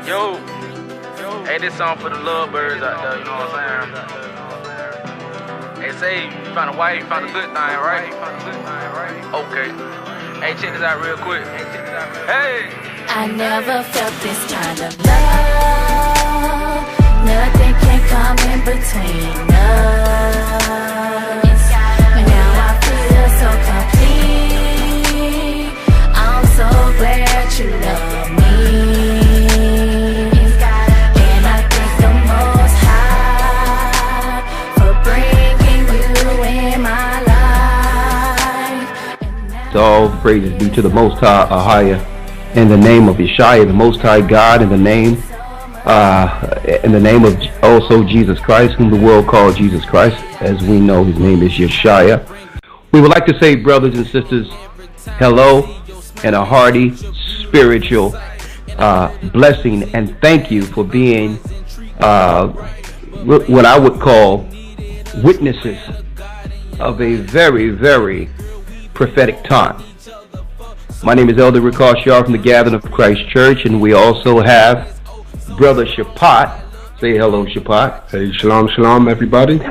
Yo, hey, this song for the lovebirds out there, you know what I'm saying? Hey, say, you found a wife, you found a good thing, right? Okay. Hey, check this out real quick. Hey! I never felt this kind of love. Nothing can come in between us. Now I feel so complete. I'm so glad you love me. And I thank the Most High for bringing you in my life. All praises be to the Most High, AHAYAH. In the name of YASHAYA, the Most High God, in the name of also Jesus Christ, whom the world calls Jesus Christ, as we know his name is YASHAYA. We would like to say, brothers and sisters, hello and a hearty spiritual blessing, and thank you for being what I would call witnesses of a very, very prophetic time. My name is Elder Gocc from the Gathering of Christ Church, and we also have Brother Shapat. Say hello, Shapat. Hey, shalom, shalom, everybody.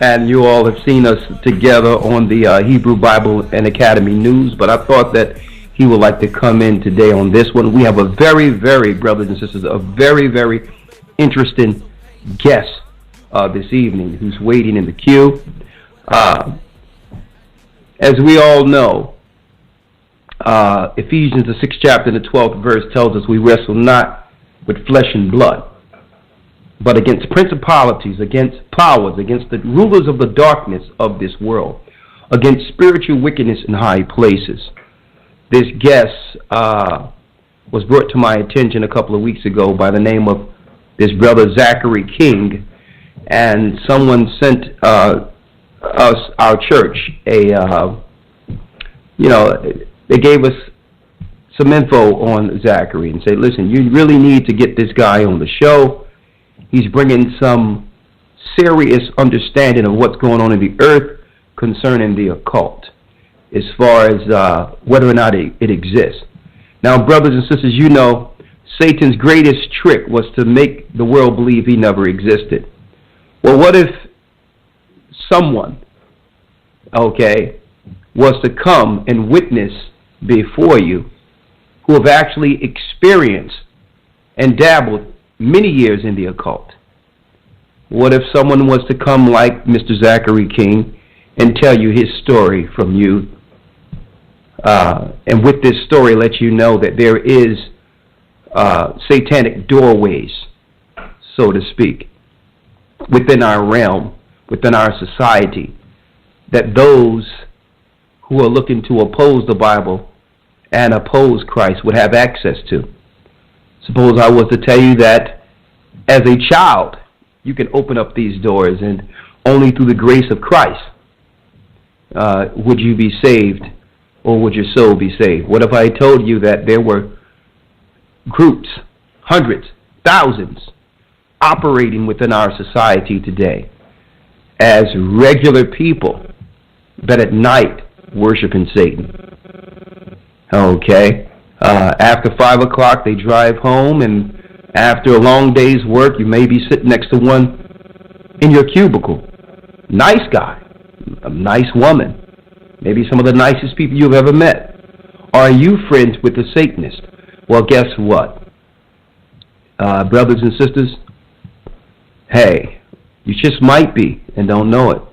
And you all have seen us together on the Hebrew Bible and Academy News, but I thought that he would like to come in today on this one. We have a very, very, brothers and sisters, a very, very interesting guest this evening who's waiting in the queue. As we all know, Ephesians, the 6th chapter and the 12th verse tells us we wrestle not with flesh and blood, but against principalities, against powers, against the rulers of the darkness of this world, against spiritual wickedness in high places. This guest was brought to my attention a couple of weeks ago by the name of this brother Zachary King, and someone sent us, our church, they gave us some info on Zachary and said, listen, you really need to get this guy on the show. He's bringing some serious understanding of what's going on in the earth concerning the occult, as far as whether or not it exists. Now, brothers and sisters, you know, Satan's greatest trick was to make the world believe he never existed. Well, what if someone, was to come and witness before you, who have actually experienced and dabbled many years in the occult? What if someone was to come like Mr. Zachary King and tell you his story from youth, and with this story let you know that there is satanic doorways, so to speak, within our realm, within our society, that those who are looking to oppose the Bible and oppose Christ would have access to. Suppose I was to tell you that as a child you can open up these doors, and only through the grace of Christ would you be saved, or would your soul be saved? What if I told you that there were groups, hundreds, thousands, operating within our society today as regular people that at night worshiping Satan? After 5 o'clock they drive home, and after a long day's work you may be sitting next to one in your cubicle. Nice guy, a nice woman, maybe some of the nicest people you've ever met. Are you friends with the Satanist? Well, guess what, brothers and sisters? Hey, you just might be and don't know it.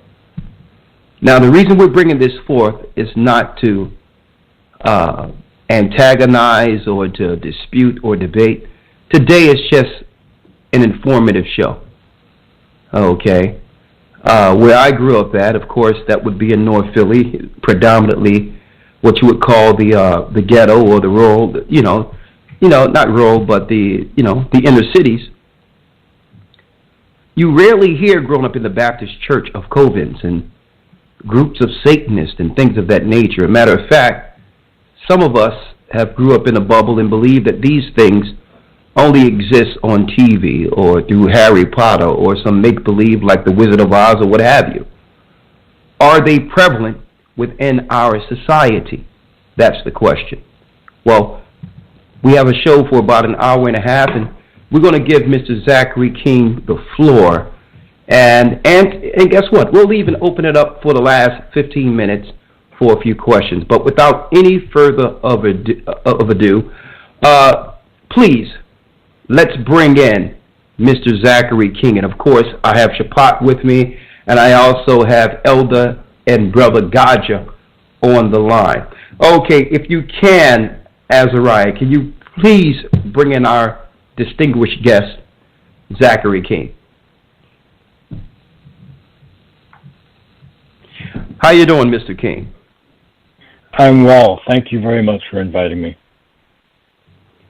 Now, the reason we're bringing this forth is not to antagonize or to dispute or debate. Today is just an informative show. Where I grew up at, of course, that would be in North Philly, predominantly what you would call the ghetto or the rural, not rural, but the inner cities. You rarely hear, growing up in the Baptist church, of covens and groups of Satanists and things of that nature. As a matter of fact, some of us have grew up in a bubble and believe that these things only exist on TV or through Harry Potter or some make-believe like the Wizard of Oz or what have you. Are they prevalent within our society? That's the question. Well, We have a show for about an hour and a half, and we're going to give Mr. Zachary King the floor. And guess what? We'll even open it up for the last 15 minutes for a few questions. But without any further of ado, please, let's bring in Mr. Zachary King. And, of course, I have Shapat with me, and I also have Elder and Brother Gocc on the line. Okay, if you can, AHAYAH, can you please bring in our distinguished guest, Zachary King? How you doing, Mr. King? I'm well. Thank you very much for inviting me.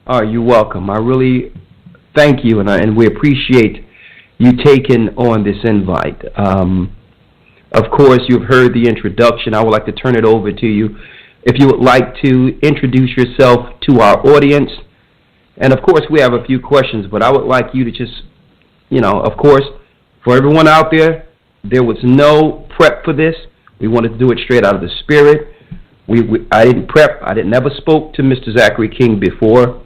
You're welcome. I really thank you, and we appreciate you taking on this invite. Of course, you've heard the introduction. I would like to turn it over to you. If you would like to introduce yourself to our audience. And, of course, we have a few questions, but I would like you to just, of course, for everyone out there was no prep for this. We wanted to do it straight out of the Spirit. I didn't prep. I never spoke to Mr. Zachary King before.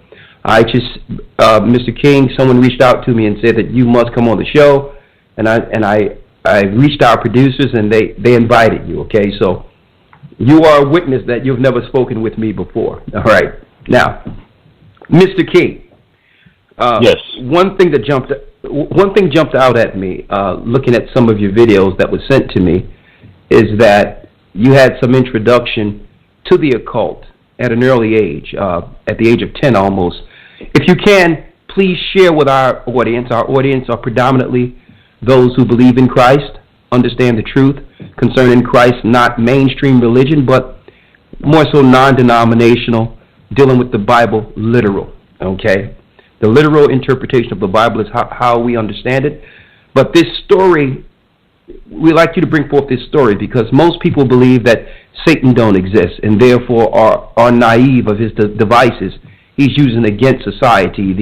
Mr. King, someone reached out to me and said that you must come on the show, and I reached our producers, and they invited you, okay? So you are a witness that you've never spoken with me before. All right. Now, Mr. King. Yes. One thing jumped out at me looking at some of your videos that was sent to me is that you had some introduction to the occult at an early age, at the age of 10 almost. If you can, please share with our audience. Our audience are predominantly those who believe in Christ, understand the truth concerning Christ, not mainstream religion, but more so non-denominational, dealing with the Bible literal, okay? The literal interpretation of the Bible is how we understand it. But this story, we like you to bring forth this story because most people believe that Satan don't exist and therefore are naive of his devices he's using against society,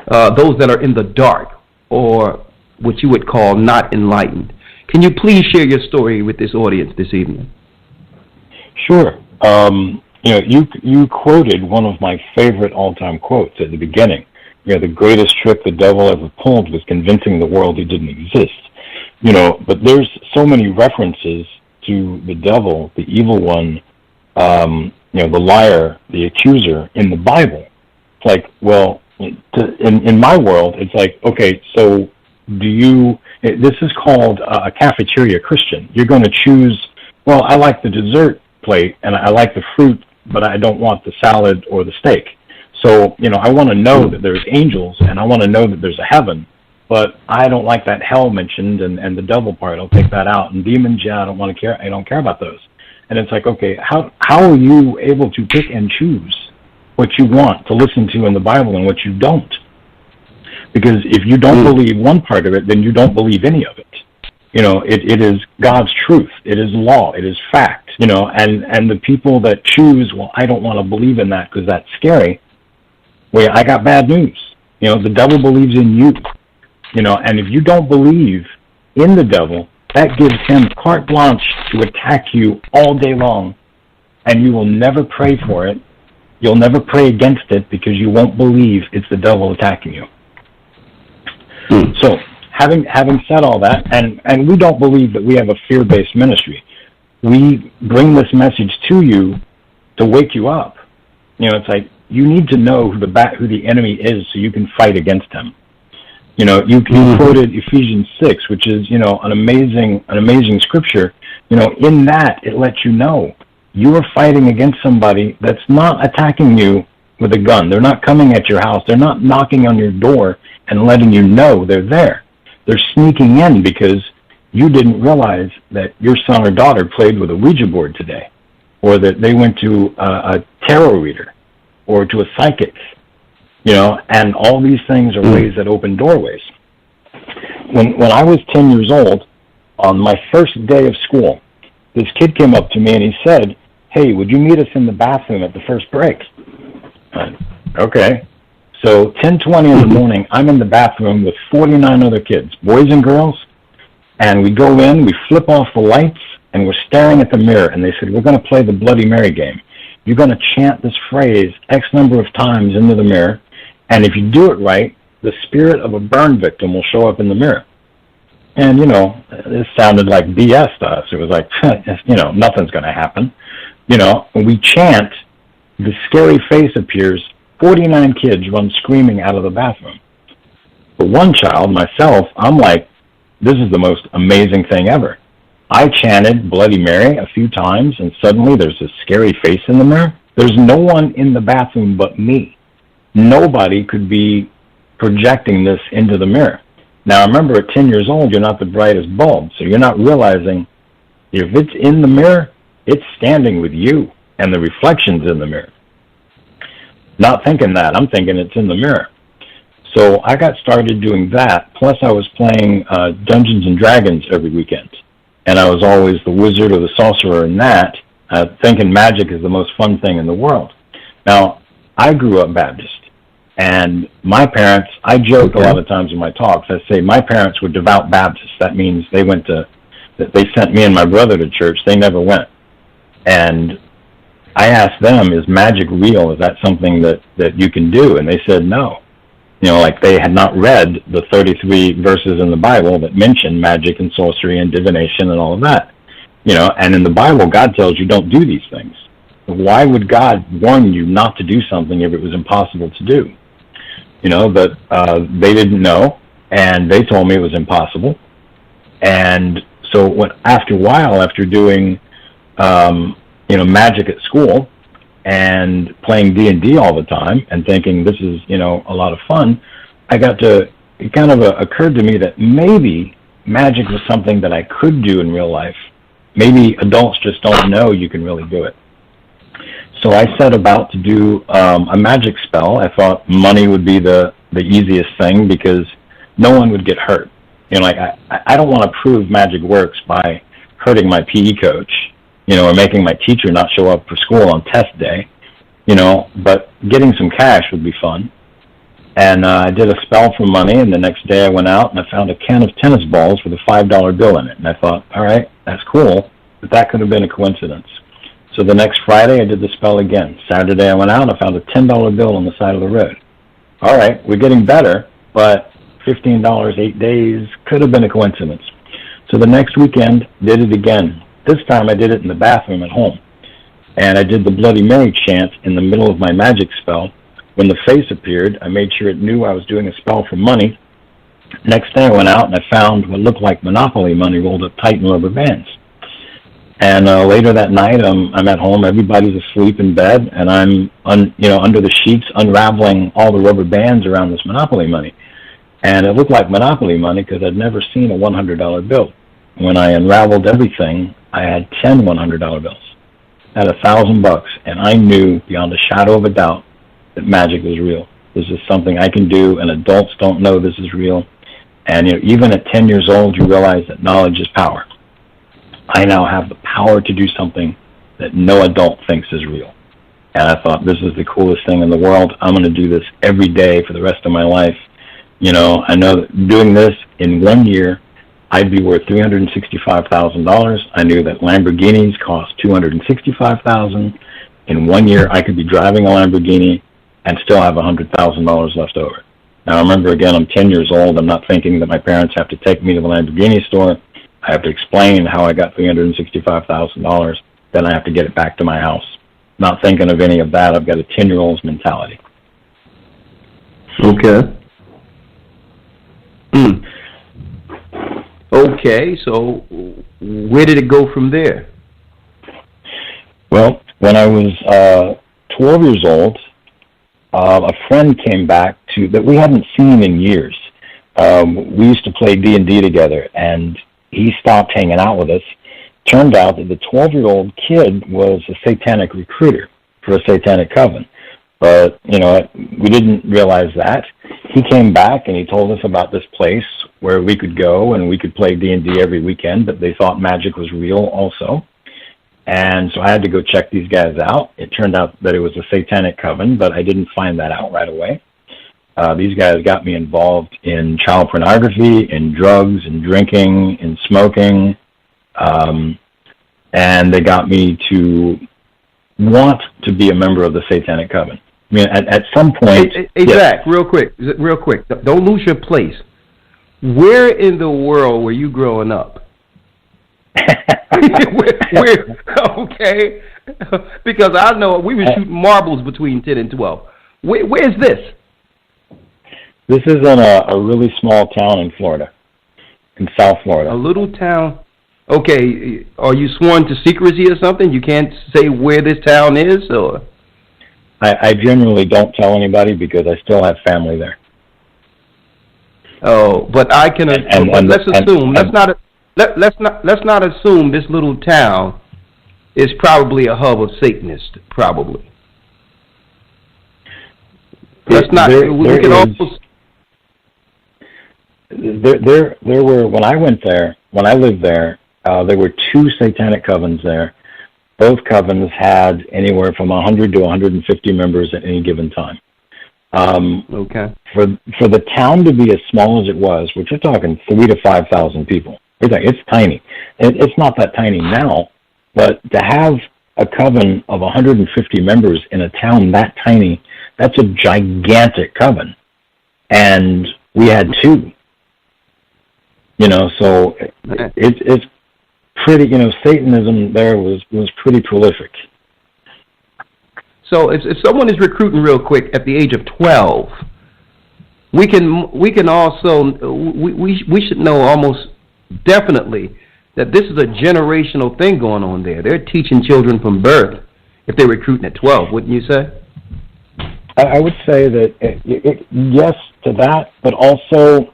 those that are in the dark or what you would call not enlightened. Can you please share your story with this audience this evening? Sure. You quoted one of my favorite all-time quotes at the beginning. The greatest trick the devil ever pulled was convincing the world he didn't exist. But there's so many references to the devil, the evil one, the liar, the accuser in the Bible. It's like, well, in my world, it's like, okay, so this is called a cafeteria Christian. You're going to choose, well, I like the dessert plate and I like the fruit, but I don't want the salad or the steak. So, I want to know that there's angels and I want to know that there's a heaven, but I don't like that hell mentioned and the devil part. I'll take that out. And demons, yeah, I don't care about those. And it's like, okay, how are you able to pick and choose what you want to listen to in the Bible and what you don't? Because if you don't believe one part of it, then you don't believe any of it. It is God's truth. It is law. It is fact. And the people that choose, well, I don't want to believe in that because that's scary. Well, I got bad news. The devil believes in you. And if you don't believe in the devil, that gives him carte blanche to attack you all day long. And you will never pray for it. You'll never pray against it because you won't believe it's the devil attacking you. So, having said all that, and we don't believe that we have a fear-based ministry. We bring this message to you to wake you up. It's like you need to know who the enemy is so you can fight against him. You quoted Ephesians 6, which is an amazing scripture. In that it lets you know you are fighting against somebody that's not attacking you with a gun. They're not coming at your house. They're not knocking on your door and letting you know they're there. They're sneaking in because you didn't realize that your son or daughter played with a Ouija board today, or that they went to a tarot reader or to a psychic, and all these things are ways that open doorways. When I was 10 years old, on my first day of school, this kid came up to me and he said, "Hey, would you meet us in the bathroom at the first break?" Okay. So 10:20 in the morning, I'm in the bathroom with 49 other kids, boys and girls, and we go in, we flip off the lights, and we're staring at the mirror, and they said, "We're going to play the Bloody Mary game. you're going to chant this phrase X number of times into the mirror, and if you do it right, the spirit of a burn victim will show up in the mirror. And, you know, this sounded like BS to us. It was like, you know, nothing's going to happen. You know, when we chant, the scary face appears, 49 kids run screaming out of the bathroom. But one child, myself, I'm like, this is the most amazing thing ever. I chanted Bloody Mary a few times, and suddenly there's this scary face in the mirror. There's no one in the bathroom but me. Nobody could be projecting this into the mirror. Now, remember, at 10 years old, you're not the brightest bulb, so you're not realizing if it's in the mirror, it's standing with you, and the reflection's in the mirror. Not thinking that. I'm thinking it's in the mirror. So I got started doing that, plus I was playing Dungeons and Dragons every weekend. And I was always the wizard or the sorcerer in that, thinking magic is the most fun thing in the world. Now, I grew up Baptist, and my parents, I joke a lot of times in my talks, I say my parents were devout Baptists. That means they sent me and my brother to church. They never went. And I asked them, is magic real? Is that something that you can do? And they said no. You know, like they had not read the 33 verses in the Bible that mention magic and sorcery and divination and all of that. You know, and in the Bible, God tells you don't do these things. Why would God warn you not to do something if it was impossible to do? You know, but they didn't know, and they told me it was impossible. And so after a while, after doing, you know, magic at school, and playing D&D all the time and thinking this is, you know, a lot of fun, it kind of occurred to me that maybe magic was something that I could do in real life. Maybe adults just don't know you can really do it. So I set about to do a magic spell. I thought money would be the easiest thing because no one would get hurt. You know, like I don't want to prove magic works by hurting my PE coach, you know, or making my teacher not show up for school on test day, you know, but getting some cash would be fun. And I did a spell for money, and the next day I went out and I found a can of tennis balls with a $5 bill in it. And I thought, all right, that's cool, but that could have been a coincidence. So the next Friday I did the spell again. Saturday I went out and I found a $10 bill on the side of the road. All right, we're getting better, but $15, 8 days, could have been a coincidence. So the next weekend, did it again. This time I did it in the bathroom at home. And I did the Bloody Mary chant in the middle of my magic spell. When the face appeared, I made sure it knew I was doing a spell for money. Next day I went out and I found what looked like Monopoly money rolled up tight in rubber bands. And later that night, I'm at home, everybody's asleep in bed, and I'm under the sheets unraveling all the rubber bands around this Monopoly money. And it looked like Monopoly money because I'd never seen a $100 bill. When I unraveled everything, I had 10 $100 bills. I had $1,000, and I knew beyond a shadow of a doubt that magic was real. This is something I can do, and adults don't know this is real. And you know, even at 10 years old, you realize that knowledge is power. I now have the power to do something that no adult thinks is real. And I thought, this is the coolest thing in the world. I'm going to do this every day for the rest of my life. You know, I know that doing this in 1 year, I'd be worth $365,000. I knew that Lamborghinis cost $265,000. In 1 year, I could be driving a Lamborghini and still have $100,000 left over. Now, remember, again, I'm 10 years old. I'm not thinking that my parents have to take me to the Lamborghini store. I have to explain how I got $365,000. Then I have to get it back to my house. Not thinking of any of that. I've got a 10-year-old's mentality. Okay. Okay, so where did it go from there? Well, when I was 12 years old, a friend came back that we hadn't seen in years. We used to play D&D together, and he stopped hanging out with us. Turned out that the 12-year-old kid was a satanic recruiter for a satanic coven. But, you know, we didn't realize that. He came back and he told us about this place where we could go and we could play D&D every weekend, but they thought magic was real also. And so I had to go check these guys out. It turned out that it was a satanic coven, but I didn't find that out right away. These guys got me involved in child pornography, in drugs, in drinking, in smoking, and they got me to want to be a member of the Satanic Coven. I mean, at some point... Hey, Zach, real quick. Don't lose your place. Where in the world were you growing up? Okay. Because I know we were shooting marbles between 10 and 12. Where's this? This is in a really small town in Florida, in South Florida. A little town. Okay, are you sworn to secrecy or something? You can't say where this town is, or? I generally don't tell anybody because I still have family there. Oh, but I can. Let's not assume this little town is probably a hub of Satanists. Probably. Let's not. We can also. There were, when I went there, when I lived there, there were 2 Satanic covens there. Both covens had anywhere from 100 to 150 members at any given time. Okay. For the town to be as small as it was, which we're talking 3,000 to 5,000 people. It's tiny. It's not that tiny now, but to have a coven of 150 members in a town that tiny, that's a gigantic coven. And we had 2. So it's pretty, Satanism there was pretty prolific. So if someone is recruiting real quick at the age of 12, we can also, we should know almost definitely that this is a generational thing going on there. They're teaching children from birth if they're recruiting at 12, wouldn't you say? I would say that, yes to that, but also,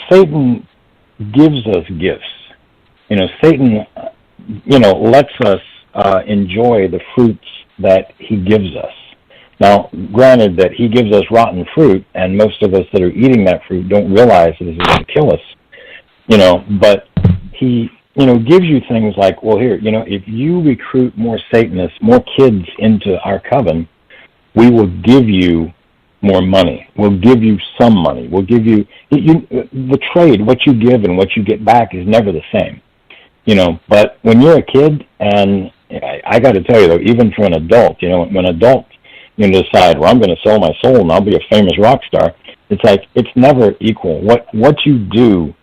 Satan gives us gifts. Satan, lets us enjoy the fruits that he gives us. Now, granted that he gives us rotten fruit, and most of us that are eating that fruit don't realize that this is going to kill us, but he, gives you things like, well, here, if you recruit more Satanists, more kids into our coven, we will give you more money. We'll give you some money. We'll give you the trade, what you give and what you get back is never the same. But when you're a kid, and I got to tell you though, even for an adult, when adults decide, well, I'm going to sell my soul and I'll be a famous rock star, it's like it's never equal. What you do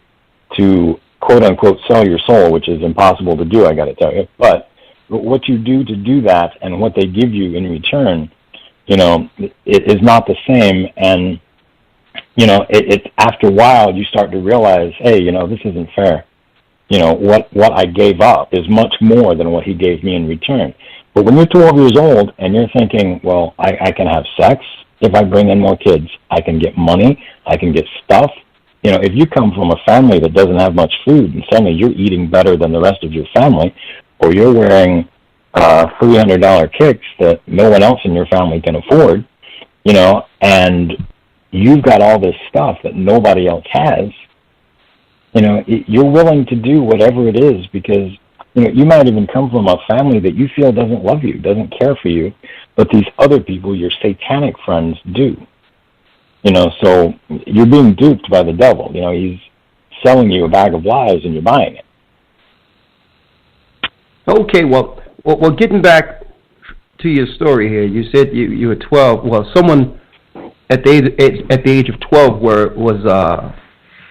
to quote unquote sell your soul, which is impossible to do, I got to tell you, but what you do to do that and what they give you in return, it is not the same. And it's after a while you start to realize, hey, this isn't fair. What I gave up is much more than what he gave me in return. But when you're 12 years old and you're thinking, well, I can have sex if I bring in more kids, I can get money, I can get stuff. If you come from a family that doesn't have much food and suddenly you're eating better than the rest of your family, or you're wearing $300 kicks that no one else in your family can afford, and you've got all this stuff that nobody else has, you're willing to do whatever it is because, you might even come from a family that you feel doesn't love you, doesn't care for you, but these other people, your satanic friends, do. So you're being duped by the devil. He's selling you a bag of lies and you're buying it. Okay, well, getting back to your story here, you said you were 12. Well, someone at the age of 12 was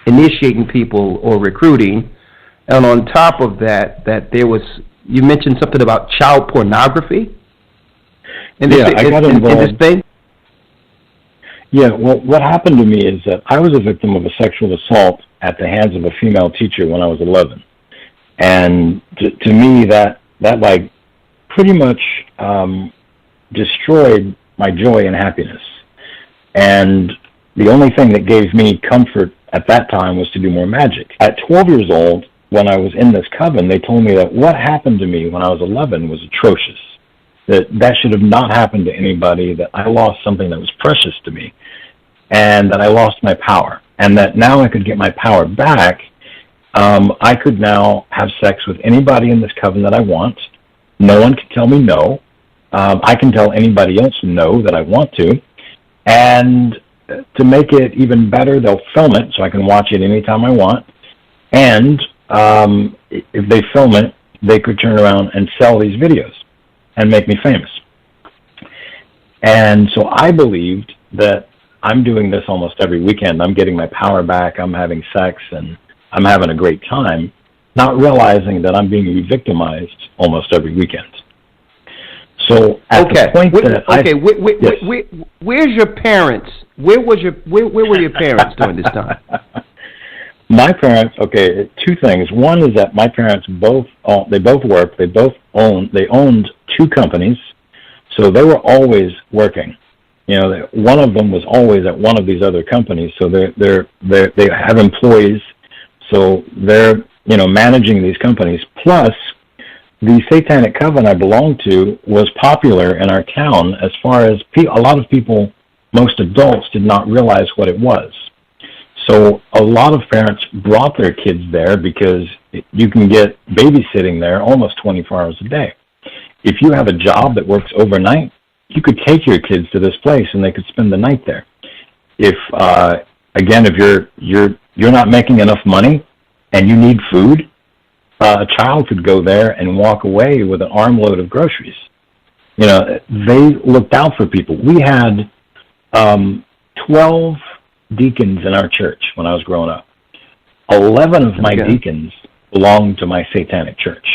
initiating people or recruiting, and on top of that there was, you mentioned something about child pornography. I got involved in this thing. Yeah, well, what happened to me is that I was a victim of a sexual assault at the hands of a female teacher when I was 11, and to me that like pretty much destroyed my joy and happiness. And the only thing that gave me comfort at that time was to do more magic. At 12 years old, when I was in this coven, they told me that what happened to me when I was 11 was atrocious. That should have not happened to anybody, that I lost something that was precious to me, and that I lost my power, and that now I could get my power back. I could now have sex with anybody in this coven that I want. No one can tell me no. I can tell anybody else no that I want to. And to make it even better, they'll film it so I can watch it anytime I want. And if they film it, they could turn around and sell these videos. and make me famous. And so I believed that I'm doing this almost every weekend. I'm getting my power back. I'm having sex, and I'm having a great time, not realizing that I'm being re-victimized almost every weekend. So at the point where's your parents? Where were your parents during this time? My parents, two things. One is that my parents both worked. They owned two companies, so they were always working. One of them was always at one of these other companies, so they have employees, so they're managing these companies. Plus, the Satanic Coven I belonged to was popular in our town as far as a lot of people, most adults, did not realize what it was. So a lot of parents brought their kids there because you can get babysitting there almost 24 hours a day. If you have a job that works overnight, you could take your kids to this place and they could spend the night there. If you're not making enough money and you need food, a child could go there and walk away with an armload of groceries. They looked out for people. We had 12 deacons in our church when I was growing up. 11 of my deacons belonged to my Satanic church.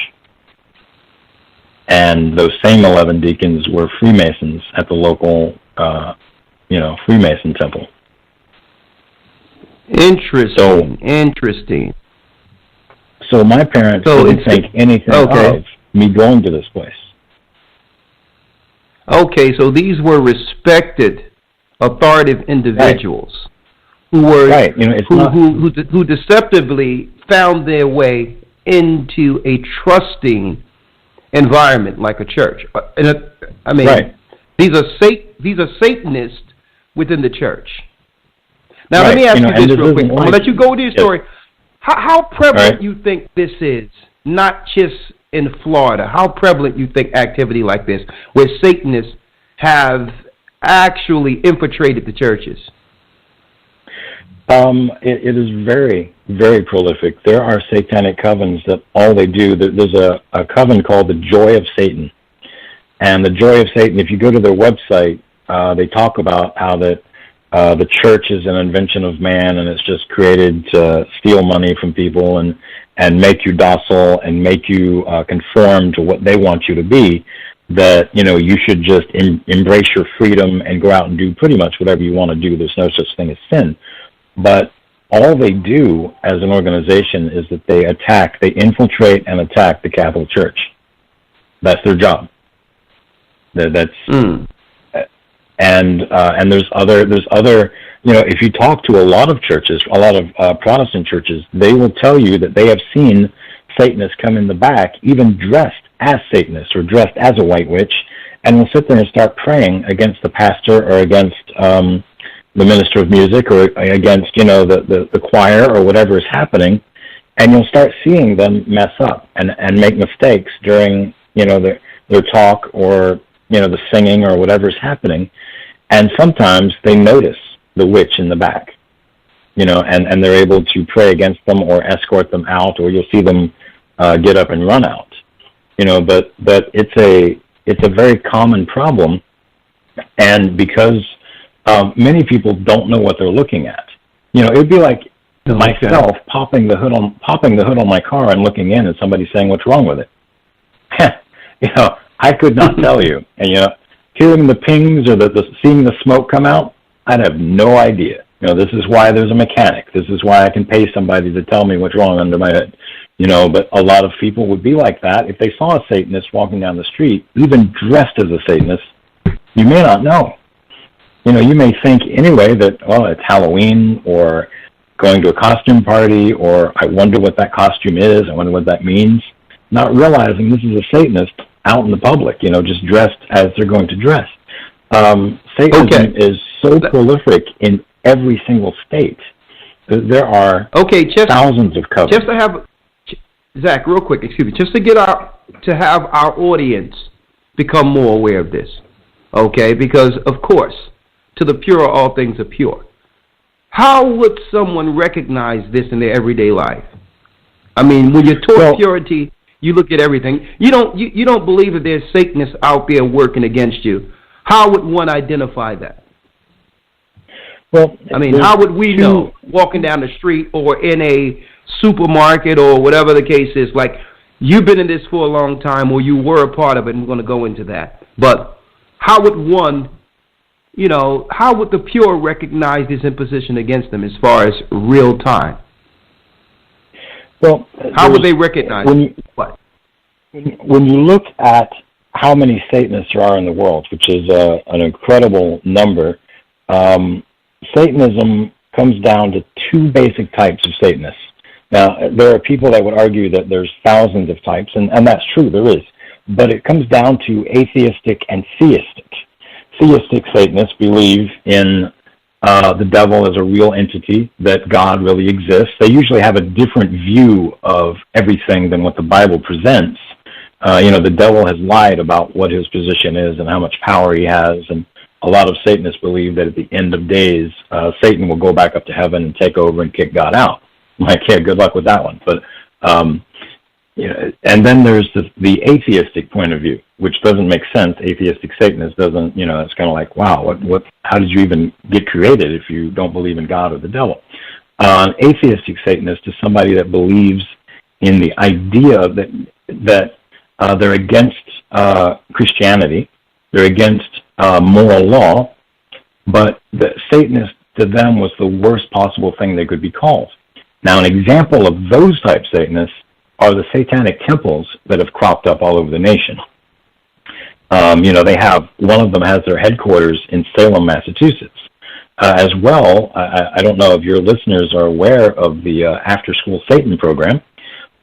And those same 11 deacons were Freemasons at the local, Freemason temple. Interesting. So my parents didn't think anything of me going to this place. Okay, so these were respected, authoritative individuals who were who deceptively found their way into a trusting environment like a church. These are Satanists within the church. Now let me ask you this real quick. I'm gonna let you go with your story. How prevalent you think this is, not just in Florida? How prevalent you think activity like this, where Satanists have actually infiltrated the churches? It is very, very prolific. There are Satanic covens that all they do, there's a coven called the Joy of Satan. And the Joy of Satan, if you go to their website, they talk about how that the church is an invention of man, and it's just created to steal money from people and make you docile and make you conform to what they want you to be, that, you should just embrace your freedom and go out and do pretty much whatever you want to do. There's no such thing as sin. But all they do as an organization is that they infiltrate and attack the Catholic Church. That's their job. And there's other, if you talk to a lot of churches, a lot of Protestant churches, they will tell you that they have seen Satanists come in the back, even dressed as Satanists or dressed as a white witch, and will sit there and start praying against the pastor or against the minister of music or against, the choir or whatever is happening, and you'll start seeing them mess up and make mistakes during, their talk or, the singing or whatever's happening. And sometimes they notice the witch in the back, and they're able to pray against them or escort them out, or you'll see them get up and run out, but it's a very common problem. And because many people don't know what they're looking at, it would be like myself popping the hood on my car and looking in and somebody saying, "What's wrong with it?" I could not tell you. And, hearing the pings or seeing the smoke come out, I'd have no idea. This is why there's a mechanic. This is why I can pay somebody to tell me what's wrong under my head. But a lot of people would be like that. If they saw a Satanist walking down the street, even dressed as a Satanist, you may not know. You may think anyway that, it's Halloween or going to a costume party, or I wonder what that costume is, I wonder what that means, not realizing this is a Satanist out in the public, just dressed as they're going to dress. Satanism is so prolific in every single state. There are thousands of covens. Just to have, Zach, real quick, just to have our audience become more aware of this, because, of course, to the pure, all things are pure. How would someone recognize this in their everyday life? I mean, when you're taught purity You look at everything. You don't believe that there's Satanists out there working against you. How would one identify that? Well, I mean, how would we know walking down the street or in a supermarket or whatever the case is? Like, you've been in this for a long time, or you were a part of it, and we're going to go into that. But how would one, how would the pure recognize this imposition against them as far as real time? Well, how would they recognize what? When you look at how many Satanists there are in the world, which is an incredible number, Satanism comes down to two basic types of Satanists. Now, there are people that would argue that there's thousands of types, and that's true, there is. But it comes down to atheistic and theistic. Theistic Satanists believe in the devil as a real entity, that God really exists. They usually have a different view of everything than what the Bible presents. The devil has lied about what his position is and how much power he has, and a lot of Satanists believe that at the end of days, Satan will go back up to heaven and take over and kick God out. Like, yeah, good luck with that one. But and then there's the atheistic point of view, which doesn't make sense. Atheistic Satanist doesn't, it's kind of like, wow, how did you even get created if you don't believe in God or the devil? An atheistic Satanist is somebody that believes in the idea that they're against Christianity, they're against moral law, but the Satanist to them was the worst possible thing they could be called. Now, an example of those type Satanists are the Satanic temples that have cropped up all over the nation. They have, one of them has their headquarters in Salem, Massachusetts. As well, I don't know if your listeners are aware of the After School Satan program,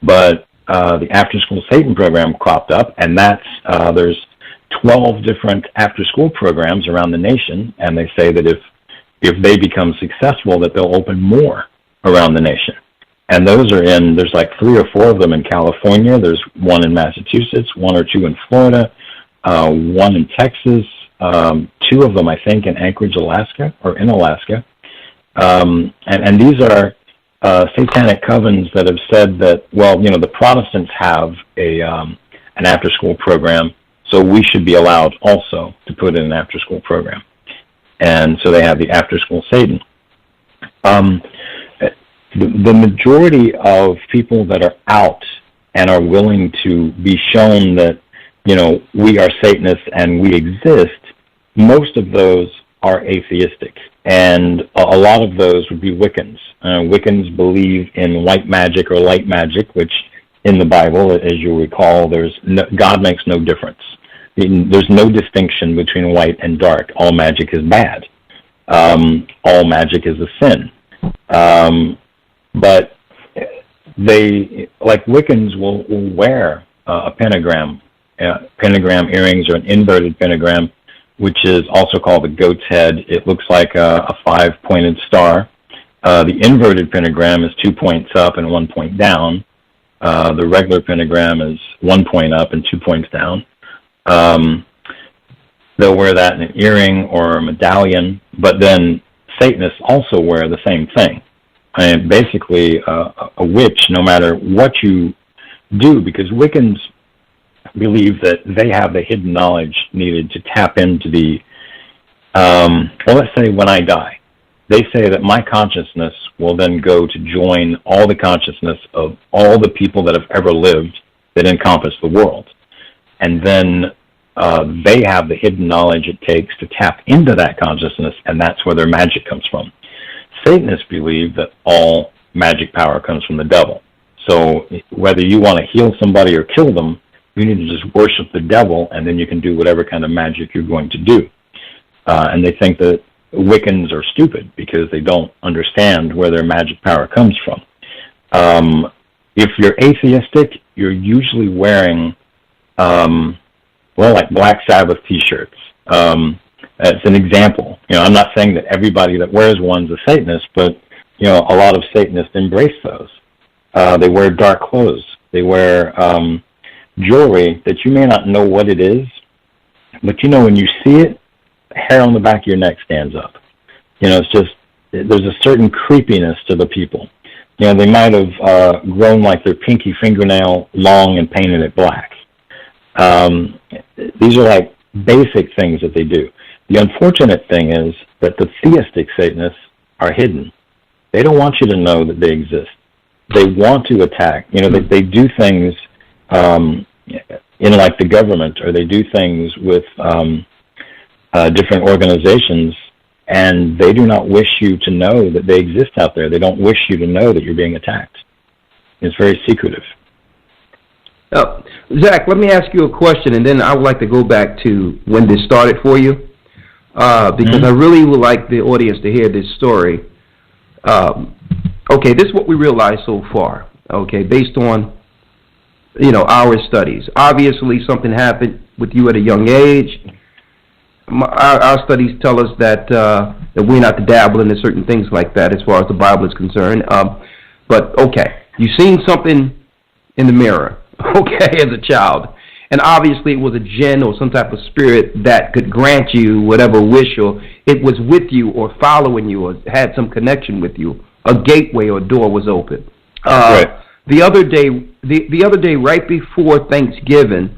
but the After School Satan program cropped up, and there's 12 different after-school programs around the nation, and they say that if they become successful, that they'll open more around the nation. And those are there's like 3 or 4 of them in California. There's one in Massachusetts, 1 or 2 in Florida, 1 in Texas, 2 of them, I think, in Anchorage, Alaska, or in Alaska. And these are satanic covens that have said that, well, the Protestants have an after-school program, so we should be allowed also to put in an after-school program. And so they have the after-school Satan. The majority of people that are out and are willing to be shown that, we are Satanists and we exist, most of those are atheistic. And a lot of those would be Wiccans. Wiccans believe in white magic or light magic, which in the Bible, as you'll recall, God makes no difference. There's no distinction between white and dark. All magic is bad. All magic is a sin. But they, like Wiccans, will wear a pentagram earrings, or an inverted pentagram, which is also called a goat's head. It looks like a 5-pointed star. The inverted pentagram is 2 points up and 1 point down. The regular pentagram is 1 point up and 2 points down. They'll wear that in an earring or a medallion, but then Satanists also wear the same thing. And basically, a witch, no matter what you do, because Wiccans believe that they have the hidden knowledge needed to tap into the, let's say when I die, they say that my consciousness will then go to join all the consciousness of all the people that have ever lived that encompass the world. And then they have the hidden knowledge it takes to tap into that consciousness, and that's where their magic comes from. Satanists believe that all magic power comes from the devil. So whether you want to heal somebody or kill them, you need to just worship the devil, and then you can do whatever kind of magic you're going to do. And they think that Wiccans are stupid because they don't understand where their magic power comes from. If you're atheistic, you're usually wearing, like Black Sabbath T-shirts. As an example. I'm not saying that everybody that wears one's a Satanist, but, a lot of Satanists embrace those. They wear dark clothes. They wear jewelry that you may not know what it is, but when you see it, hair on the back of your neck stands up. It's just, there's a certain creepiness to the people. You know, they might have grown like their pinky fingernail long and painted it black. These are like basic things that they do. The unfortunate thing is that the theistic Satanists are hidden. They don't want you to know that they exist. They want to attack. You know, they do things in like the government, or they do things with different organizations, and they do not wish you to know that they exist out there. They don't wish you to know that you're being attacked. It's very secretive. Zach, let me ask you a question, and then I would like to go back to when this started for you, because I really would like the audience to hear this story. Okay, this is what we realized so far, okay, based on, you know, our studies. Obviously, something happened with you at a young age. Our studies tell us that we're not to dabble into certain things like that as far as the Bible is concerned. But, okay, you've seen something in the mirror, okay, as a child. And obviously it was a jinn or some type of spirit that could grant you whatever wish, or it was with you or following you or had some connection with you. A gateway or door was open. Right. The other day, right before Thanksgiving,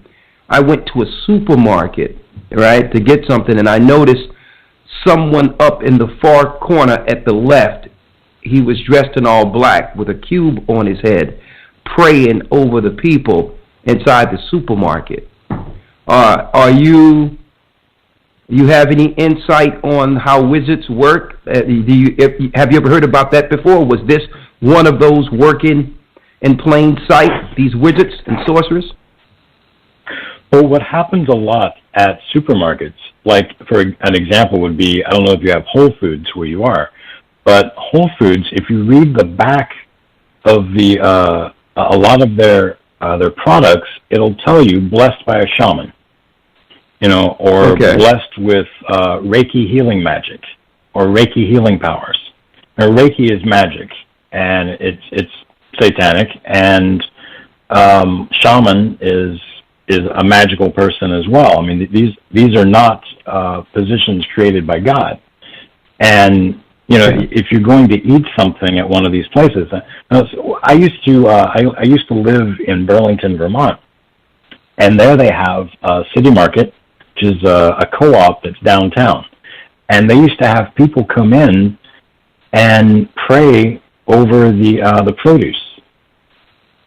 I went to a supermarket, right, to get something, and I noticed someone up in the far corner at the left. He was dressed in all black with a cube on his head, praying over the people inside the supermarket. Are you have any insight on how wizards work? Have you ever heard about that before? Was this one of those working in plain sight, these wizards and sorcerers? Well, what happens a lot at supermarkets, like for an example would be, I don't know if you have Whole Foods where you are, but Whole Foods, if you read the back of a lot of their products, it'll tell you blessed by a shaman, you know, or blessed with Reiki healing magic or Reiki healing powers. Now, Reiki is magic, and it's satanic, and shaman is a magical person as well. I mean, these are not positions created by God. And you know, if you're going to eat something at one of these places, I used to live in Burlington, Vermont, and there they have a city market, which is a co-op that's downtown, and they used to have people come in and pray over the produce.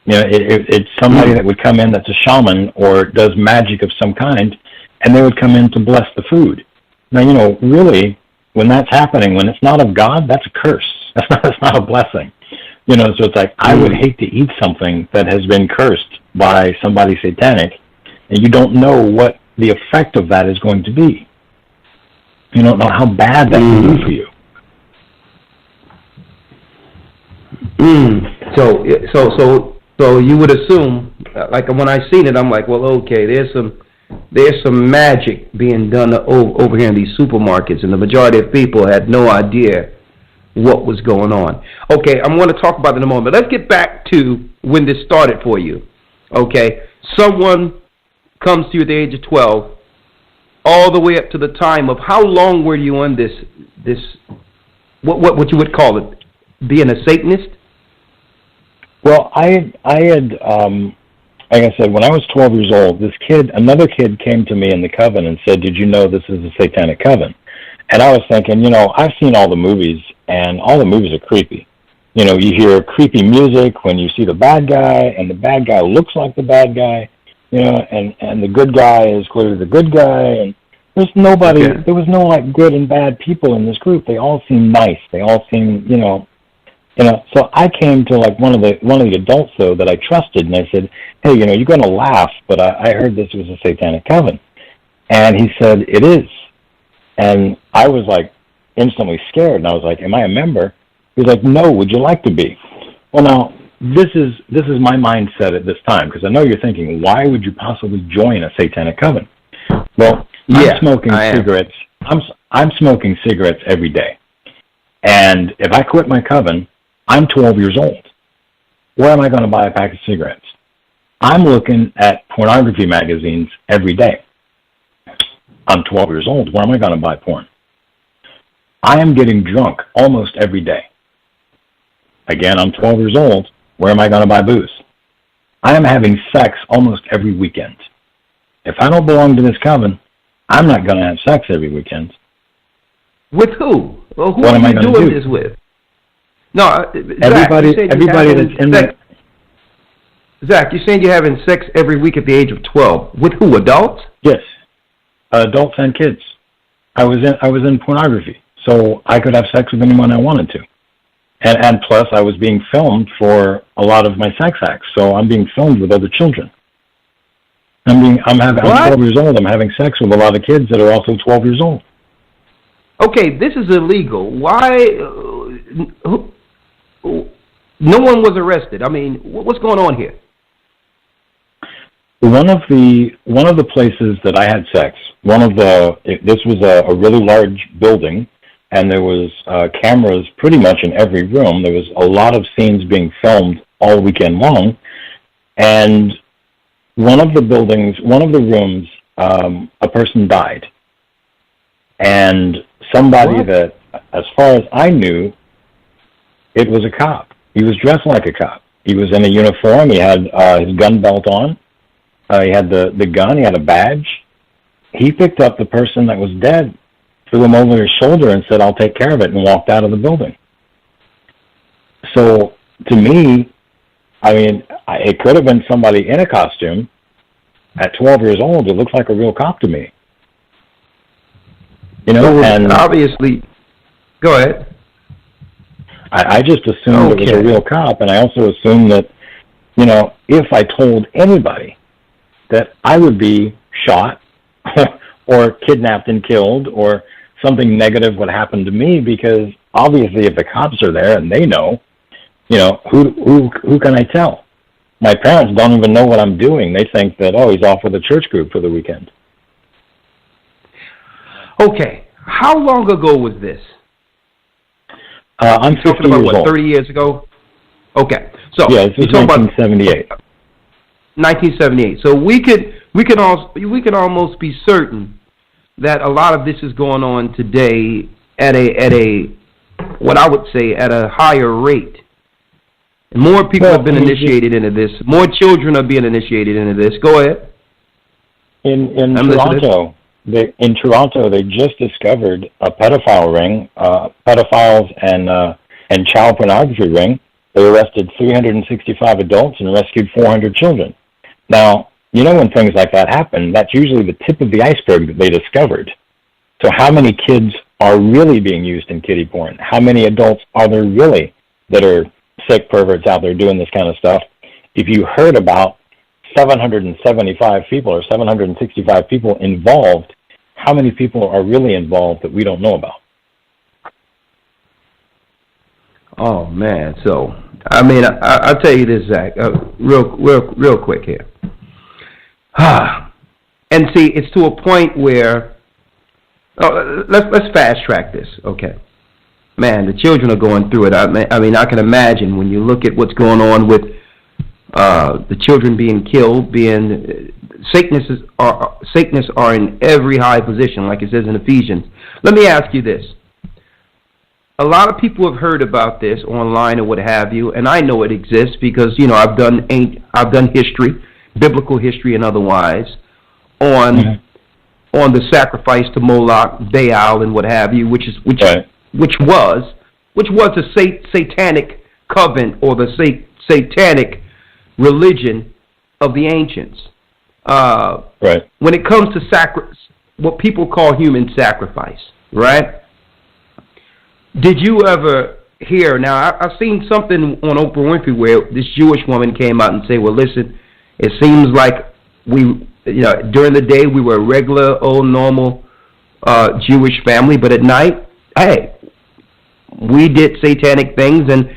You know, it's somebody that would come in that's a shaman or does magic of some kind, and they would come in to bless the food. Now, you know, really, when that's happening, when it's not of God, that's a curse. That's not a blessing. You know, so it's like, I would hate to eat something that has been cursed by somebody satanic, and you don't know what the effect of that is going to be. You don't know how bad that can be for you. So you would assume, like when I seen it, I'm like, well, okay, there's some magic being done over here in these supermarkets, and the majority of people had no idea what was going on. Okay, I'm going to talk about it in a moment, but let's get back to when this started for you. Okay, someone comes to you at the age of 12, all the way up to the time of how long were you on this what you would call it, being a Satanist? Well, I had, like I said, when I was 12 years old, another kid came to me in the coven and said, "Did you know this is a satanic coven?" And I was thinking, you know, I've seen all the movies, and all the movies are creepy. You know, you hear creepy music when you see the bad guy, and the bad guy looks like the bad guy, you know, and the good guy is clearly the good guy, and there was no like good and bad people in this group. They all seem nice. They all seem, you know, so I came to like one of the adults though that I trusted, and I said, "Hey, you know, you're going to laugh, but I heard this was a satanic coven." And he said, "It is." And I was like instantly scared, and I was like, "Am I a member?" He was like, "No, would you like to be?" Well, now this is my mindset at this time, because I know you're thinking, why would you possibly join a satanic coven? Well, I'm smoking cigarettes. I'm smoking cigarettes every day, and if I quit my coven, I'm 12 years old. Where am I going to buy a pack of cigarettes? I'm looking at pornography magazines every day. I'm 12 years old. Where am I going to buy porn? I am getting drunk almost every day. Again, I'm 12 years old. Where am I going to buy booze? I am having sex almost every weekend. If I don't belong to this coven, I'm not going to have sex every weekend. With who? Well, who What are am I you gonna doing do? this with? No, Everybody that's in the... Zach, you're saying you're having sex every week at the age of 12. With who, adults? Yes, adults and kids. I was in pornography, so I could have sex with anyone I wanted to. And plus, I was being filmed for a lot of my sex acts, so I'm being filmed with other children. I'm 12 years old. I'm having sex with a lot of kids that are also 12 years old. Okay, this is illegal. Why? No one was arrested. I mean, what's going on here? One of the places that I had sex, this was a really large building, and there was cameras pretty much in every room. There was a lot of scenes being filmed all weekend long, and one of the rooms, a person died, and somebody that, as far as I knew, it was a cop. He was dressed like a cop. He was in a uniform. He had his gun belt on. He had the gun. He had a badge. He picked up the person that was dead, threw him over his shoulder, and said, "I'll take care of it," and walked out of the building. So, to me, I mean, it could have been somebody in a costume. At 12 years old, it looks like a real cop to me. You know, So and obviously, go ahead. I just assumed it was a real cop, and I also assumed that, you know, if I told anybody that I would be shot or kidnapped and killed or something negative would happen to me, because obviously if the cops are there and they know, you know, who can I tell? My parents don't even know what I'm doing. They think that, oh, he's off with a church group for the weekend. Okay, how long ago was this? I'm 50 talking about years what, old. 30 years ago? Okay, so yeah, this is 1978. 1978. So we could almost be certain that a lot of this is going on today at a what I would say at a higher rate. And more people have been initiated into this. More children are being initiated into this. Go ahead. In Toronto, they just discovered a pedophile ring, pedophiles and child pornography ring. They arrested 365 adults and rescued 400 children. Now, you know, when things like that happen, that's usually the tip of the iceberg that they discovered. So how many kids are really being used in kiddie porn? How many adults are there really that are sick perverts out there doing this kind of stuff? If you heard about 775 people or 765 people involved, how many people are really involved that we don't know about? Oh man, so I mean, I'll tell you this, Zach, real quick here. And see, it's to a point where let's fast track this, okay? Man, the children are going through it. I mean, I can imagine when you look at what's going on with the children being killed, Satanists are in every high position, like it says in Ephesians. Let me ask you this. A lot of people have heard about this online or what have you, and I know it exists because, you know, I've done history, biblical history and otherwise, on the sacrifice to Moloch, Baal, and what have you, which was a satanic covenant or the satanic religion of the ancients. When it comes to what people call human sacrifice, right? Did you ever hear? Now, I've seen something on Oprah Winfrey where this Jewish woman came out and said, "Well, listen, it seems like during the day we were a regular, old, normal Jewish family, but at night, hey, we did satanic things." And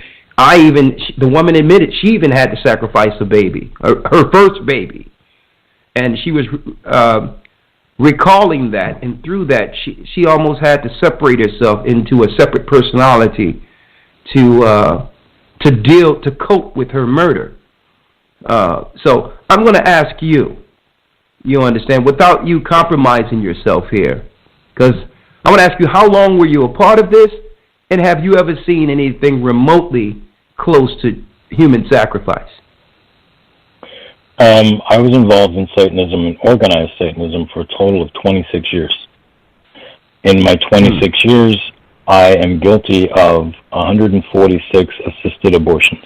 the woman admitted she even had to sacrifice a baby, her first baby, and she was recalling that, and through that, she almost had to separate herself into a separate personality to cope with her murder. So I'm going to ask you. You understand, without you compromising yourself here, because I'm going to ask you, how long were you a part of this, and have you ever seen anything remotely close to human sacrifice? I was involved in Satanism and organized Satanism for a total of 26 years. In my 26 years, I am guilty of 146 assisted abortions.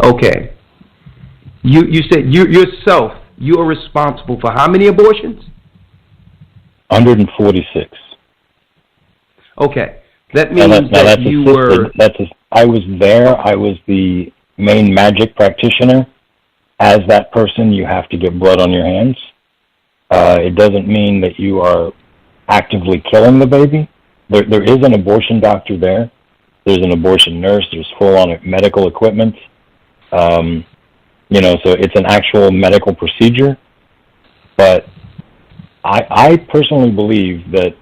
Okay. You said yourself, you are responsible for how many abortions? 146. Okay. That means that you were... I was there. I was the main magic practitioner. As that person, you have to get blood on your hands. It doesn't mean that you are actively killing the baby. There is an abortion doctor there. There's an abortion nurse. There's full-on medical equipment. So it's an actual medical procedure. But I personally believe that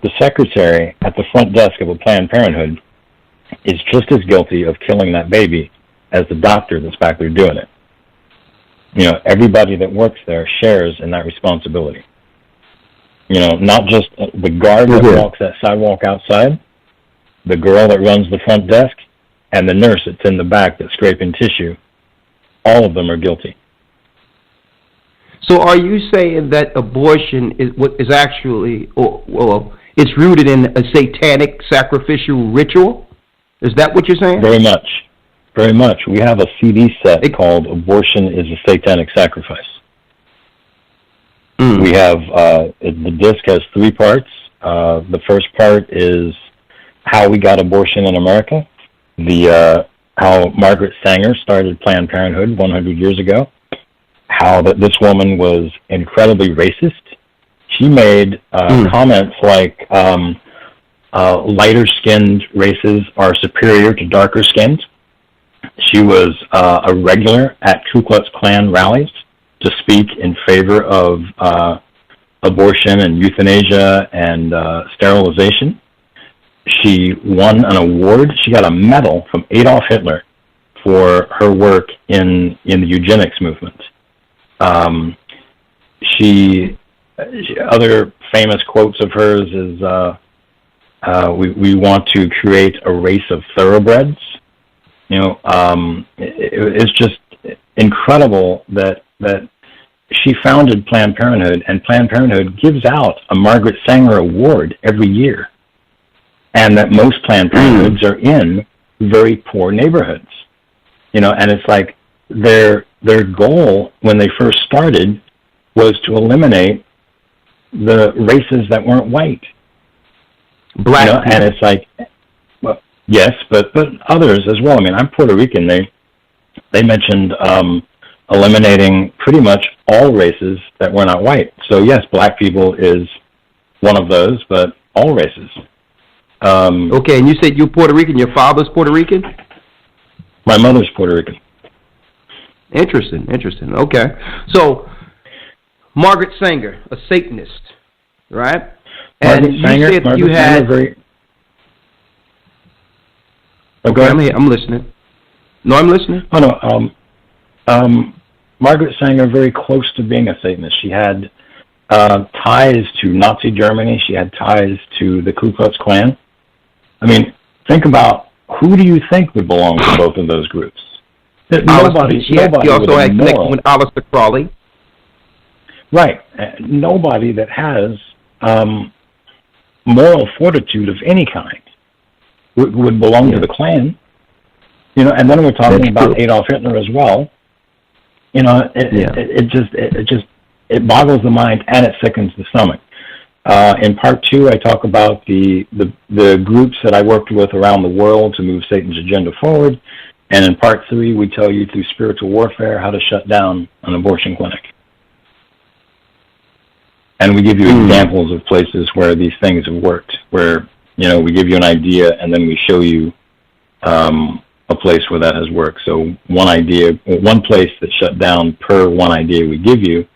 the secretary at the front desk of a Planned Parenthood is just as guilty of killing that baby as the doctor that's back there doing it. Everybody that works there shares in that responsibility. Not just the guard that walks that sidewalk outside, the girl that runs the front desk, and the nurse that's in the back that's scraping tissue. All of them are guilty. So are you saying that abortion is actually, it's rooted in a satanic sacrificial ritual? Is that what you're saying? Very much. Very much. We have a CD set called Abortion is a Satanic Sacrifice. We have, the disc has 3 parts. The first part is how we got abortion in America, how Margaret Sanger started Planned Parenthood 100 years ago, how this woman was incredibly racist. She made comments like lighter-skinned races are superior to darker-skinned. She was a regular at Ku Klux Klan rallies to speak in favor of abortion and euthanasia and sterilization. She won an award. She got a medal from Adolf Hitler for her work in the eugenics movement. Other famous quotes of hers is, we want to create a race of thoroughbreds. It's just incredible that she founded Planned Parenthood, and Planned Parenthood gives out a Margaret Sanger Award every year, and that most Planned Parenthoods are in very poor neighborhoods. And it's like their goal when they first started was to eliminate the races that weren't white. Black people. And it's like, well, yes, but others as well. I mean, I'm Puerto Rican. They mentioned eliminating pretty much all races that were not white. So yes, black people is one of those, but all races. Okay, and you said you're Puerto Rican. Your father's Puerto Rican? My mother's Puerto Rican. Interesting. Okay. So, Margaret Sanger, a Satanist, right? Margaret Sanger, you said Margaret you had... Sanger Okay, I'm here. I'm listening. No, I'm listening. Oh, no. Margaret Sanger, very close to being a Satanist. She had ties to Nazi Germany. She had ties to the Ku Klux Klan. I mean, think about who do you think would belong to both of those groups? Nobody. She also had connection with Aleister Crowley. Right. Nobody that has moral fortitude of any kind would belong to the Klan. And then we're talking about Adolf Hitler as well. It boggles the mind and it sickens the stomach. In part 2, I talk about the groups that I worked with around the world to move Satan's agenda forward. And in part 3, we tell you through spiritual warfare how to shut down an abortion clinic. And we give you examples of places where these things have worked, where, we give you an idea and then we show you a place where that has worked. So one place that shut down per one idea we give you,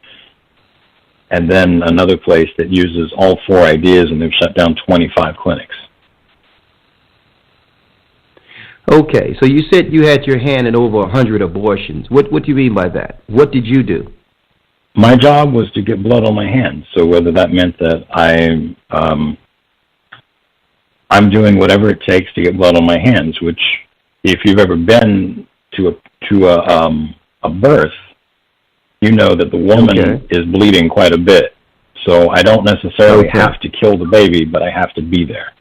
and then another place that uses all 4 ideas and they've shut down 25 clinics. Okay, so you said you had your hand in over 100 abortions. What do you mean by that? What did you do? My job was to get blood on my hands. So whether that meant that I I'm doing whatever it takes to get blood on my hands, which, if you've ever been to a birth, you know that the woman is bleeding quite a bit. So I don't necessarily have to kill the baby, but I have to be there.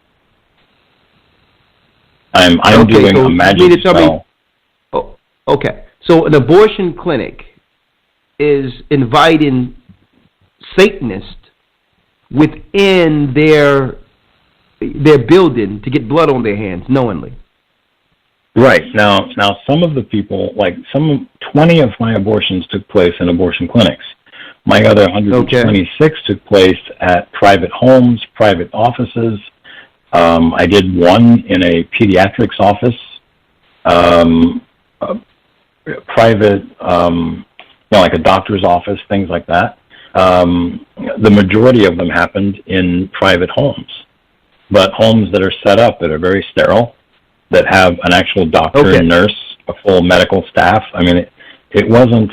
I'm doing a magic spell. Okay, so an abortion clinic is inviting Satanists within their building to get blood on their hands knowingly. Right. Now some of the people, like 20 of my abortions took place in abortion clinics. My other 126 took place at private homes, private offices. I did one in a pediatrics office, private, like a doctor's office, things like that. The majority of them happened in private homes, but homes that are set up that are very sterile, that have an actual doctor and nurse, a full medical staff. I mean, it wasn't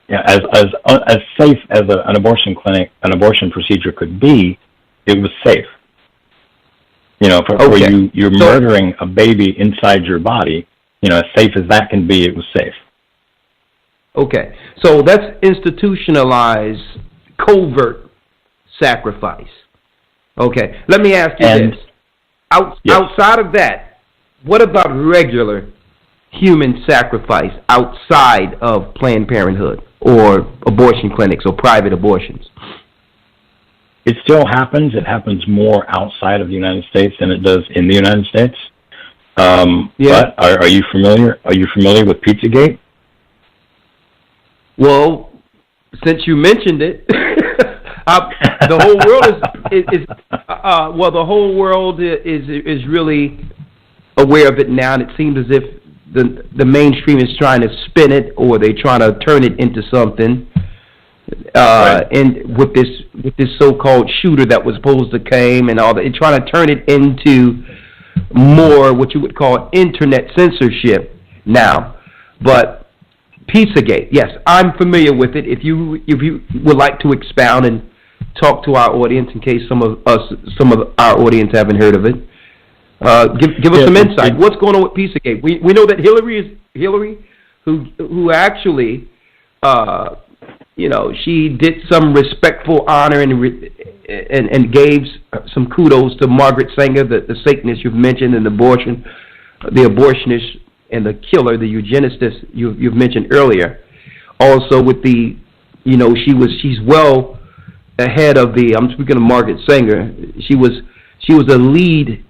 as safe as an abortion clinic, an abortion procedure could be. It was safe. You know, for you're murdering a baby inside your body. You know, as safe as that can be, it was safe. Okay, so that's institutionalized covert sacrifice. Okay, let me ask you this. Outside of that, what about regular human sacrifice outside of Planned Parenthood or abortion clinics or private abortions? It still happens. It happens more outside of the United States than it does in the United States. But are you familiar? Are you familiar with Pizzagate? Well, since you mentioned it, the whole world is really aware of it now, and it seems as if the mainstream is trying to spin it, or they're trying to turn it into something. And with this so-called shooter that was supposed to came and all that, and trying to turn it into more what you would call internet censorship now. But Pizzagate, yes, I'm familiar with it. If you would like to expound and talk to our audience, in case some of our audience haven't heard of it, give us some insight. What's going on with Pizzagate? We know that Hillary, who actually, she did some respectful honor and gave some kudos to Margaret Sanger, the Satanist you've mentioned, and the abortionist and the killer, the eugenicist you've mentioned earlier. Also with the, she's well ahead of the, I'm speaking of Margaret Sanger, she was a lead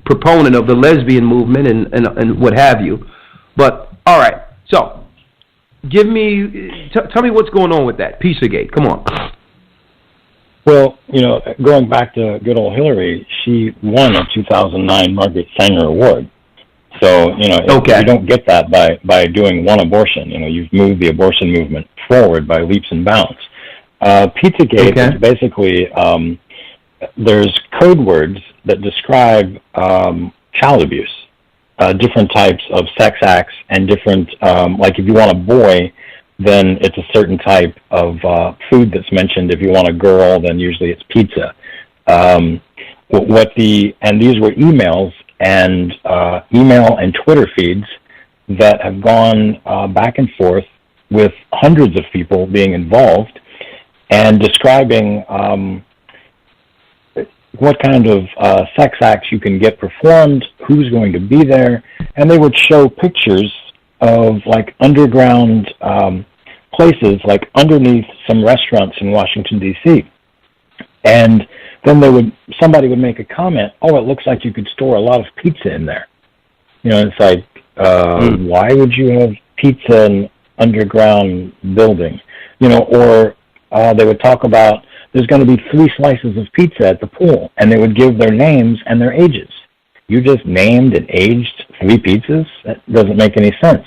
proponent of the lesbian movement and what have you. But, all right, so tell me what's going on with that, Pizzagate, come on. Well, going back to good old Hillary, she won a 2009 Margaret Sanger Award. So, you don't get that by doing one abortion. You've moved the abortion movement forward by leaps and bounds. Pizzagate is basically, there's code words that describe child abuse, different types of sex acts, and different, like if you want a boy, then it's a certain type of food that's mentioned. If you want a girl, then usually it's pizza. And these were emails and email and Twitter feeds that have gone back and forth with hundreds of people being involved and describing what kind of sex acts you can get performed, who's going to be there, and they would show pictures of like underground places, like underneath some restaurants in Washington, D.C. And then somebody would make a comment, oh, it looks like you could store a lot of pizza in there. It's like, why would you have pizza in an underground building? Or they would talk about there's going to be 3 slices of pizza at the pool, and they would give their names and their ages. You just named and aged 3 pizzas? That doesn't make any sense.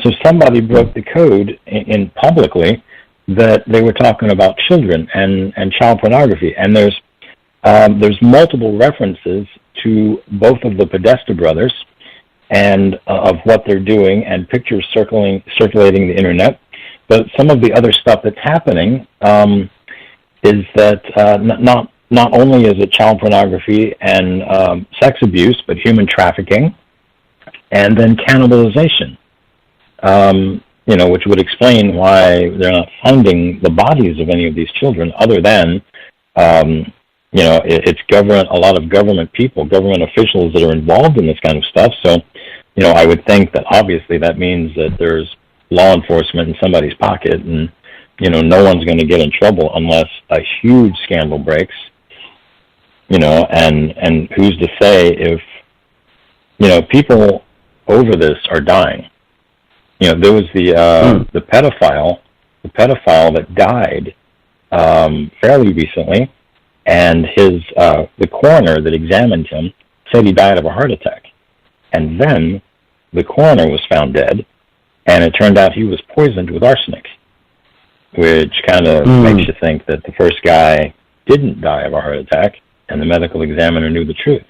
So somebody broke the code in publicly that they were talking about children and child pornography, and there's multiple references to both of the Podesta brothers and of what they're doing, and pictures circulating the internet. But some of the other stuff that's happening is that not only is it child pornography and sex abuse, but human trafficking, and then cannibalization. Which would explain why they're not finding the bodies of any of these children, other than, it's a lot of government people, government officials that are involved in this kind of stuff. So, I would think that obviously that means that there's law enforcement in somebody's pocket, and, no one's going to get in trouble unless a huge scandal breaks, and who's to say if, people over this are dying. There was the pedophile that died fairly recently, and the coroner that examined him said he died of a heart attack. And then the coroner was found dead, and it turned out he was poisoned with arsenic, which kind of makes you think that the first guy didn't die of a heart attack, and the medical examiner knew the truth.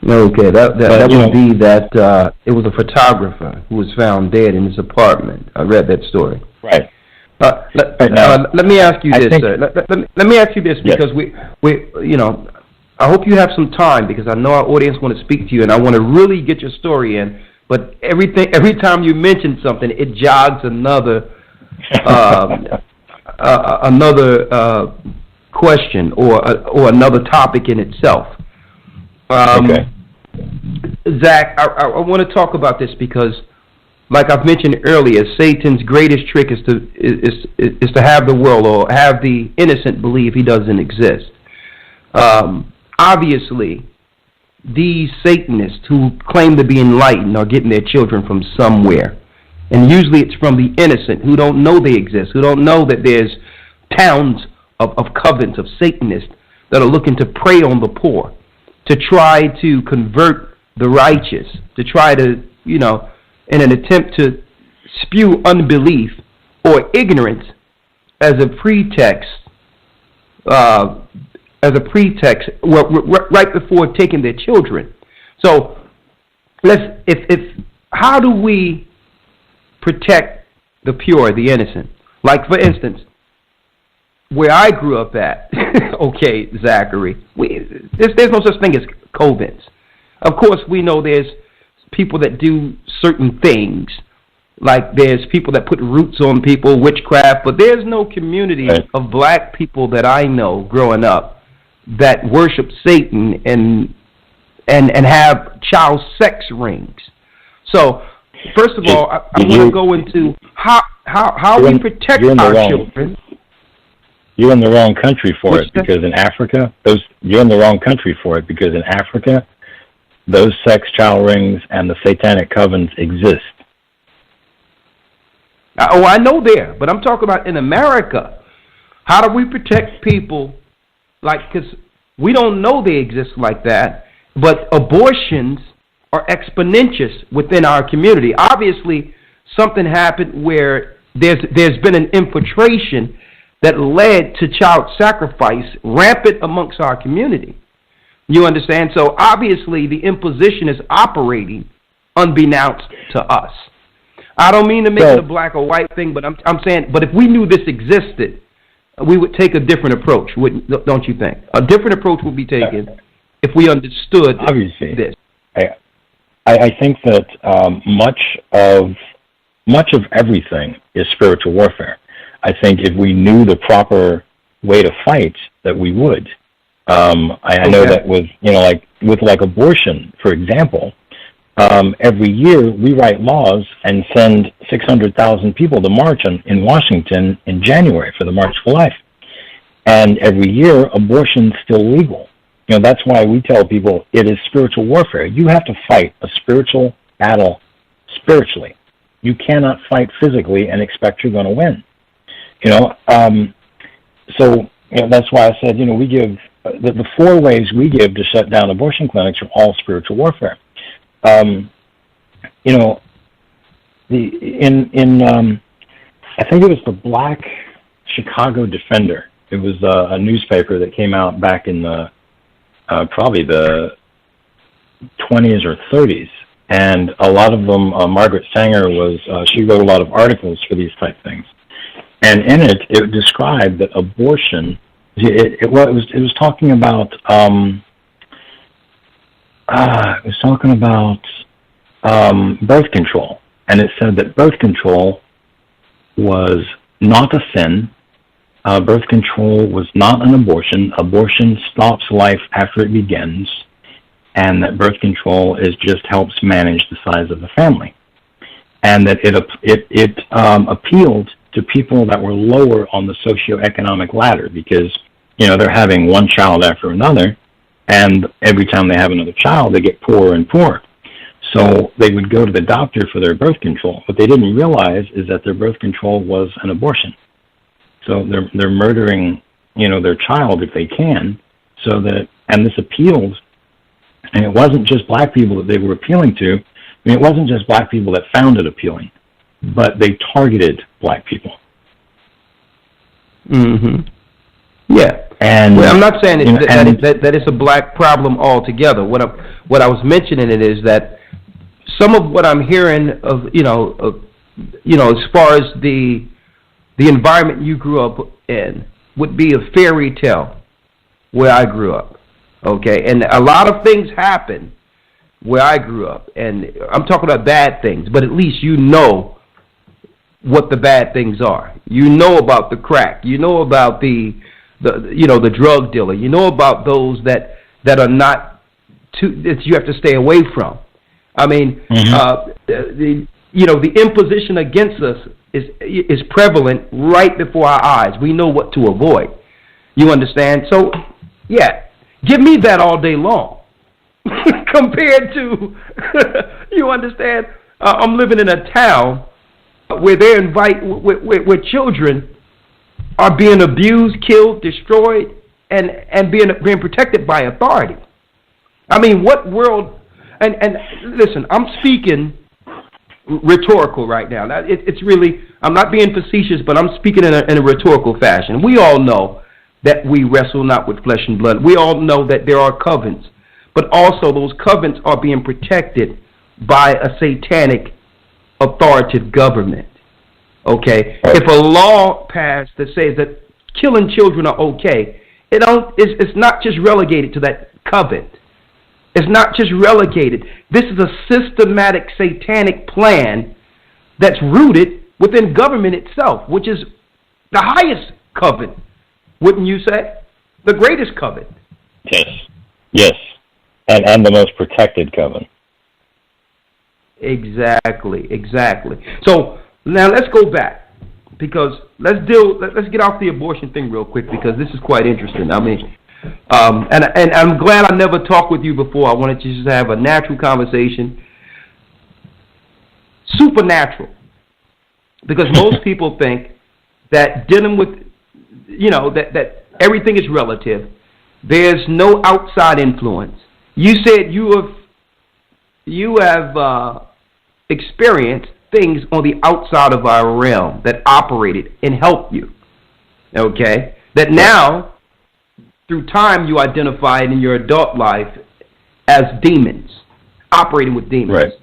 Okay, that would be that it was a photographer who was found dead in his apartment. I read that story. Right. Let me ask you this, sir. Let me ask you this, because I hope you have some time, because I know our audience want to speak to you, and I want to really get your story in. But every time you mention something, it jogs another question or another topic in itself. Okay. Zach, I want to talk about this because, like I've mentioned earlier, Satan's greatest trick is to have the world, or have the innocent, believe he doesn't exist. Obviously, these Satanists who claim to be enlightened are getting their children from somewhere, and usually it's from the innocent who don't know they exist, who don't know that there's towns of covens of Satanists that are looking to prey on the poor, to try to convert the righteous, to try to, in an attempt to spew unbelief or ignorance as a pretext, right before taking their children. So, how do we protect the pure, the innocent? Like, for instance, where I grew up at, okay, Zachary, there's no such thing as covens. Of course, we know there's people that do certain things, like there's people that put roots on people, witchcraft, but there's no community of black people that I know growing up that worship Satan and have child sex rings. So, first of all, I want to go into how we protect our children. You're in the wrong country for it, because in Africa, you're in the wrong country for it, because in Africa, those sex child rings and the satanic covens exist. I know there, but I'm talking about in America. How do we protect people? Because we don't know they exist like that, but abortions are exponential within our community. Obviously, something happened where there's been an infiltration that led to child sacrifice rampant amongst our community. You understand? So obviously the imposition is operating unbeknownst to us. I don't mean to make it a black or white thing, but I'm saying, but if we knew this existed, we would take a different approach, don't you think? A different approach would be taken if we understood this. I think that much of everything is spiritual warfare. I think if we knew the proper way to fight, that we would. I know that with abortion, for example, every year we write laws and send 600,000 people to march in Washington in January for the March for Life. And every year, abortion's still legal. That's why we tell people it is spiritual warfare. You have to fight a spiritual battle spiritually. You cannot fight physically and expect you're going to win. So that's why I said, we give the 4 ways we give to shut down abortion clinics are all spiritual warfare. I think it was the Black Chicago Defender. It was a newspaper that came out back in the probably the 20s or 30s, and a lot of them, Margaret Sanger she wrote a lot of articles for these type things. And in it described that abortion It was talking about birth control, and it said that birth control was not a sin. Birth control was not an abortion. Abortion stops life after it begins, and that birth control just helps manage the size of the family, and that it appealed to people that were lower on the socioeconomic ladder because they're having one child after another, and every time they have another child, they get poorer and poorer. So they would go to the doctor for their birth control. What they didn't realize is that their birth control was an abortion. So they're murdering, their child if they can. And this appealed, and it wasn't just black people that they were appealing to. It wasn't just black people that found it appealing, but they targeted black people. Mm-hmm. Yeah. And I'm not saying that it's a black problem altogether. What I was mentioning is that some of what I'm hearing of as far as the environment you grew up in would be a fairy tale where I grew up. Okay, and a lot of things happen where I grew up, and I'm talking about bad things, but at least you know what the bad things are. You know about the crack. You know about the drug dealer. You know about those that are not that you have to stay away from. I mean, the imposition against us is prevalent right before our eyes. We know what to avoid. You understand? So, yeah, give me that all day long. Compared to, you understand? I'm living in a town where where children are being abused, killed, destroyed, and being protected by authority. I mean, what world? And listen, I'm speaking rhetorical right now. It's really, I'm not being facetious, but I'm speaking in a rhetorical fashion. We all know that we wrestle not with flesh and blood. We all know that there are covenants, but also those covenants are being protected by a satanic authoritative government. Okay, if a law passed that says that killing children are okay, it's not just relegated to that covenant. It's not just relegated. This is a systematic satanic plan that's rooted within government itself, which is the highest covenant, wouldn't you say? The greatest covenant. Yes, and the most protected covenant. Exactly. So now let's go back, because let's get off the abortion thing real quick, because this is quite interesting. I mean, and I'm glad I never talked with you before. I wanted to just have a natural conversation. Supernatural, because most people think that dealing with, that everything is relative. There's no outside influence. You said you have experienced things on the outside of our realm that operated and helped you. Okay? That now, through time, you identified in your adult life as demons, operating with demons. Right.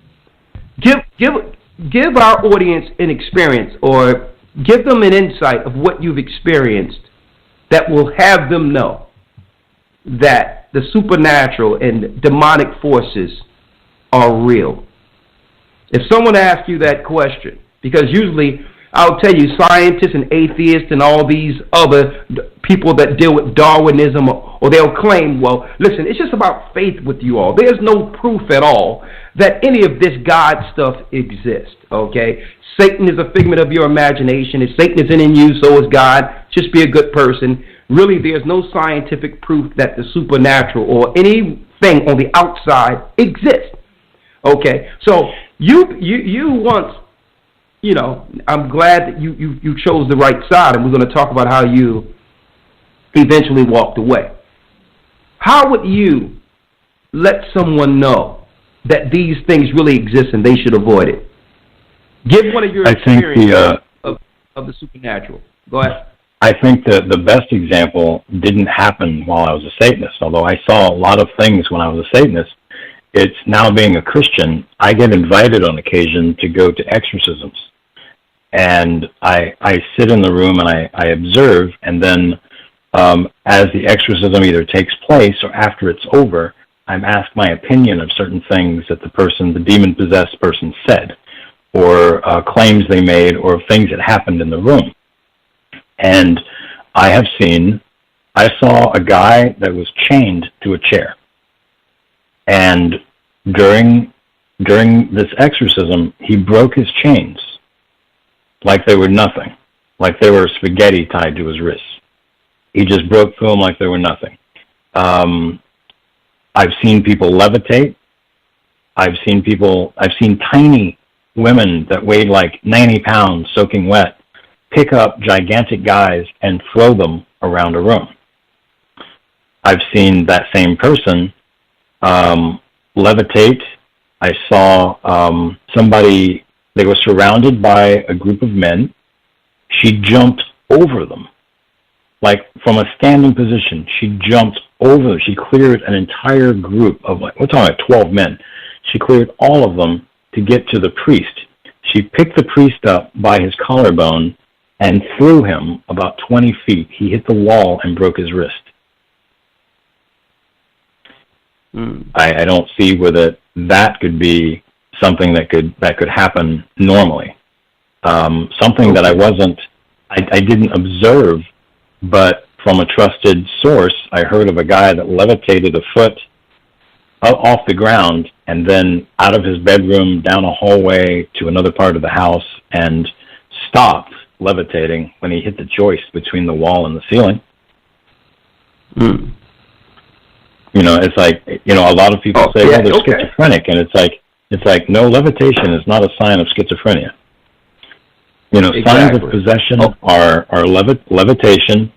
Give our audience an experience, or give them an insight of what you've experienced that will have them know that the supernatural and demonic forces are real. If someone asks you that question, because usually I'll tell you scientists and atheists and all these other people that deal with Darwinism, or they'll claim, well, listen, it's just about faith with you all. There's no proof at all that any of this God stuff exists, okay? Satan is a figment of your imagination. If Satan isn't in you, so is God. Just be a good person. Really, there's no scientific proof that the supernatural or anything on the outside exists. Okay, so you once, I'm glad that you chose the right side, and we're going to talk about how you eventually walked away. How would you let someone know that these things really exist and they should avoid it? Give one of your experiences of the supernatural. Go ahead. I think the best example didn't happen while I was a Satanist, although I saw a lot of things when I was a Satanist. It's now being a Christian, I get invited on occasion to go to exorcisms. And I sit in the room and I observe, and then as the exorcism either takes place or after it's over, I'm asked my opinion of certain things that the demon-possessed person said, or claims they made, or things that happened in the room. And I saw a guy that was chained to a chair. And during this exorcism, he broke his chains like they were nothing, like they were spaghetti tied to his wrists. He just broke through them like they were nothing. I've seen people levitate. I've seen tiny women that weighed like 90 pounds soaking wet pick up gigantic guys and throw them around a room. I've seen that same person levitate. I saw somebody, they were surrounded by a group of men. She jumped over them. Like from a standing position, she jumped over them. She cleared an entire group of, like, we're talking about 12 men. She cleared all of them to get to the priest. She picked the priest up by his collarbone and threw him about 20 feet. He hit the wall and broke his wrist. I don't see whether that could be something that could happen normally. Something that I didn't observe, but from a trusted source, I heard of a guy that levitated a foot off the ground and then out of his bedroom down a hallway to another part of the house and stopped levitating when he hit the joist between the wall and the ceiling. You know, it's like, you know, a lot of people say, well, they're schizophrenic, and it's like, no, levitation is not a sign of schizophrenia. You know, signs of possession are levitation,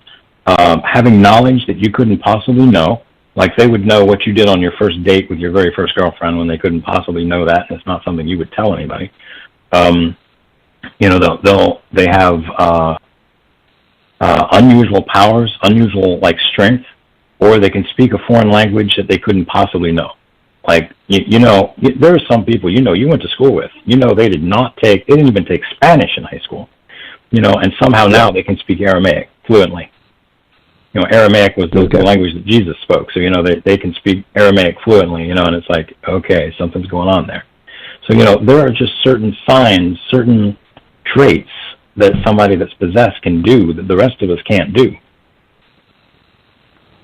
having knowledge that you couldn't possibly know. Like they would know what you did on your first date with your very first girlfriend when they couldn't possibly know that, and it's not something you would tell anybody. You know, they have unusual powers, unusual like strength, or they can speak a foreign language that they couldn't possibly know. Like you know, there are some people you went to school with. You know, they didn't even take Spanish in high school. You know, and somehow now they can speak Aramaic fluently. You know, Aramaic was the language that Jesus spoke, so you know they can speak Aramaic fluently. You know, and it's like, okay, something's going on there. So you know, there are just certain signs, certain traits that somebody that's possessed can do that the rest of us can't do.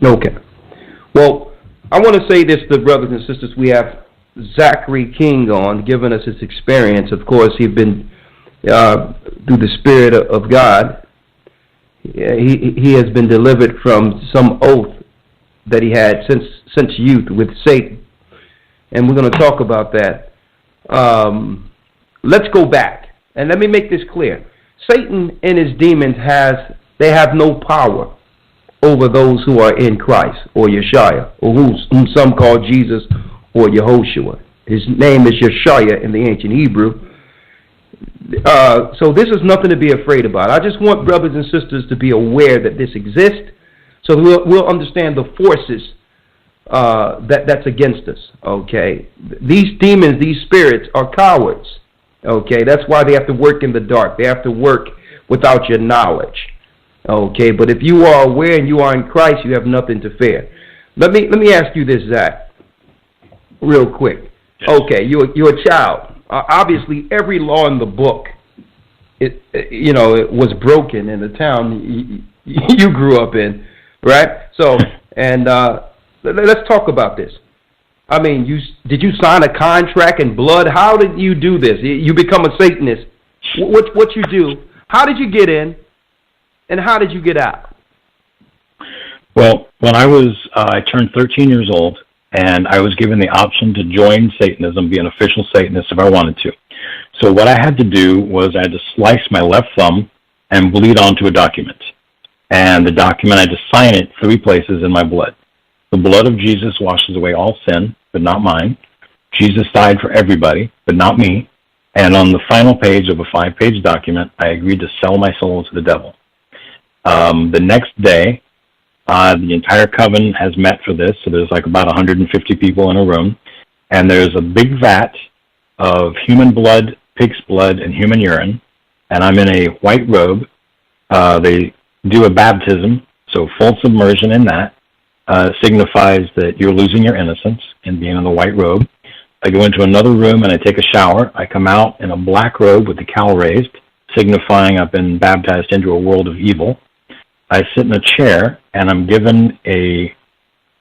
Okay. Well, I want to say this to brothers and sisters. We have Zachary King on, giving us his experience. Of course, he's been, through the Spirit of God, he has been delivered from some oath that he had since youth with Satan. And we're going to talk about that. Let's go back. And let me make this clear. Satan and his demons they have no power over those who are in Christ, or YASHAYA, or whom some call Jesus or Yehoshua. His name is YASHAYA in the ancient Hebrew. So this is nothing to be afraid about. I just want brothers and sisters to be aware that this exists, so we'll understand the forces that's against us. Okay, these demons, these spirits are cowards. Okay, that's why they have to work in the dark. They have to work without your knowledge. Okay, but if you are aware and you are in Christ, you have nothing to fear. Let me ask you this, Zach, real quick. Yes. Okay, you're a child. Obviously, every law in the book, it was broken in the town you grew up in, right? So, and let's talk about this. I mean, did you sign a contract in blood? How did you do this? You become a Satanist. What you do? How did you get in? And how did you get out? Well, when I turned 13 years old, and I was given the option to join Satanism, be an official Satanist if I wanted to. So what I had to do was I had to slice my left thumb and bleed onto a document. And the document, I had to sign it 3 places in my blood. The blood of Jesus washes away all sin, but not mine. Jesus died for everybody, but not me. And on the final page of a 5-page document, I agreed to sell my soul to the devil. The next day, the entire coven has met for this, so there's like about 150 people in a room, and there's a big vat of human blood, pig's blood, and human urine, and I'm in a white robe. They do a baptism, So full submersion in that signifies that you're losing your innocence and being in the white robe. I go into another room and I take a shower. I come out in a black robe with the cowl raised, signifying I've been baptized into a world of evil. I sit in a chair and I'm given a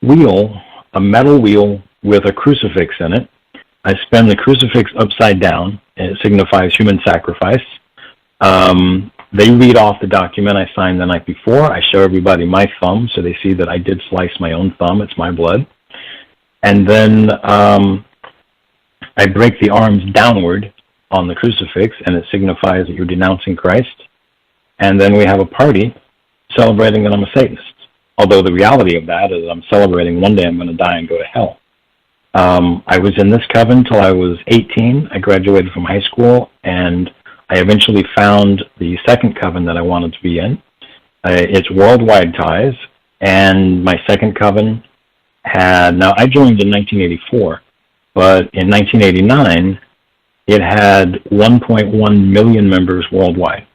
wheel, a metal wheel with a crucifix in it. I spin the crucifix upside down, and it signifies human sacrifice. They read off the document I signed the night before. I show everybody my thumb so they see that I did slice my own thumb. It's my blood. And then I break the arms downward on the crucifix, and it signifies that you're denouncing Christ. And then we have a party celebrating that I'm a Satanist. Although the reality of that is I'm celebrating one day I'm going to die and go to hell. I was in this coven till I was 18. I graduated from high school, and I eventually found the second coven that I wanted to be in. It's Worldwide Ties, and my second coven now I joined in 1984, but in 1989, it had 1.1 million members worldwide,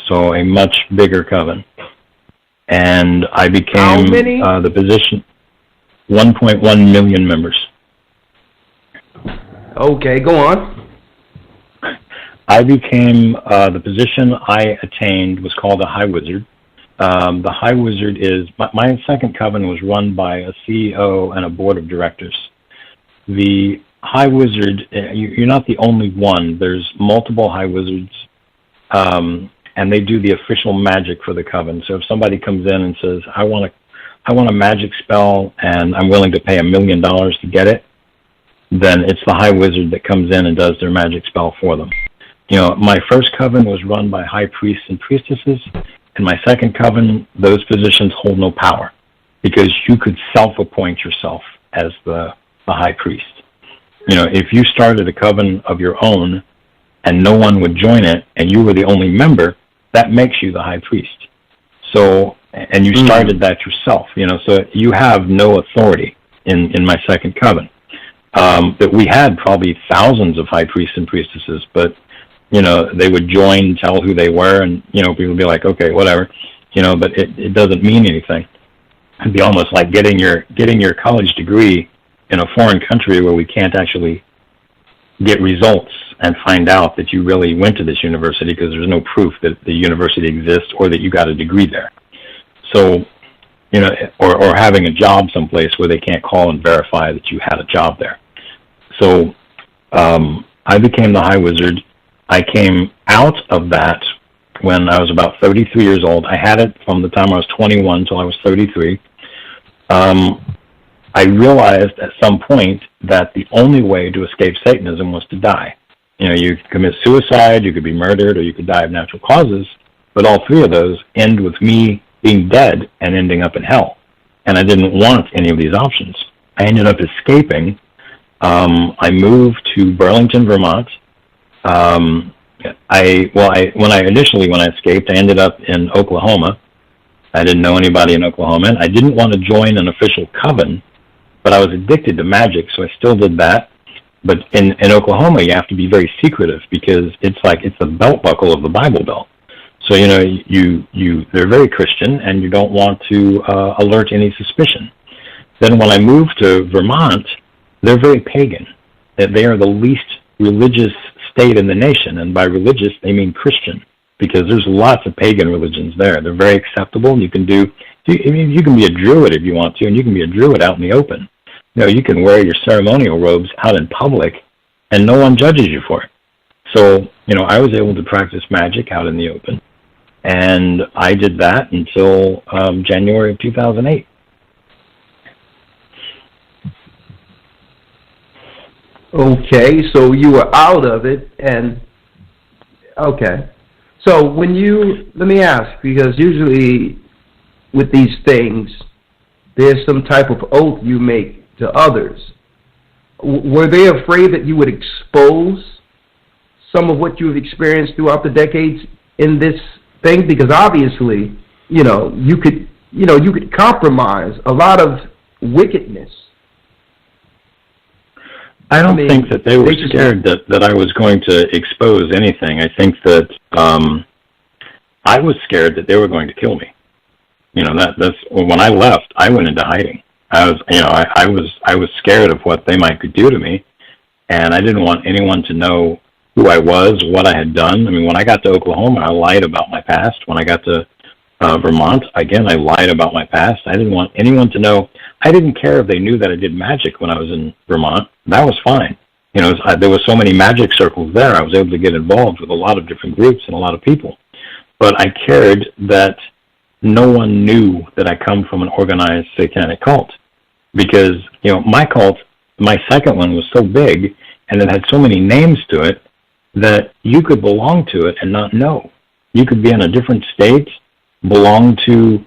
so a much bigger coven. And I became the position, 1.1 million members. Okay, go on. I became, the position I attained was called a High Wizard. The High Wizard is, my second coven was run by a CEO and a board of directors. The High Wizard, you're not the only one. There's multiple High Wizards, and they do the official magic for the coven. So if somebody comes in and says, I want a magic spell and I'm willing to pay $1 million to get it, then it's the High Wizard that comes in and does their magic spell for them. You know, my first coven was run by high priests and priestesses. In my second coven, those positions hold no power because you could self-appoint yourself as the high priest. You know, if you started a coven of your own and no one would join it and you were the only member, that makes you the high priest. So, and you started that yourself, you know, so you have no authority in my second coven. That we had probably thousands of high priests and priestesses, but, you know, they would join, tell who they were, and, you know, people would be like, okay, whatever, you know, but it doesn't mean anything. It'd be almost like getting your college degree in a foreign country where we can't actually get results and find out that you really went to this university because there's no proof that the university exists or that you got a degree there. So, you know, or having a job someplace where they can't call and verify that you had a job there. So I became the High Wizard. I came out of that when I was about 33 years old. I had it from the time I was 21 until I was 33. I realized at some point that the only way to escape Satanism was to die. You know, you could commit suicide, you could be murdered, or you could die of natural causes, but all three of those end with me being dead and ending up in hell. And I didn't want any of these options. I ended up escaping. I moved to Burlington, Vermont. When I escaped, I ended up in Oklahoma. I didn't know anybody in Oklahoma. I didn't want to join an official coven, but I was addicted to magic, so I still did that. But in Oklahoma, you have to be very secretive because it's the belt buckle of the Bible Belt. So, you know, they're very Christian, and you don't want to alert any suspicion. Then when I moved to Vermont, they're very pagan. They are the least religious state in the nation, and by religious, they mean Christian, because there's lots of pagan religions there. They're very acceptable. You can be a druid if you want to, and you can be a druid out in the open. You know, you can wear your ceremonial robes out in public, and no one judges you for it. So, you know, I was able to practice magic out in the open, and I did that until January of 2008. Okay, so you were out of it, and okay. So let me ask, because usually with these things, there's some type of oath you make to others. Were they afraid that you would expose some of what you've experienced throughout the decades in this thing? Because obviously, you could compromise a lot of wickedness. I don't think that they were scared that I was going to expose anything. I think that I was scared that they were going to kill me. That's when I left. I went into hiding. I was scared of what they might do to me, and I didn't want anyone to know who I was, what I had done. I mean, when I got to Oklahoma, I lied about my past. When I got to Vermont, again, I lied about my past. I didn't want anyone to know. I didn't care if they knew that I did magic when I was in Vermont. That was fine. There were so many magic circles there. I was able to get involved with a lot of different groups and a lot of people. But I cared that no one knew that I come from an organized satanic cult. Because, my cult, my second one was so big, and it had so many names to it, that you could belong to it and not know. You could be in a different state, belong to,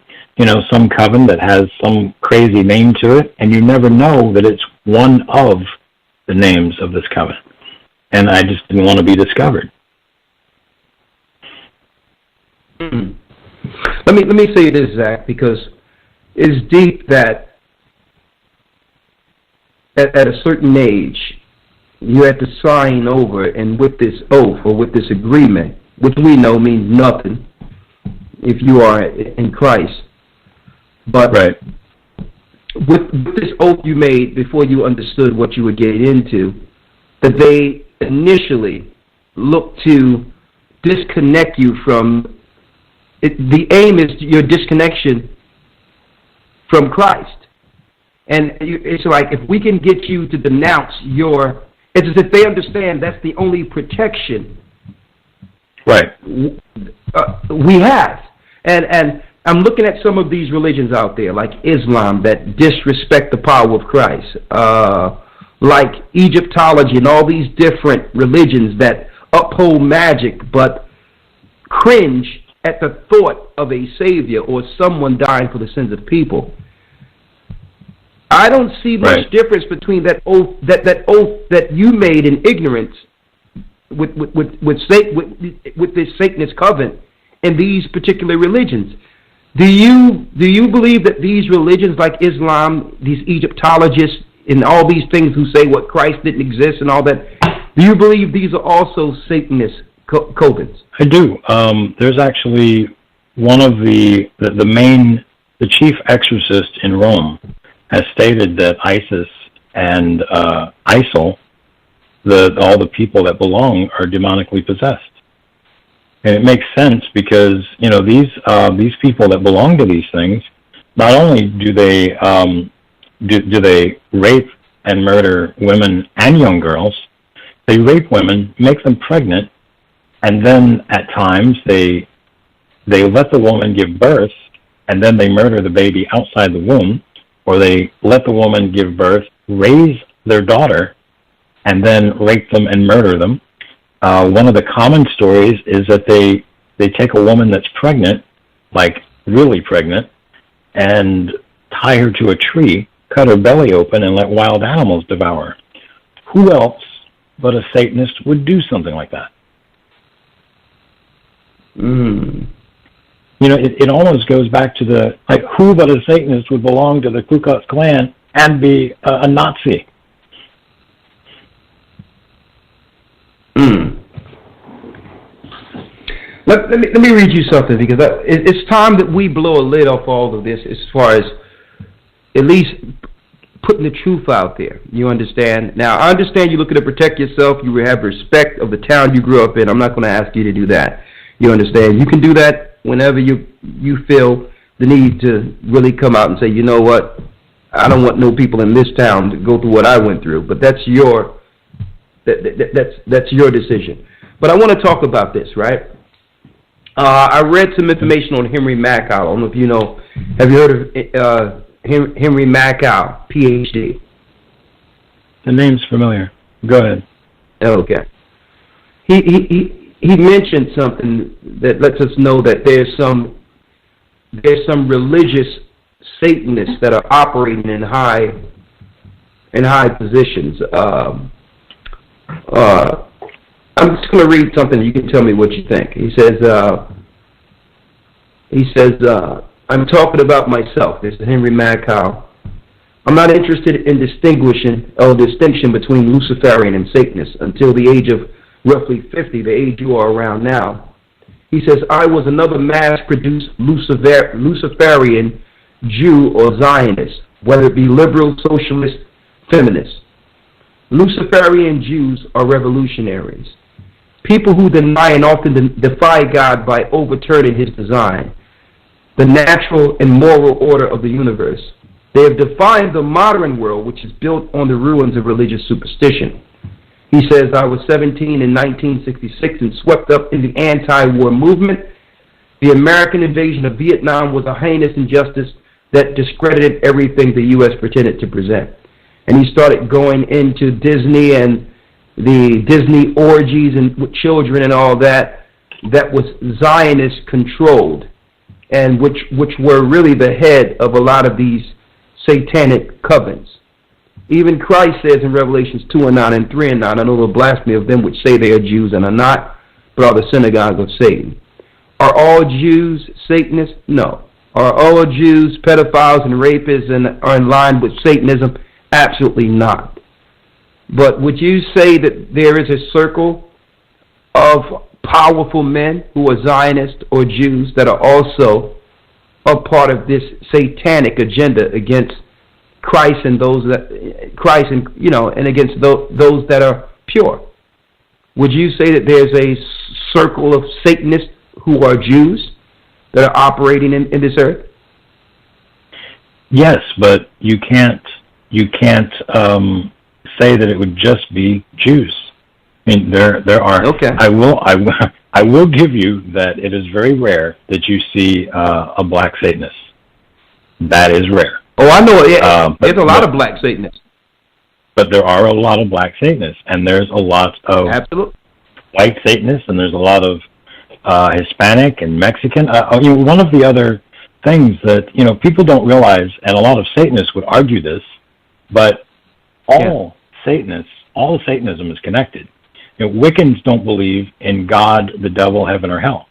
some coven that has some crazy name to it, and you never know that it's one of the names of this coven. And I just didn't want to be discovered. Let me say this, Zach, because it's deep that at a certain age, you have to sign over, and with this oath or with this agreement, which we know means nothing if you are in Christ. But right. With this oath you made before you understood what you were getting into, that they initially looked to disconnect you from it. The aim is your disconnection from Christ. And it's like, if we can get you to denounce it's as if they understand that's the only protection right. We have. And I'm looking at some of these religions out there, like Islam, that disrespect the power of Christ, like Egyptology and all these different religions that uphold magic but cringe at the thought of a savior or someone dying for the sins of people. I don't see much difference between that oath that you made in ignorance with this Satanist covenant and these particular religions. Do you believe that these religions like Islam, these Egyptologists, and all these things who say what Christ didn't exist and all that, do you believe these are also Satanist covens? I do. There's actually one of the chief exorcist in Rome has stated that ISIS and ISIL, all the people that belong, are demonically possessed. And it makes sense because, these people that belong to these things, not only do they do they rape and murder women and young girls, they rape women, make them pregnant, and then at times they let the woman give birth, and then they murder the baby outside the womb, or they let the woman give birth, raise their daughter, and then rape them and murder them. One of the common stories is that they take a woman that's pregnant, like really pregnant, and tie her to a tree, cut her belly open, and let wild animals devour her. Who else but a Satanist would do something like that? It almost goes back to who but a Satanist would belong to the Ku Klux Klan and be a Nazi? Let me read you something, because it's time that we blow a lid off all of this as far as at least putting the truth out there. You understand? Now, I understand you're looking to protect yourself. You have respect of the town you grew up in. I'm not going to ask you to do that. You understand? You can do that whenever you feel the need to really come out and say, you know what, I don't want no people in this town to go through what I went through. But that's your decision. But I want to talk about this, right? I read some information on Henry Makow. I don't know if you know. Have you heard of Henry Makow, PhD? The name's familiar. Go ahead. Okay. He mentioned something that lets us know that there's some religious Satanists that are operating in high positions. I'm just going to read something. You can tell me what you think. He says, I'm talking about myself. This is Henry Makow. I'm not interested in distinction between Luciferian and Satanist until the age of roughly 50, the age you are around now. He says, I was another mass-produced Luciferian Jew or Zionist, whether it be liberal, socialist, feminist. Luciferian Jews are revolutionaries, people who deny and often defy God by overturning his design, the natural and moral order of the universe. They have defined the modern world, which is built on the ruins of religious superstition. He says, I was 17 in 1966 and swept up in the anti-war movement. The American invasion of Vietnam was a heinous injustice that discredited everything the U.S. pretended to present. And he started going into Disney and the Disney orgies and with children and all that was Zionist controlled, and which were really the head of a lot of these satanic covens. Even Christ says in Revelations 2:9 and 3:9, I know the blasphemy of them which say they are Jews and are not, but are the synagogue of Satan. Are all Jews Satanists? No. Are all Jews pedophiles and rapists and are in line with Satanism? Absolutely not. But would you say that there is a circle of powerful men who are Zionists or Jews that are also a part of this satanic agenda against Christ and those that and against those that are pure? Would you say that there's a circle of Satanists who are Jews that are operating in this earth? Yes, but you can't say that it would just be Jews. I mean, there are. Okay. I will give you that it is very rare that you see a black Satanist. That is rare. Oh, I know. Yeah, there's a lot of black Satanists. But there are a lot of black Satanists, and there's a lot of white Satanists, and there's a lot of Hispanic and Mexican. One of the other things that people don't realize, and a lot of Satanists would argue this, but all Satanists, all Satanism is connected. Wiccans don't believe in God, the devil, heaven, or hell.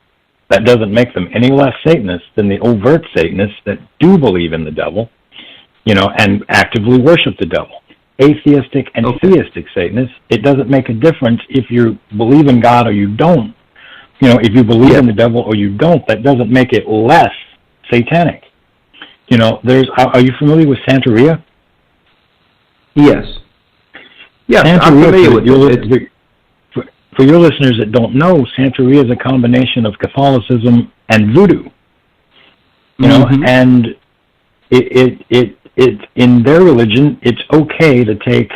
That doesn't make them any less Satanists than the overt Satanists that do believe in the devil, and actively worship the devil. Atheistic and theistic Satanists, it doesn't make a difference if you believe in God or you don't. If you believe in the devil or you don't, that doesn't make it less satanic. Are you familiar with Santeria? Yes. Yes, Santeria, I'm familiar with it. For your listeners that don't know, Santeria is a combination of Catholicism and voodoo. And it in their religion, it's okay to take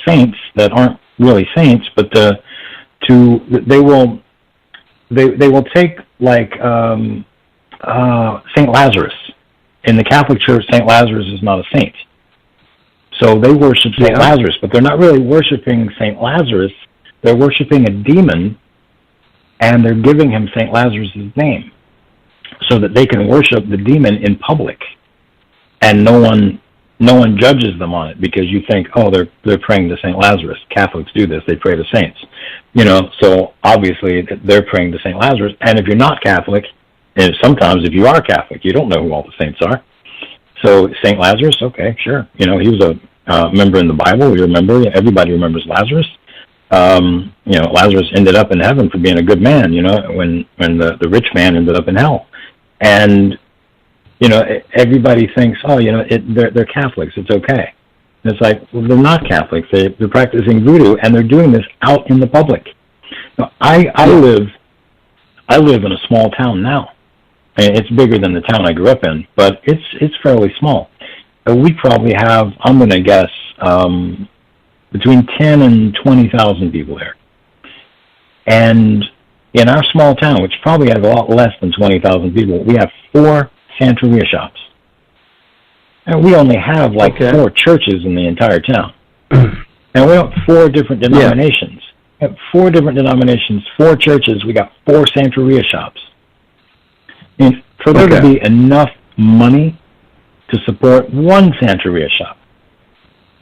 saints that aren't really saints, but they will take like Saint Lazarus. In the Catholic Church, Saint Lazarus is not a saint. So they worship Saint Lazarus, but they're not really worshiping Saint Lazarus. They're worshiping a demon, and they're giving him Saint Lazarus' name so that they can worship the demon in public, and no one judges them on it, because you think, oh, they're praying to Saint Lazarus. Catholics do this; they pray to saints. So obviously they're praying to Saint Lazarus. And if you're not Catholic, and sometimes if you are Catholic, you don't know who all the saints are. So Saint Lazarus, okay, sure. He was a member in the Bible. We remember. Everybody remembers Lazarus. Lazarus ended up in heaven for being a good man, when the rich man ended up in hell. And, everybody thinks, oh, they're Catholics, it's okay. And it's like, well, they're not Catholics. They're practicing voodoo, and they're doing this out in the public. Now, I live in a small town now. And it's bigger than the town I grew up in, but it's fairly small. We probably have, I'm going to guess, between 10 and 20,000 people here. And in our small town, which probably has a lot less than 20,000 people, we have 4 Santeria shops. And we only have 4 churches in the entire town. And we have 4 different denominations. We have 4 different denominations, 4 churches. We got 4 Santeria shops. And for there to be enough money to support one Santeria shop,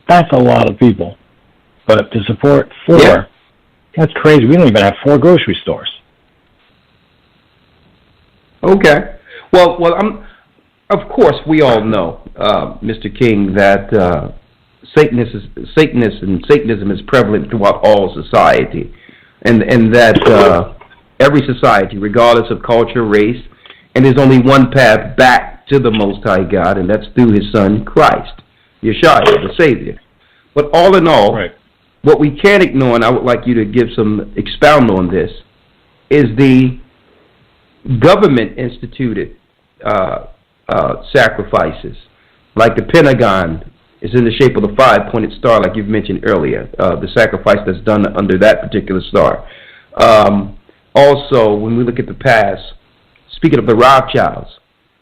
that's a lot of people. But to support 4, that's crazy. We don't even have 4 grocery stores. Okay. Well, of course, we all know, Mr. King, that Satanism is prevalent throughout all society, and that every society, regardless of culture, race, and there's only one path back to the Most High God, and that's through His Son, Christ, YASHAYA, the Savior. But all in all, what we can't ignore, and I would like you to give some expound on this, is the government-instituted sacrifices, like the Pentagon is in the shape of the five-pointed star, like you've mentioned earlier, the sacrifice that's done under that particular star. Also, when we look at the past, speaking of the Rothschilds,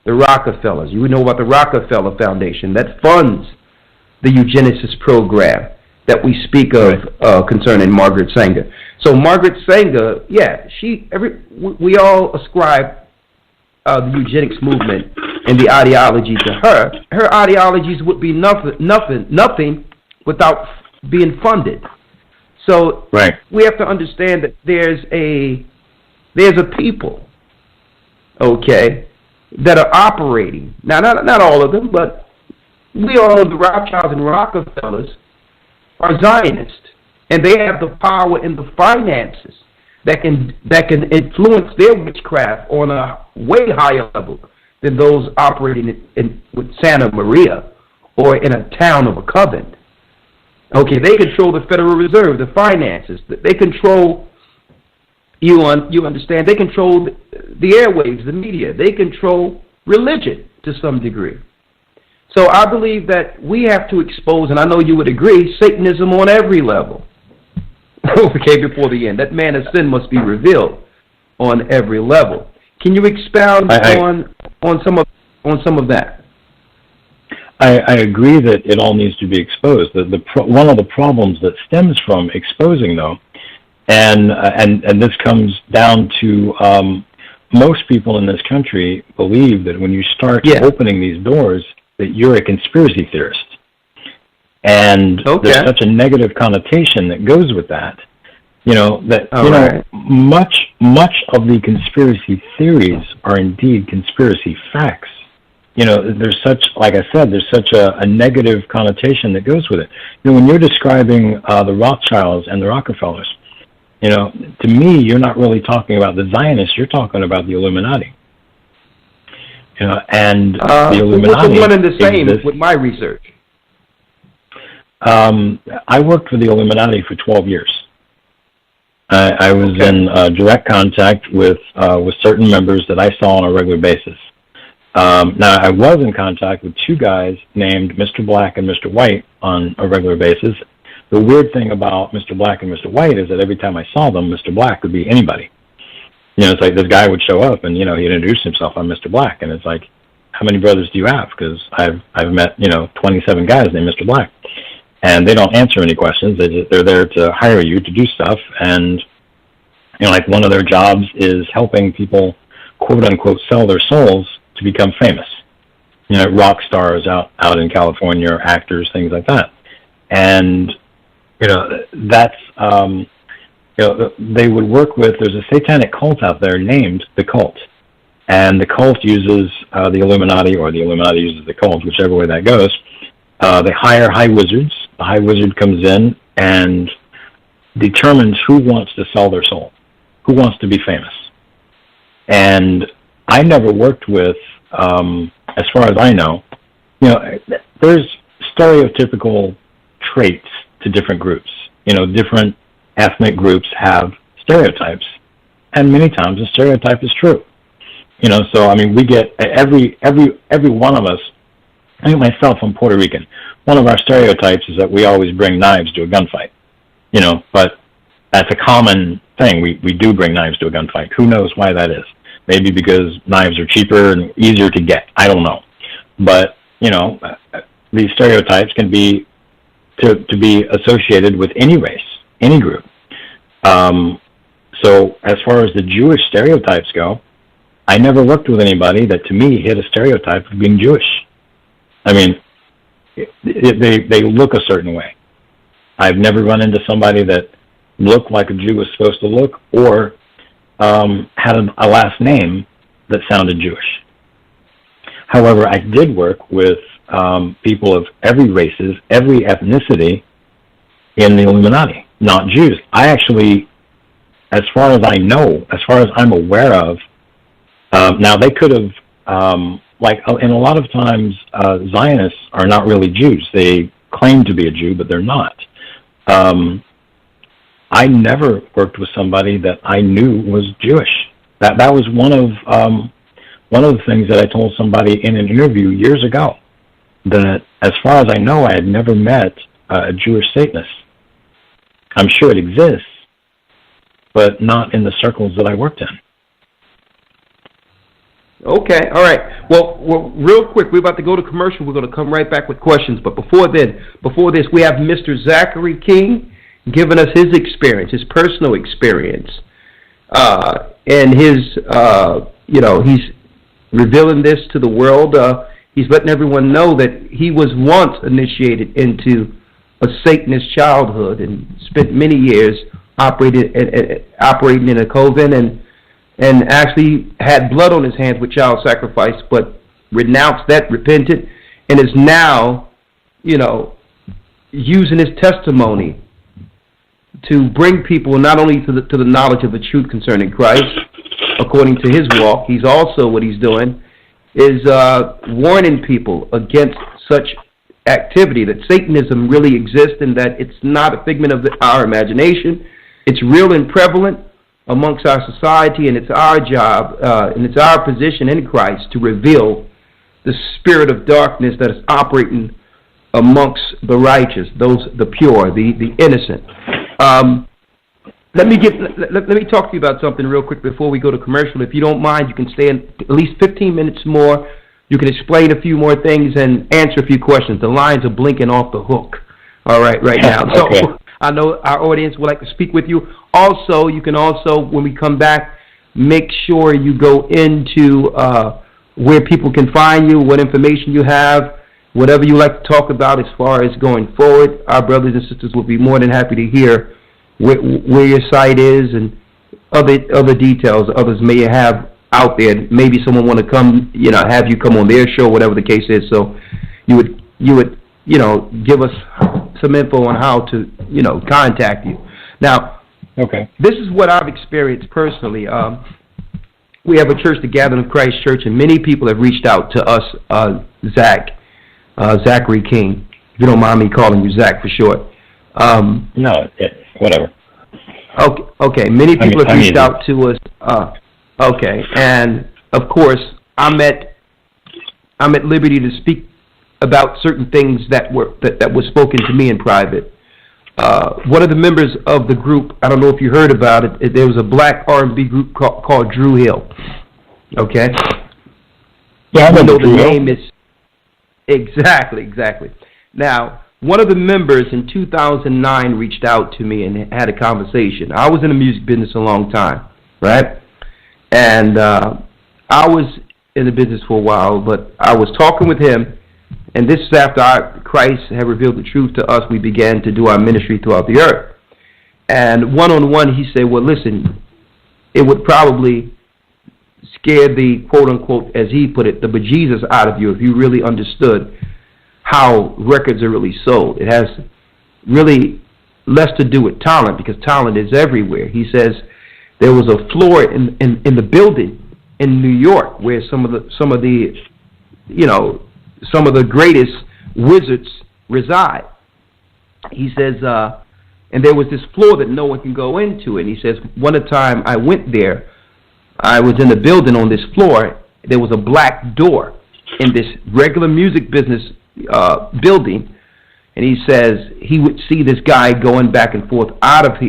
the Rockefellers, you would know about the Rockefeller Foundation that funds the eugenicist program that we speak of concerning Margaret Sanger. So Margaret Sanger, we all ascribe the eugenics movement and the ideology to her. Her ideologies would be nothing without being funded. So we have to understand that there's a people, that are operating. Now, not all of them, but we all know the Rothschilds and Rockefellers are Zionists, and they have the power and the finances that can influence their witchcraft on a way higher level than those operating with Santa Maria or in a town of a coven. They control the Federal Reserve, the finances. They control, you understand, they control the airwaves, the media. They control religion to some degree. So I believe that we have to expose, and I know you would agree, Satanism on every level. Before the end. That man of sin must be revealed on every level. Can you expound on some of that? I agree that it all needs to be exposed. One of the problems that stems from exposing, though, and this comes down to most people in this country believe that when you start opening these doors, that you're a conspiracy theorist. And there's such a negative connotation that goes with that. Much of the conspiracy theories are indeed conspiracy facts. There's such, like I said, there's such a negative connotation that goes with it. When you're describing the Rothschilds and the Rockefellers, to me, you're not really talking about the Zionists, you're talking about the Illuminati. And the Illuminati is one and the same with my research. I worked for the Illuminati for 12 years. I was in direct contact with certain members that I saw on a regular basis. Now, I was in contact with two guys named Mr. Black and Mr. White on a regular basis. The weird thing about Mr. Black and Mr. White is that every time I saw them, Mr. Black could be anybody. It's like this guy would show up and, he'd introduce himself. I'm Mr. Black. And it's like, how many brothers do you have? Because I've met, 27 guys named Mr. Black. And they don't answer any questions. They're there to hire you to do stuff. And, like one of their jobs is helping people, quote unquote, sell their souls to become famous. Rock stars out in California, or actors, things like that. And, that's, they would work with, there's a satanic cult out there named the Cult. And the cult uses the Illuminati, or the Illuminati uses the cult, whichever way that goes. They hire high wizards. The high wizard comes in and determines who wants to sell their soul, who wants to be famous. And I never worked with, as far as I know, there's stereotypical traits to different groups. Different ethnic groups have stereotypes, and many times the stereotype is true. So we get every one of us. I think myself, I'm Puerto Rican. One of our stereotypes is that we always bring knives to a gunfight. But that's a common thing. We do bring knives to a gunfight. Who knows why that is? Maybe because knives are cheaper and easier to get. I don't know. But, these stereotypes can be to be associated with any race, any group. So as far as the Jewish stereotypes go, I never worked with anybody that to me hit a stereotype of being Jewish. They look a certain way. I've never run into somebody that looked like a Jew was supposed to look, or had a last name that sounded Jewish. However, I did work with people of every races, every ethnicity in the Illuminati, not Jews. I actually as far as I know, as far as I'm aware of, now they could have, and a lot of times Zionists are not really Jews. They claim to be a Jew, but they're not. I never worked with somebody that I knew was Jewish. That was one of the things that I told somebody in an interview years ago, that as far as I know, I had never met a Jewish Satanist. I'm sure it exists, but not in the circles that I worked in. Okay, all right. Well, real quick, we're about to go to commercial. We're going to come right back with questions. But before this, we have Mr. Zachary King giving us his experience, his personal experience, and his, he's revealing this to the world. He's letting everyone know that he was once initiated into a Satanist childhood and spent many years operating in a coven and actually had blood on his hands with child sacrifice, but renounced that, repented, and is now, using his testimony to bring people not only to the knowledge of the truth concerning Christ, according to his walk. He's also, what he's doing is warning people against such activity, that Satanism really exists and that it's not a figment of our imagination. It's real and prevalent amongst our society, and it's our job and it's our position in Christ to reveal the spirit of darkness that is operating amongst the righteous, the pure, the innocent. Let me talk to you about something real quick before we go to commercial. If you don't mind, you can stay in at least 15 minutes more. You can explain a few more things and answer a few questions. The lines are blinking off the hook. All right, right now. Okay. So I know our audience would like to speak with you. Also, you can also, when we come back, make sure you go into where people can find you, what information you have, whatever you like to talk about as far as going forward. Our brothers and sisters will be more than happy to hear where your site is and other details others may have out there. Maybe someone want to come, have you come on their show, whatever the case is. So you would give us some info on how to, contact you. Now, okay. This is what I've experienced personally. We have a church, the Gathering of Christ Church, and many people have reached out to us, Zachary King. If you don't mind me calling you Zach for short. No, whatever. Okay. Many people have reached out to us. Okay, and of course, I'm at liberty to speak about certain things that were spoken to me in private. One of the members of the group, I don't know if you heard about it. There was a black R&B group called Drew Hill. Okay. Yeah, I know the name is exactly. Now, one of the members in 2009 reached out to me and had a conversation. I was in the music business a long time, right? And I was in the business for a while, but I was talking with him, and this is after Christ had revealed the truth to us. We began to do our ministry throughout the earth. And one-on-one, he said, well, listen, it would probably scare the, quote-unquote, as he put it, the bejesus out of you if you really understood how records are really sold. It has really less to do with talent, because talent is everywhere. He says there was a floor in the building in New York where some of the greatest wizards reside. He says, and there was this floor that no one can go into. And he says, one time I went there, I was in the building on this floor. There was a black door in this regular music business building, and he says he would see this guy going back and forth out of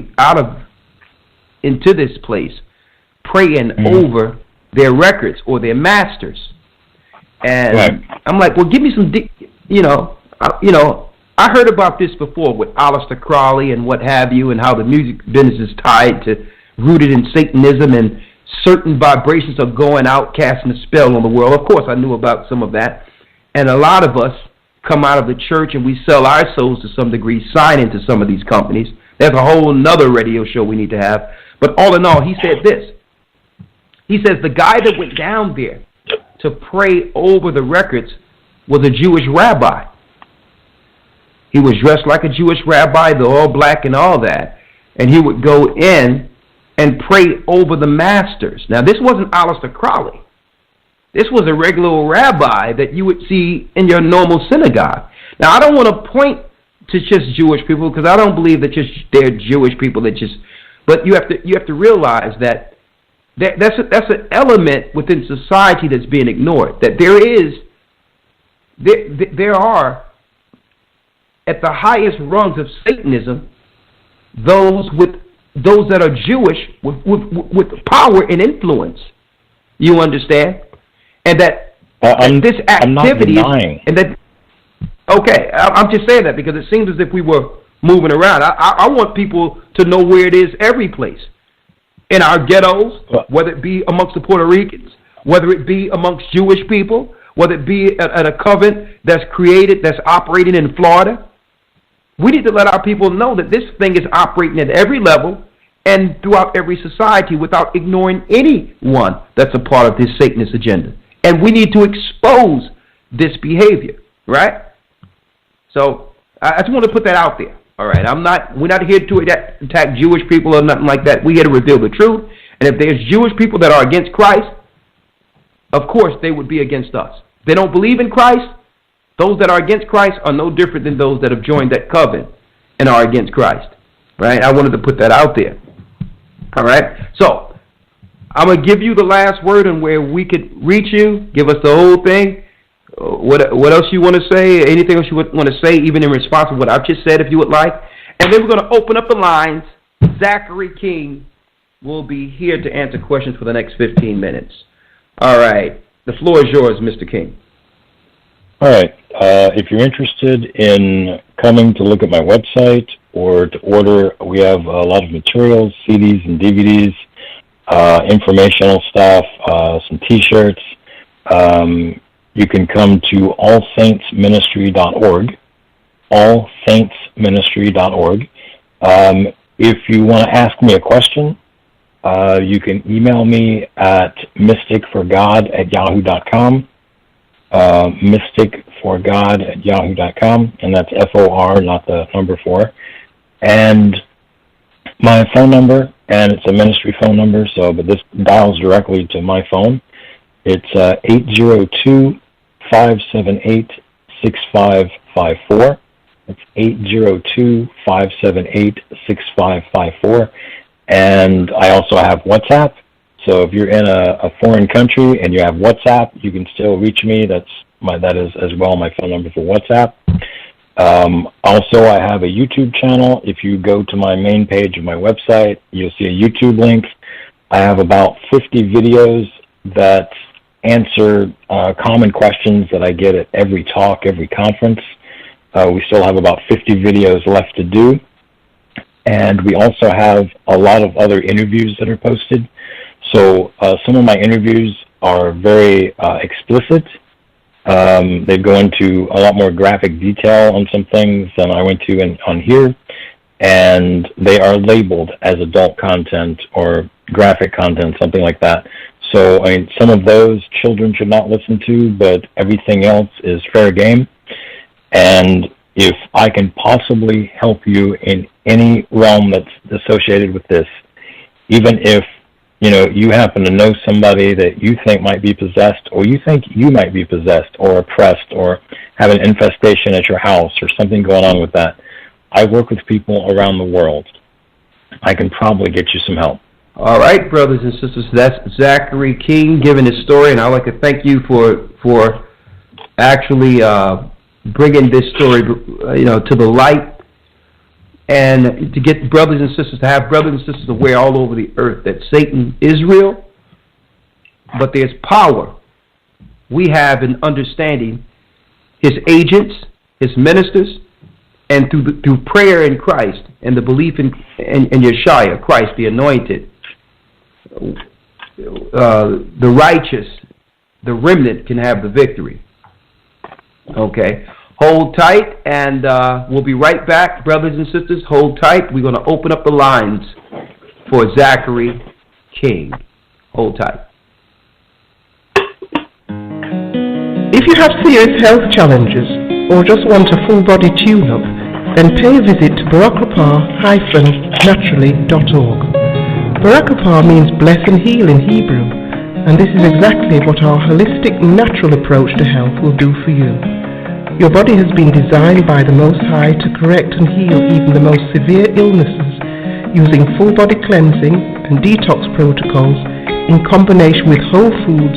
into this place, praying over their records or their masters. And right. I'm like, well, give me some, I heard about this before with Aleister Crowley and what have you, and how the music business is tied to, rooted in Satanism, and certain vibrations are going out, casting a spell on the world. Of course, I knew about some of that. And a lot of us come out of the church and we sell our souls to some degree, sign into some of these companies. There's a whole nother radio show we need to have. But all in all, he said this. He says the guy that went down there to pray over the records was a Jewish rabbi. He was dressed like a Jewish rabbi, the all black and all that. And he would go in and pray over the masters. Now, this wasn't Aleister Crowley. This was a regular old rabbi that you would see in your normal synagogue. Now, I don't want to point to just Jewish people, because I don't believe that just they're Jewish people that just. But you have to realize that that's an element within society that's being ignored. That there are at the highest rungs of Satanism those that are Jewish with power and influence. You understand? And that this activity and that. Okay, I'm just saying that because it seems as if we were moving around. I want people to know where it is every place. In our ghettos, whether it be amongst the Puerto Ricans, whether it be amongst Jewish people, whether it be at a covenant that's operating in Florida. We need to let our people know that this thing is operating at every level and throughout every society without ignoring anyone that's a part of this Satanist agenda. And we need to expose this behavior, right? So I just want to put that out there. All right, we're not here to attack Jewish people or nothing like that. We're here to reveal the truth. And if there's Jewish people that are against Christ, of course they would be against us. If they don't believe in Christ, those that are against Christ are no different than those that have joined that covenant and are against Christ. Right? I wanted to put that out there. All right? So, I'm going to give you the last word on where we could reach you. Give us the whole thing. What else you want to say? Anything else you would want to say, even in response to what I've just said, if you would like. And then we're going to open up the lines. Zachary King will be here to answer questions for the next 15 minutes. All right. The floor is yours, Mr. King. All right. If you're interested in coming to look at my website or to order, we have a lot of materials, CDs and DVDs, informational stuff, some T-shirts. You can come to allsaintsministry.org, allsaintsministry.org. If you want to ask me a question, you can email me at mysticforgod@yahoo.com, mysticforgod@yahoo.com, and that's FOR, not the number 4. And my phone number, and it's a ministry phone number, but this dials directly to my phone. It's 802-578-6554. It's 802-578-6554. And I also have WhatsApp. So if you're in a foreign country and you have WhatsApp, you can still reach me. That is as well my phone number for WhatsApp. Also, I have a YouTube channel. If you go to my main page of my website, you'll see a YouTube link. I have about 50 videos that answer common questions that I get at every talk, every conference. We still have about 50 videos left to do. And we also have a lot of other interviews that are posted. So some of my interviews are very explicit. They go into a lot more graphic detail on some things than I went to on here. And they are labeled as adult content or graphic content, something like that. So, I mean, some of those children should not listen to, but everything else is fair game. And if I can possibly help you in any realm that's associated with this, even if, you happen to know somebody that you think might be possessed, or you think you might be possessed or oppressed or have an infestation at your house or something going on with that, I work with people around the world. I can probably get you some help. All right, brothers and sisters, that's Zachary King giving his story, and I'd like to thank you for actually bringing this story, to the light, and to get brothers and sisters, to have brothers and sisters aware all over the earth that Satan is real, but there's power we have in understanding his agents, his ministers, and through prayer in Christ and the belief in YASHAYA, Christ the Anointed. The righteous, the remnant can have the victory. Okay, hold tight, and we'll be right back, brothers and sisters. Hold tight. We're going to open up the lines for Zachary King. Hold tight. If you have serious health challenges or just want a full body tune-up, then pay a visit to barakrapah-naturally.org. Barakapah means bless and heal in Hebrew, and this is exactly what our holistic, natural approach to health will do for you. Your body has been designed by the Most High to correct and heal even the most severe illnesses using full body cleansing and detox protocols in combination with whole foods,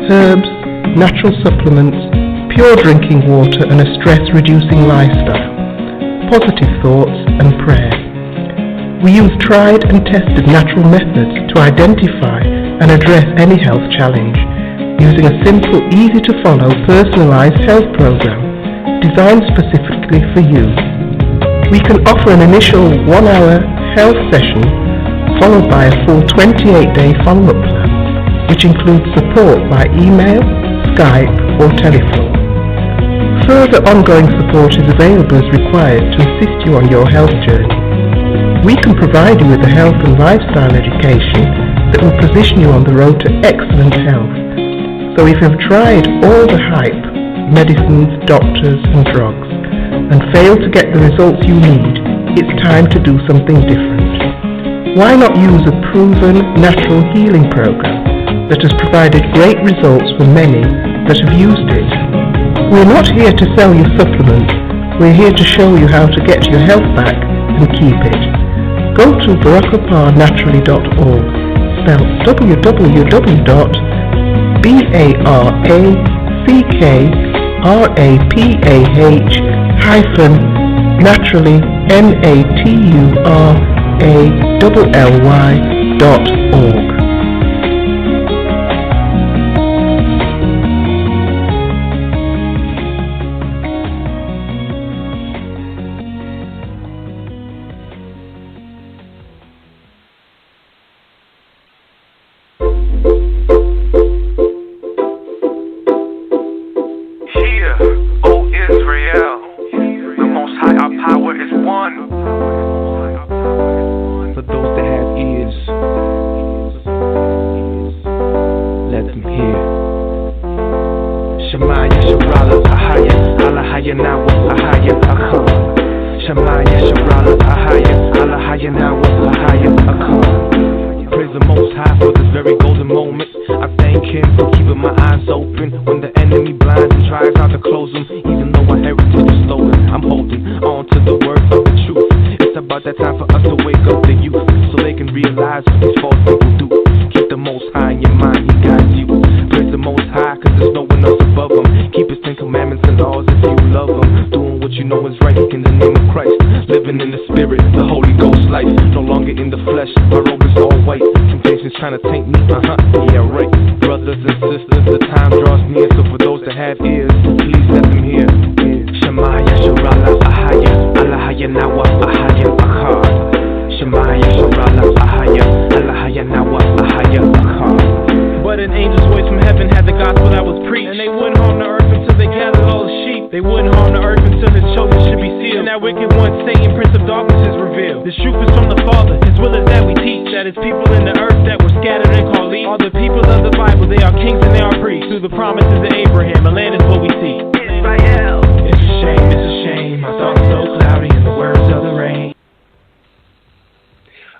herbs, natural supplements, pure drinking water and a stress-reducing lifestyle, positive thoughts and prayer. We use tried and tested natural methods to identify and address any health challenge using a simple, easy-to-follow, personalized health program designed specifically for you. We can offer an initial 1-hour health session followed by a full 28-day follow-up plan, which includes support by email, Skype or telephone. Further ongoing support is available as required to assist you on your health journey. We can provide you with a health and lifestyle education that will position you on the road to excellent health. So if you've tried all the hype, medicines, doctors and drugs, and failed to get the results you need, it's time to do something different. Why not use a proven natural healing program that has provided great results for many that have used it? We're not here to sell you supplements, we're here to show you how to get your health back and keep it. Go to barakapahnaturally.org, spelled www.BARAKRAPAH-naturally, naturally.org.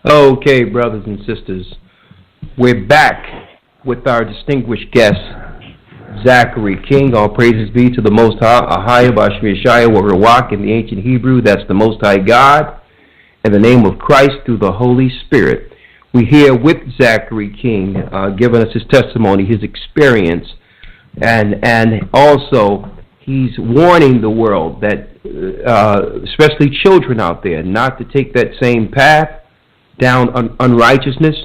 Okay, brothers and sisters, we're back with our distinguished guest, Zachary King. All praises be to the Most High, AHAYAH, YASHAYA, Gocc in the ancient Hebrew. That's the Most High God, in the name of Christ through the Holy Spirit. We're here with Zachary King, giving us his testimony, his experience, and also he's warning the world that, especially children out there, not to take that same path down unrighteousness,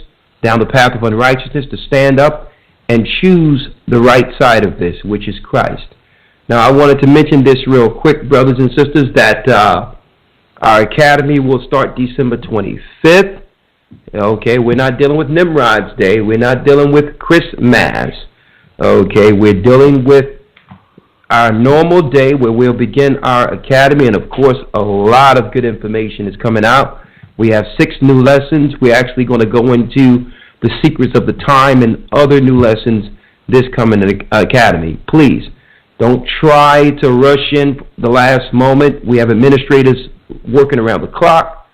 down the path of unrighteousness, to stand up and choose the right side of this, which is Christ. Now, I wanted to mention this real quick, brothers and sisters, that our academy will start December 25th. Okay, we're not dealing with Nimrod's Day. We're not dealing with Christmas. Okay, we're dealing with our normal day where we'll begin our academy, and of course, a lot of good information is coming out. We have 6 new lessons. We're actually going to go into the secrets of the time and other new lessons this coming academy. Please, don't try to rush in the last moment. We have administrators working around the clock.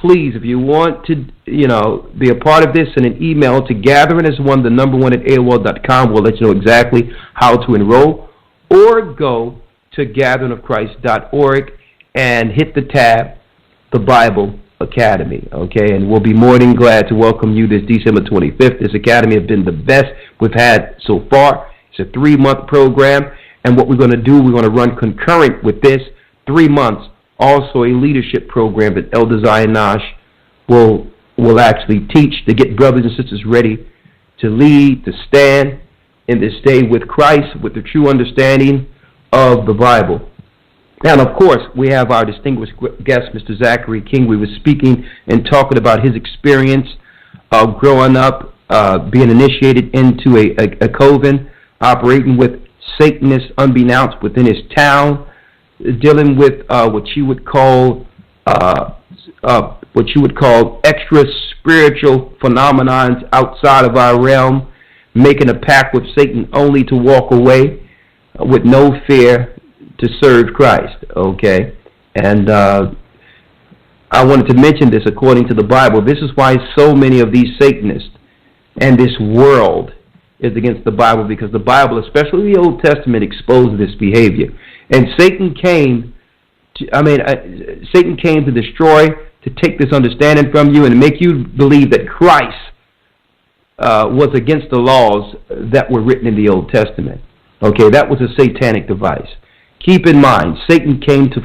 please, if you want to, be a part of this, send an email to gatheringas1, the number 1 at AOL.com. We'll let you know exactly how to enroll. Or go to gatheringofchrist.org and hit the tab, the Bible Academy, okay? And we'll be more than glad to welcome you this December 25th. This academy has been the best we've had so far. It's a 3-month program, and what we're going to do, we're going to run concurrent with this 3 months, also a leadership program that Elder Zion Nash will actually teach to get brothers and sisters ready to lead, to stand in this day with Christ, with the true understanding of the Bible. And of course, we have our distinguished guest, Mr. Zachary King. We were speaking and talking about his experience of growing up, being initiated into a coven, operating with Satanists unbeknownst within his town, dealing with what you would call extra spiritual phenomenons outside of our realm, making a pact with Satan only to walk away with no fear to serve Christ, okay? And I wanted to mention this according to the Bible. This is why so many of these Satanists and this world is against the Bible, because the Bible, especially the Old Testament, exposes this behavior. And Satan came to destroy, to take this understanding from you and make you believe that Christ was against the laws that were written in the Old Testament. Okay, that was a satanic device. Keep in mind, Satan came to,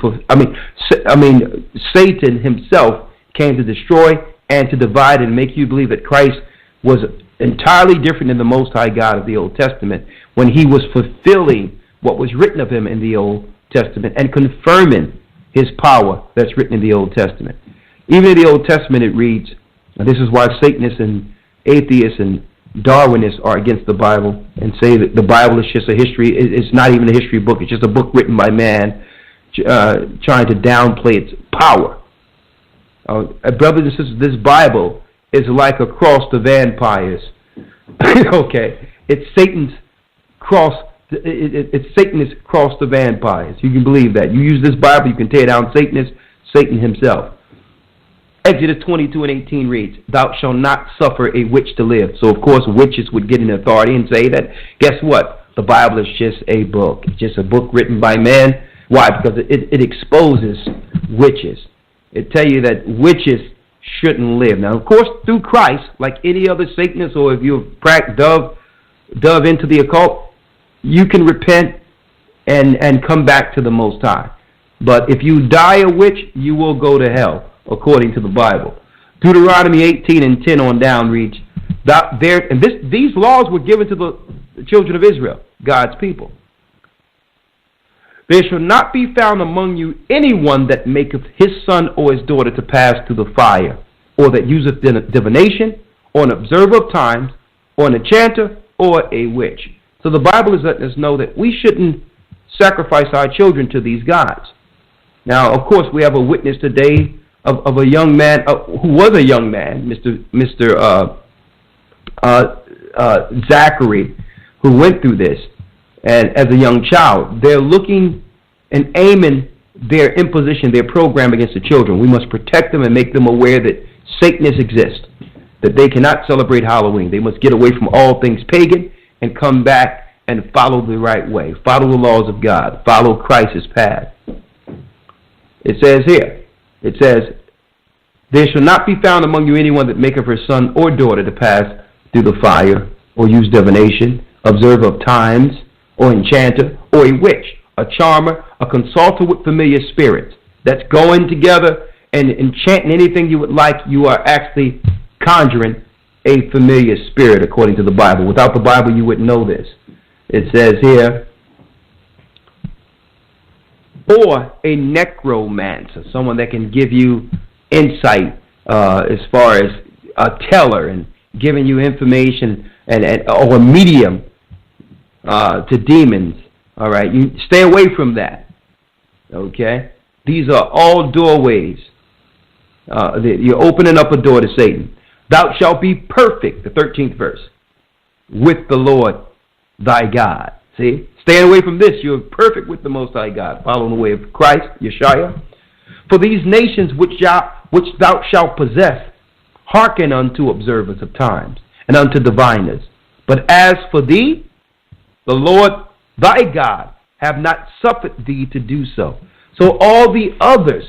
Satan himself came to destroy and to divide and make you believe that Christ was entirely different than the Most High God of the Old Testament when he was fulfilling what was written of him in the Old Testament and confirming his power that's written in the Old Testament. Even in the Old Testament it reads, and this is why Satanists and atheists and Darwinists are against the Bible and say that the Bible is just a history. It's not even a history book. It's just a book written by man trying to downplay its power. Brothers and sisters, this Bible is like a cross to vampires. Okay, it's Satan's cross. It's Satanist cross to vampires. You can believe that. You use this Bible, you can tear down Satan himself. Exodus 22:18 reads, "Thou shalt not suffer a witch to live." So, of course, witches would get in authority and say that, guess what? The Bible is just a book. It's just a book written by man. Why? Because it exposes witches. It tells you that witches shouldn't live. Now, of course, through Christ, like any other Satanist, or if you dove into the occult, you can repent and come back to the Most High. But if you die a witch, you will go to hell, according to the Bible. Deuteronomy 18:10 on down reads, these laws were given to the children of Israel, God's people. "There shall not be found among you anyone that maketh his son or his daughter to pass through the fire, or that useth divination, or an observer of times, or an enchanter, or a witch." So the Bible is letting us know that we shouldn't sacrifice our children to these gods. Now, of course, we have a witness today of a young man who was a young man, Mr. Zachary, who went through this, and as a young child, they're looking and aiming their imposition, their program against the children. We must protect them and make them aware that Satanists exist, that they cannot celebrate Halloween. They must get away from all things pagan and come back and follow the right way, follow the laws of God, follow Christ's path. It says here, it says, "There shall not be found among you anyone that maketh her son or daughter to pass through the fire, or use divination, observer of times, or enchanter, or a witch, a charmer, a consulter with familiar spirits." That's going together and enchanting anything you would like. You are actually conjuring a familiar spirit, according to the Bible. Without the Bible, you wouldn't know this. It says here, or a necromancer, someone that can give you insight as far as a teller and giving you information, or a medium to demons. All right, you stay away from that. Okay, these are all doorways. You're opening up a door to Satan. "Thou shalt be perfect," the 13th verse, "with the Lord thy God." See, staying away from this, you're perfect with the Most High God, following the way of Christ, YASHAYA. "For these nations which which thou shalt possess, hearken unto observers of times, and unto diviners. But as for thee, the Lord thy God have not suffered thee to do so. So all the other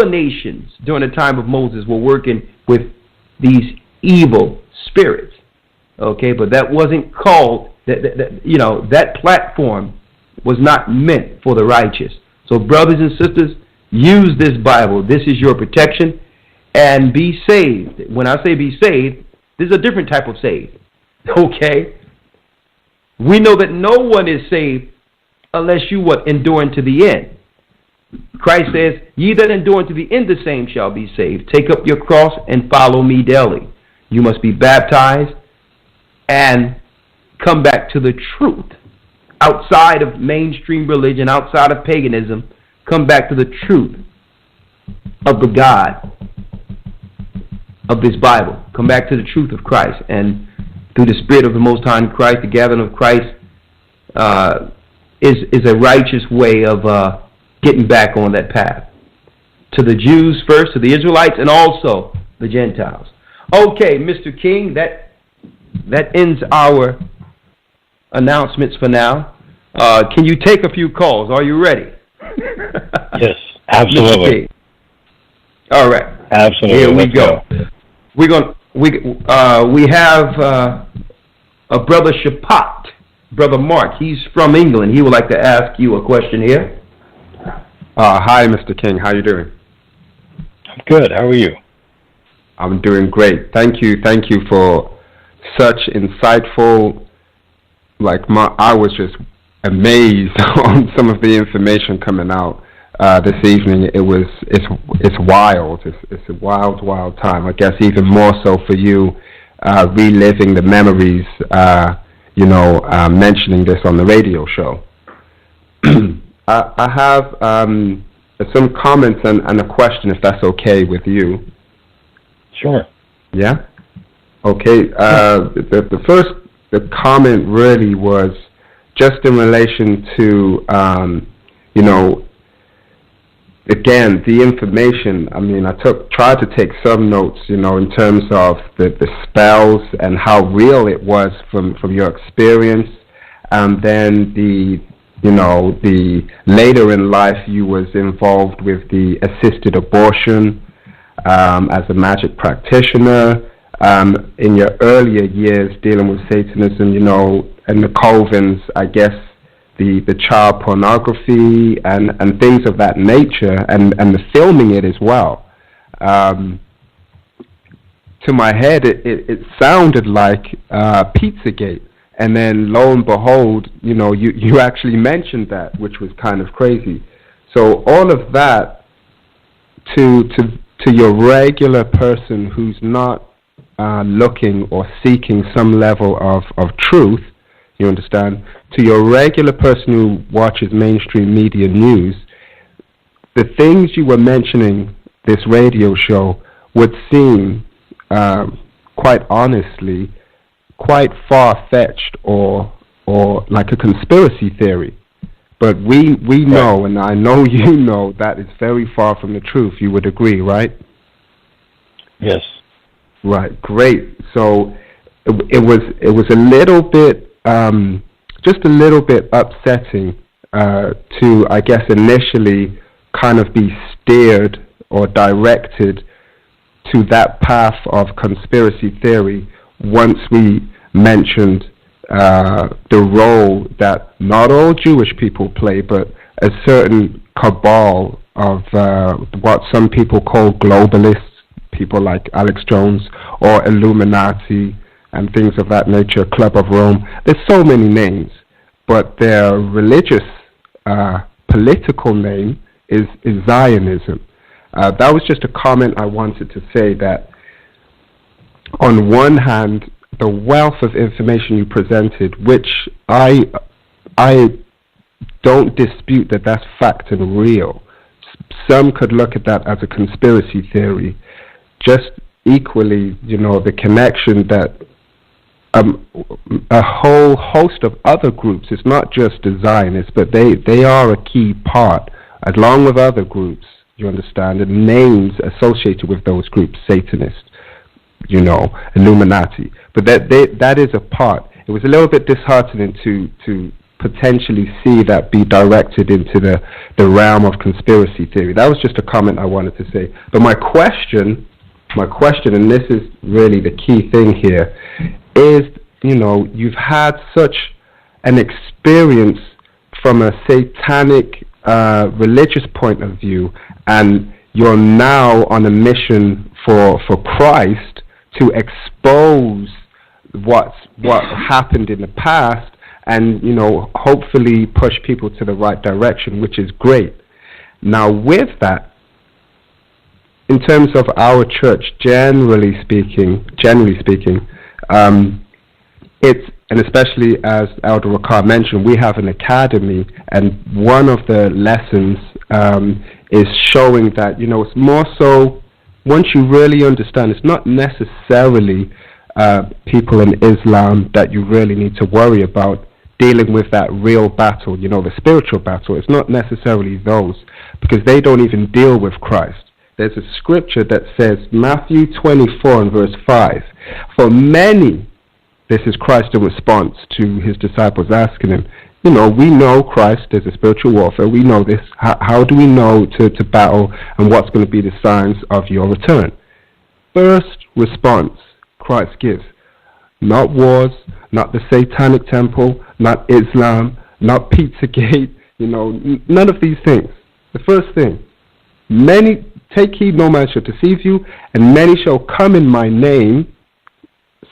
nations during the time of Moses were working with these evil spirits. Okay, but that wasn't called, that platform was not meant for the righteous. So brothers and sisters, use this Bible. This is your protection, and be saved. When I say be saved, this is a different type of saved. Okay? We know that no one is saved unless you endure unto the end. Christ says, ye that endure unto the end, the same shall be saved. Take up your cross and follow me daily. You must be baptized and come back to the truth. Outside of mainstream religion, outside of paganism, come back to the truth of the God of this Bible. Come back to the truth of Christ. And through the Spirit of the Most High in Christ, the gathering of Christ is a righteous way of getting back on that path. To the Jews first, to the Israelites, and also the Gentiles. Okay, Mr. King, that ends our announcements for now. Can you take a few calls? Are you ready? Yes, absolutely. All right. Absolutely. Here we go. We have a brother Shapat, brother Mark. He's from England. He would like to ask you a question here. Hi, Mr. King. How you doing? I'm good. How are you? I'm doing great. Thank you. Thank you for such insightful. I was just amazed on some of the information coming out this evening. It's wild. It's a wild time. I guess even more so for you, reliving the memories. Mentioning this on the radio show. I have some comments and a question, if that's okay with you. Sure. Yeah. Okay. The comment really was just in relation to again, the information. I mean, I tried to take some notes, in terms of the spells and how real it was from your experience, and then the later in life you was involved with the assisted abortion as a magic practitioner. In your earlier years dealing with Satanism, and the covens, I guess, the child pornography and things of that nature, and the filming it as well. To my head, it sounded like Pizzagate, and then lo and behold, you actually mentioned that, which was kind of crazy. So all of that to your regular person who's not looking or seeking some level of truth, you understand, to your regular person who watches mainstream media news, the things you were mentioning this radio show would seem, quite honestly, quite far-fetched or like a conspiracy theory. But we know, and I know you know, that is very far from the truth. You would agree, right? Yes. Right, great. So it was a little bit, just a little bit upsetting to, I guess, initially kind of be steered or directed to that path of conspiracy theory once we mentioned the role that not all Jewish people play, but a certain cabal of what some people call globalists, people like Alex Jones, or Illuminati and things of that nature, Club of Rome. There's so many names, but their religious, political name is Zionism. That was just a comment I wanted to say, that on one hand, the wealth of information you presented, which I don't dispute that that's fact and real. Some could look at that as a conspiracy theory. Just equally, the connection that a whole host of other groups, it's not just the Zionists, but they are a key part, along with other groups, you understand, and names associated with those groups, Satanist, Illuminati. But that is a part. It was a little bit disheartening to potentially see that be directed into the realm of conspiracy theory. That was just a comment I wanted to say. But my question, and this is really the key thing here, is, you've had such an experience from a satanic religious point of view, and you're now on a mission for Christ to expose what happened in the past, and hopefully push people to the right direction, which is great. Now, with that, in terms of our church, generally speaking, and especially as Elder Rakar mentioned, we have an academy, and one of the lessons is showing that, it's more so, once you really understand, it's not necessarily people in Islam that you really need to worry about dealing with that real battle, the spiritual battle. It's not necessarily those, because they don't even deal with Christ. There's a scripture that says, Matthew 24 and verse 5, for many, this is Christ in response to his disciples asking him, we know Christ, there's a spiritual warfare, we know this, how do we know to battle, and what's going to be the signs of your return? First response Christ gives, not wars, not the Satanic temple, not Islam, not Pizzagate, none of these things. The first thing, many, take heed no man shall deceive you, and many shall come in my name,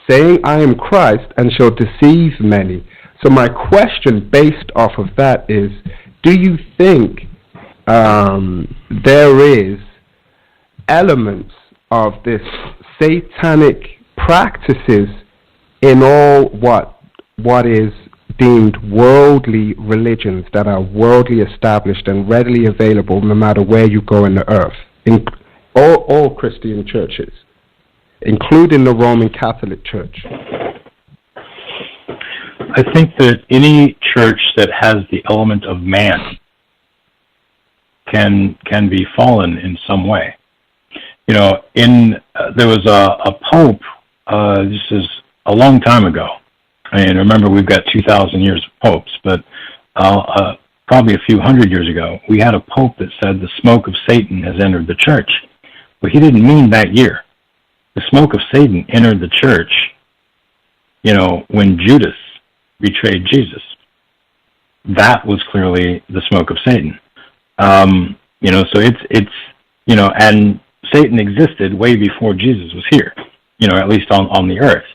saying I am Christ, and shall deceive many. So my question based off of that is, do you think there is elements of this satanic practices in all what is deemed worldly religions that are worldly established and readily available no matter where you go in the earth, in all Christian churches, including the Roman Catholic Church? I think that any church that has the element of man can be fallen in some way. There was a pope. This is a long time ago. I mean, remember, we've got 2,000 years of popes, but probably a few hundred years ago, we had a pope that said the smoke of Satan has entered the church. But he didn't mean that year. The smoke of Satan entered the church, when Judas betrayed Jesus. That was clearly the smoke of Satan. So it's and Satan existed way before Jesus was here, at least on the earth.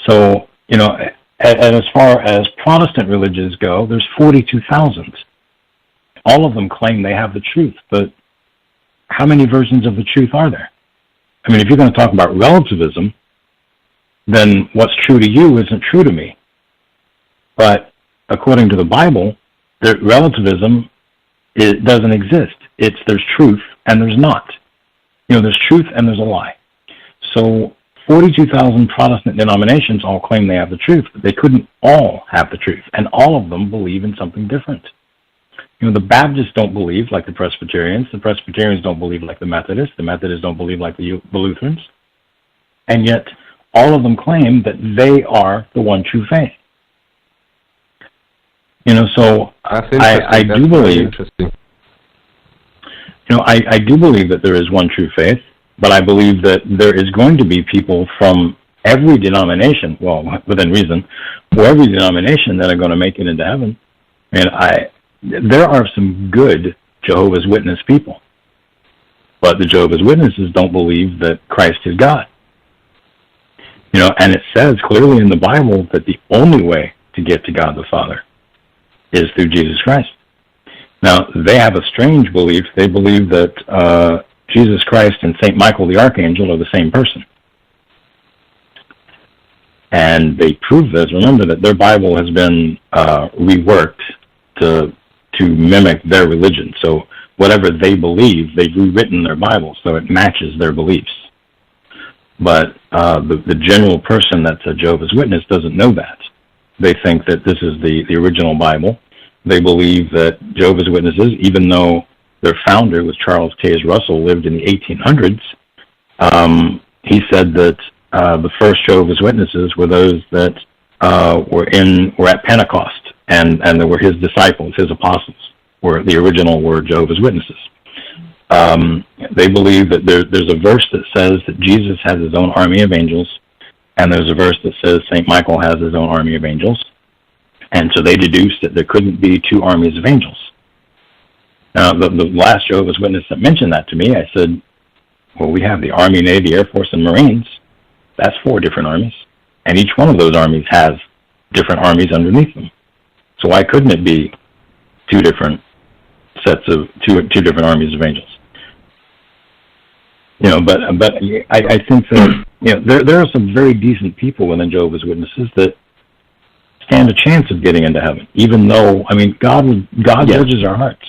So, and as far as Protestant religions go, there's 42,000. All of them claim they have the truth, but how many versions of the truth are there? I mean, if you're going to talk about relativism, then what's true to you isn't true to me. But according to the Bible, relativism doesn't exist. There's truth and there's not. There's truth and there's a lie. So 42,000 Protestant denominations all claim they have the truth, but they couldn't all have the truth, and all of them believe in something different. The Baptists don't believe like the Presbyterians don't believe like the Methodists don't believe like the Lutherans, and yet all of them claim that they are the one true faith. So I do believe, I do believe that there is one true faith, but I believe that there is going to be people from every denomination, well, within reason, for every denomination that are going to make it into heaven. There are some good Jehovah's Witness people, but the Jehovah's Witnesses don't believe that Christ is God. And it says clearly in the Bible that the only way to get to God the Father is through Jesus Christ. Now, they have a strange belief. They believe that Jesus Christ and St. Michael the Archangel are the same person. And they prove this. Remember that their Bible has been reworked to mimic their religion. So whatever they believe, they've rewritten their Bible so it matches their beliefs. But the general person that's a Jehovah's Witness doesn't know that. They think that this is the original Bible. They believe that Jehovah's Witnesses, even though their founder was Charles Taze Russell, lived in the 1800s. He said that the first Jehovah's Witnesses were those that were at Pentecost, and they were his disciples, his apostles, were Jehovah's Witnesses. They believe that there's a verse that says that Jesus has his own army of angels, and there's a verse that says St. Michael has his own army of angels, and so they deduced that there couldn't be two armies of angels. Now, the last Jehovah's Witness that mentioned that to me, I said, well, we have the Army, Navy, Air Force, and Marines. That's 4 different armies, and each one of those armies has different armies underneath them. So why couldn't it be two different sets of two different armies of angels? But I think that there are some very decent people within Jehovah's Witnesses that stand a chance of getting into heaven, even though God judges our hearts.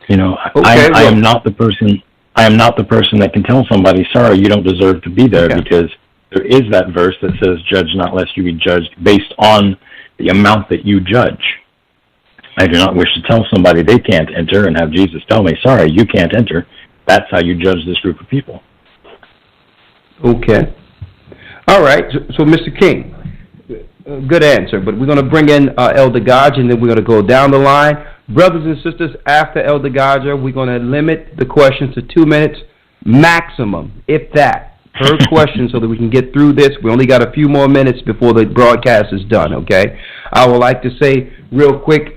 I am not the person. I am not the person that can tell somebody, sorry, you don't deserve to be there, because there is that verse that says, judge not lest you be judged based on the amount that you judge. I do not wish to tell somebody they can't enter and have Jesus tell me, sorry, you can't enter. That's how you judge this group of people. Okay. All right. So Mr. King, good answer. But we're going to bring in Elder Gocc, and then we're going to go down the line. Brothers and sisters, after Elder Gocc, we're going to limit the questions to 2 minutes maximum, if that, per question, so that we can get through this. We only got a few more minutes before the broadcast is done, okay? I would like to say real quick,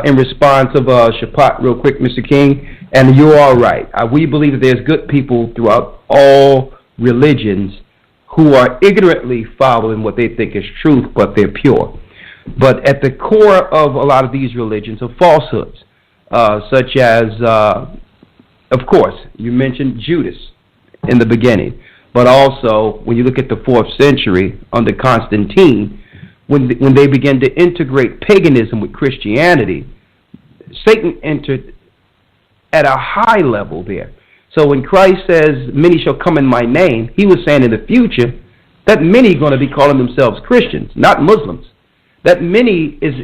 in response of Shapat, real quick, Mr. King, and you are right. We believe that there's good people throughout all religions who are ignorantly following what they think is truth, but they're pure. But at the core of a lot of these religions are falsehoods, such as, of course, you mentioned Judas in the beginning, but also when you look at the 4th century under Constantine, when they began to integrate paganism with Christianity, Satan entered at a high level there. So when Christ says, many shall come in my name, he was saying in the future that many are going to be calling themselves Christians, not Muslims. That many is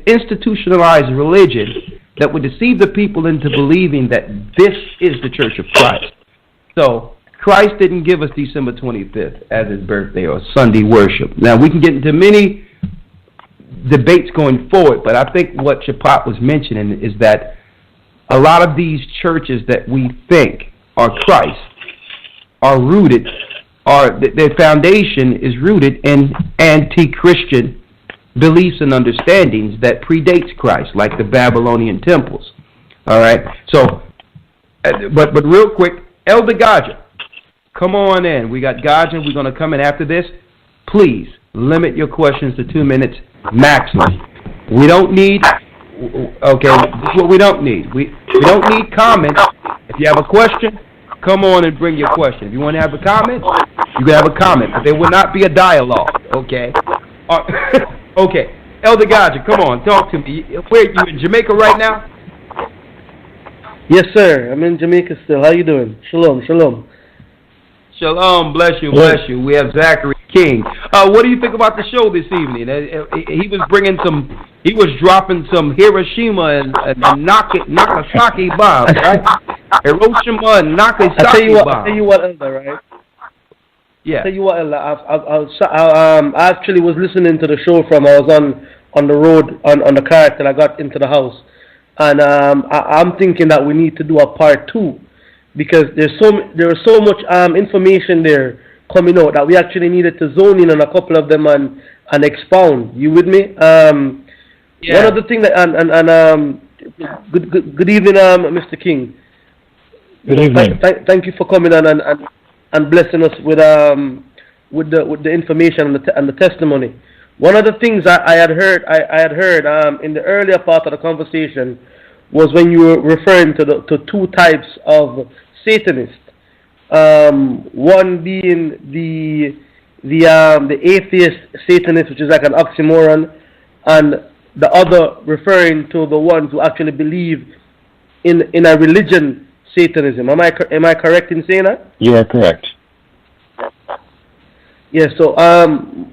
institutionalized religion that would deceive the people into believing that this is the Church of Christ. So Christ didn't give us December 25th as his birthday or Sunday worship. Now, we can get into many debates going forward, but I think what Shapat was mentioning is that a lot of these churches that we think are Christ are rooted, their foundation is rooted in anti-Christian beliefs and understandings that predates Christ, like the Babylonian temples. All right. So, but real quick, Elder Gocc, come on in. We got Gocc. We're going to come in after this. Please limit your questions to 2 minutes maximum. We don't need. Okay, this is what we don't need. We don't need comments. If you have a question, come on and bring your question. If you want to have a comment, you can have a comment, but there will not be a dialogue. Okay. Okay, Elder Gocc, come on, talk to me. Where you in Jamaica right now? Yes, sir. I'm in Jamaica still. How you doing? Shalom, shalom. Shalom, bless you, bless you. We have Zachary King. What do you think about the show this evening? He was bringing he was dropping some Hiroshima and Nagasaki bombs, right? Hiroshima and Nagasaki bombs. I tell you what, Elder, right? Yeah. Tell you what, I actually was listening to the show I was on the road on the car till I got into the house, and I'm thinking that we need to do a part 2 because there is so much information there coming out that we actually needed to zone in on a couple of them and expound. You with me? Yeah. One of the things that good evening, Mr. King. Good evening. Thank you for coming on and blessing us with the information and the testimony. One of the things I had heard in the earlier part of the conversation was when you were referring to 2 types of Satanists. One being the atheist Satanist, which is like an oxymoron, and the other referring to the ones who actually believe in a religion, Satanism. Am I correct in saying that? You are correct. Yeah, so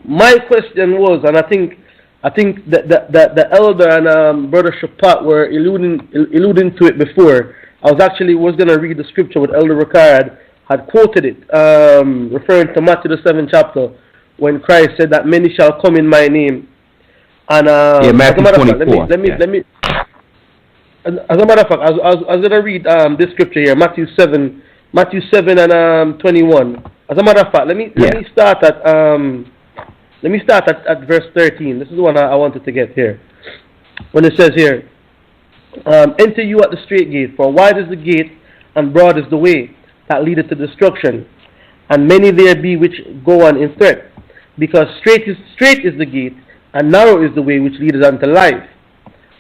my question was, and I think I think that the elder and Brother Shapat were alluding to it before. I was gonna read the scripture with Elder Ricard had quoted it, referring to Matthew the 7th chapter, when Christ said that many shall come in my name. And Matthew 24. Let me. As a matter of fact, I was gonna read this scripture here, Matthew 7 and 21. As a matter of fact, let me start at verse 13. This is the one I wanted to get here. When it says here, enter you at the straight gate, for wide is the gate and broad is the way that leadeth to destruction, and many there be which go on in threat. Because straight is the gate, and narrow is the way which leadeth unto life,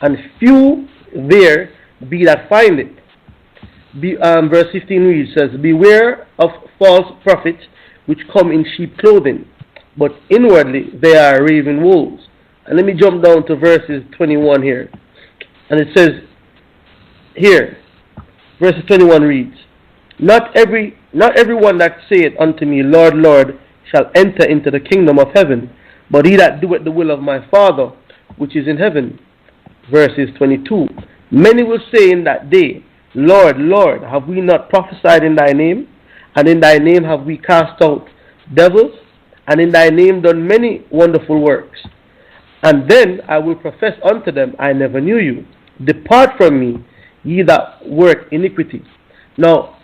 and few there be that find it. Verse 15 reads, says, beware of false prophets which come in sheep clothing, but inwardly they are raven wolves. And let me jump down to verses 21 here. And it says here, verses 21 reads, Not everyone that saith unto me, Lord, Lord, shall enter into the kingdom of heaven, but he that doeth the will of my Father which is in heaven. Verses 22, many will say in that day, Lord, Lord, have we not prophesied in thy name? And in thy name have we cast out devils? And in thy name done many wonderful works? And then I will profess unto them, I never knew you. Depart from me, ye that work iniquity. Now,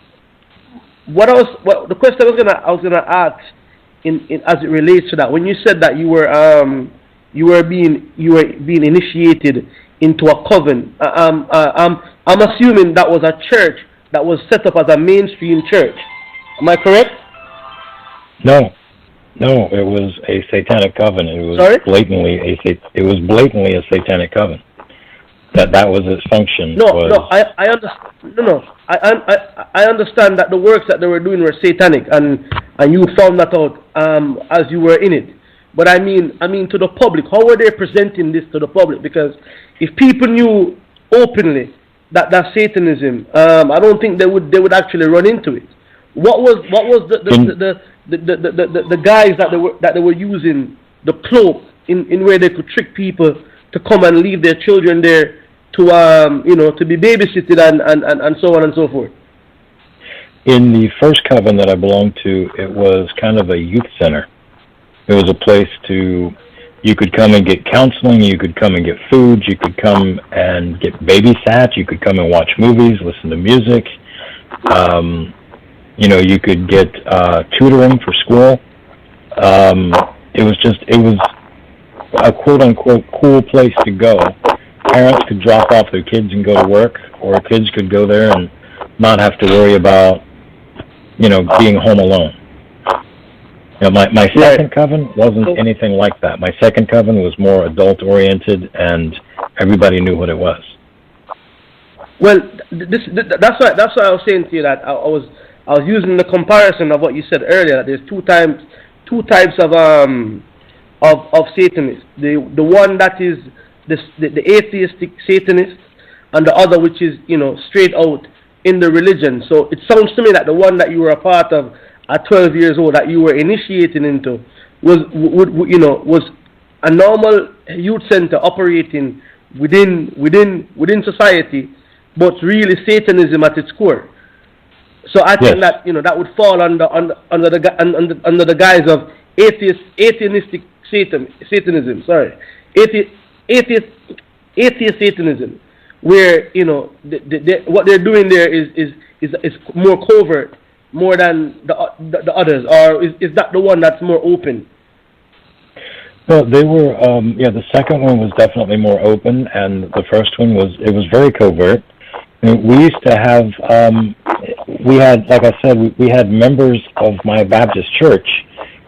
the question I was gonna ask in as it relates to that, when you said that you were being initiated into a coven, I'm assuming that was a church that was set up as a mainstream church. Am I correct? No, it was a satanic coven. It was blatantly a satanic coven. That was its function. I understand that the works that they were doing were satanic, and you found that out as you were in it. But I mean to the public, how were they presenting this to the public? Because if people knew openly that that's Satanism, I don't think they would actually run into it. What was the guys that they were using, the cloak in where they could trick people to come and leave their children there to be babysitted and so on and so forth? In the first coven that I belonged to, it was kind of a youth center. It was a place you could come and get counseling, you could come and get food, you could come and get babysat, you could come and watch movies, listen to music. You could get tutoring for school. It was a quote-unquote cool place to go. Parents could drop off their kids and go to work, or kids could go there and not have to worry about, being home alone. My second coven wasn't anything like that. My second coven was more adult-oriented, and everybody knew what it was. Well, that's why I was saying to you that I was using the comparison of what you said earlier. That there's two types of Satanists. The one that is the atheistic Satanist, and the other which is straight out in the religion. So it sounds to me that the one that you were a part of at 12 years old, that you were initiating into, was a normal youth center operating within society, but really Satanism at its core. So I think that that would fall under the guise of atheistic Satanism. Sorry, atheist Satanism, where what they're doing there is more covert, more than the others, or is that the one that's more open? Well, they were the second one was definitely more open, and the first one was very covert. We used to have we had members of my Baptist church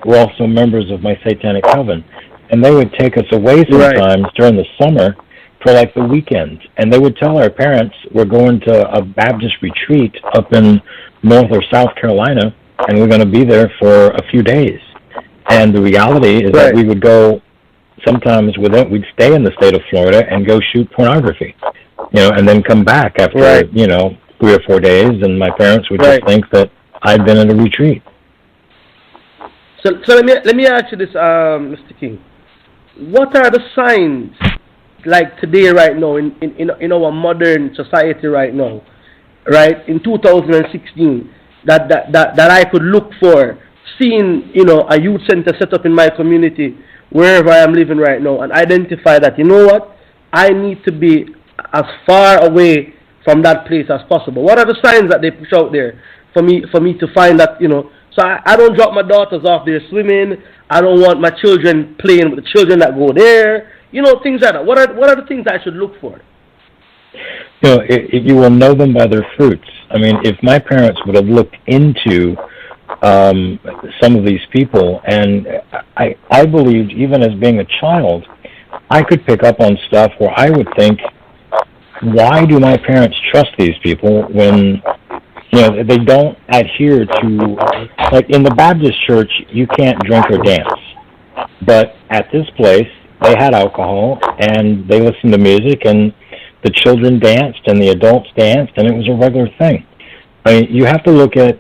who were also members of my Satanic Coven, and they would take us away sometimes during the summer for like the weekend, and they would tell our parents, we're going to a Baptist retreat up in North or South Carolina, and we're going to be there for a few days. And the reality is that we would go, sometimes we'd stay in the state of Florida and go shoot pornography, and then come back after 3 or 4 days, and my parents would just think that I'd been in a retreat. So let me ask you this, Mr. King. what are the signs, like today, right now, in our modern society right now, right, in 2016, that I could look for, seeing, a youth center set up in my community, wherever I am living right now, and identify that, you know what, I need to be as far away from that place as possible. What are the signs that they push out there for me to find that, so I don't drop my daughters off there swimming. I don't want my children playing with the children that go there, things like that. What are the things I should look for? You will know them by their fruits. I mean, if my parents would have looked into some of these people, and I believed, even as being a child, I could pick up on stuff where I would think, why do my parents trust these people when they don't adhere to, like in the Baptist church, you can't drink or dance. But at this place, they had alcohol, and they listened to music, and the children danced, and the adults danced, and it was a regular thing. I mean, you have to look at,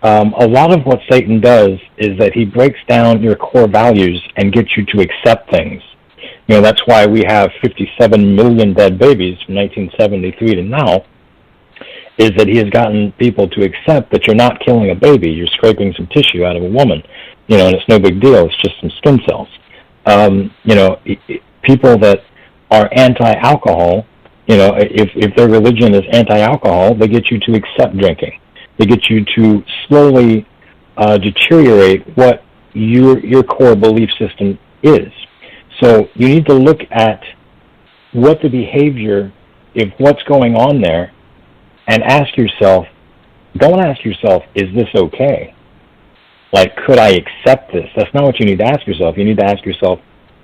a lot of what Satan does is that he breaks down your core values and gets you to accept things. That's why we have 57 million dead babies from 1973 to now, is that he has gotten people to accept that you're not killing a baby, you're scraping some tissue out of a woman, and it's no big deal, it's just some skin cells. People that are anti-alcohol, if their religion is anti-alcohol, they get you to accept drinking. They get you to slowly deteriorate what your core belief system is. So you need to look at what the behavior, if what's going on there, and ask yourself, don't ask yourself, is this okay? Like, could I accept this? That's not what you need to ask yourself. You need to ask yourself,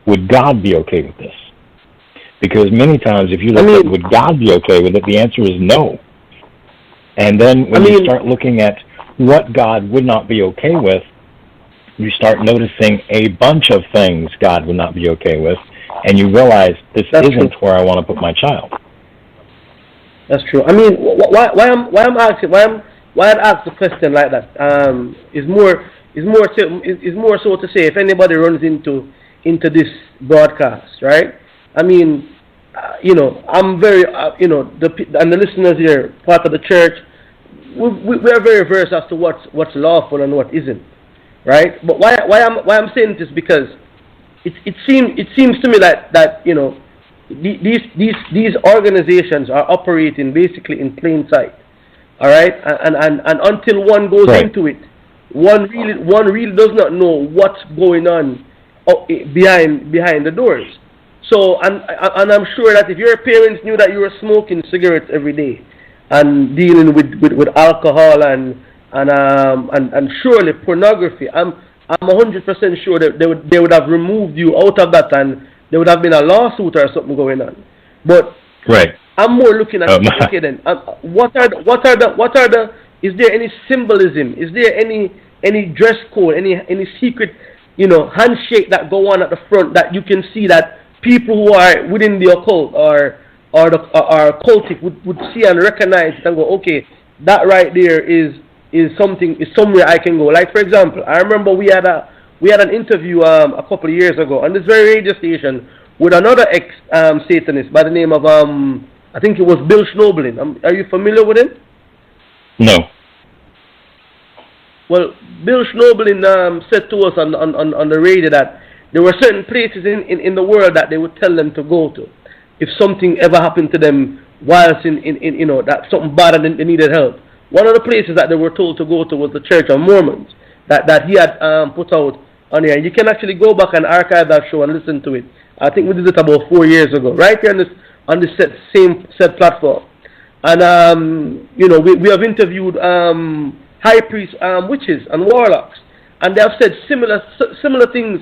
would God be okay with this? Because many times, if you look at would God be okay with it, the answer is no. And then when you start looking at what God would not be okay with, you start noticing a bunch of things God would not be okay with, and you realize this isn't where I want to put my child. That's true. I mean, why I'd ask the question like that is more so to say, if anybody runs into this broadcast, right? I mean, I'm very, and the listeners here, part of the church, we're very versed as to what's lawful and what isn't, right? But why I'm saying this, because it seems to me that these organizations are operating basically in plain sight, all right, and until one goes into it, one really does not know what's going on behind the doors. So and I'm sure that if your parents knew that you were smoking cigarettes every day and dealing with alcohol and surely pornography, I'm 100% sure that they would have removed you out of that, and there would have been a lawsuit or something going on. But I'm more looking at okay then. What are the? Is there any symbolism? Is there any dress code? Any secret handshake that go on at the front that you can see that people who are within the occult or occultic would see and recognize it and go, okay, that right there is somewhere I can go. Like, for example, I remember we had an interview a couple of years ago on this very radio station with another ex-Satanist by the name of I think it was Bill Schnoebelen. Are you familiar with him? No. Well, Bill Schnoebelen said to us on the radio that there were certain places in the world that they would tell them to go to if something ever happened to them whilst in that something bad and they needed help. One of the places that they were told to go to was the Church of Mormons that he had put out on here. You can actually go back and archive that show and listen to it. I think we did it about 4 years ago, right here on this same platform. And we have interviewed high priests, witches, and warlocks, and they have said similar things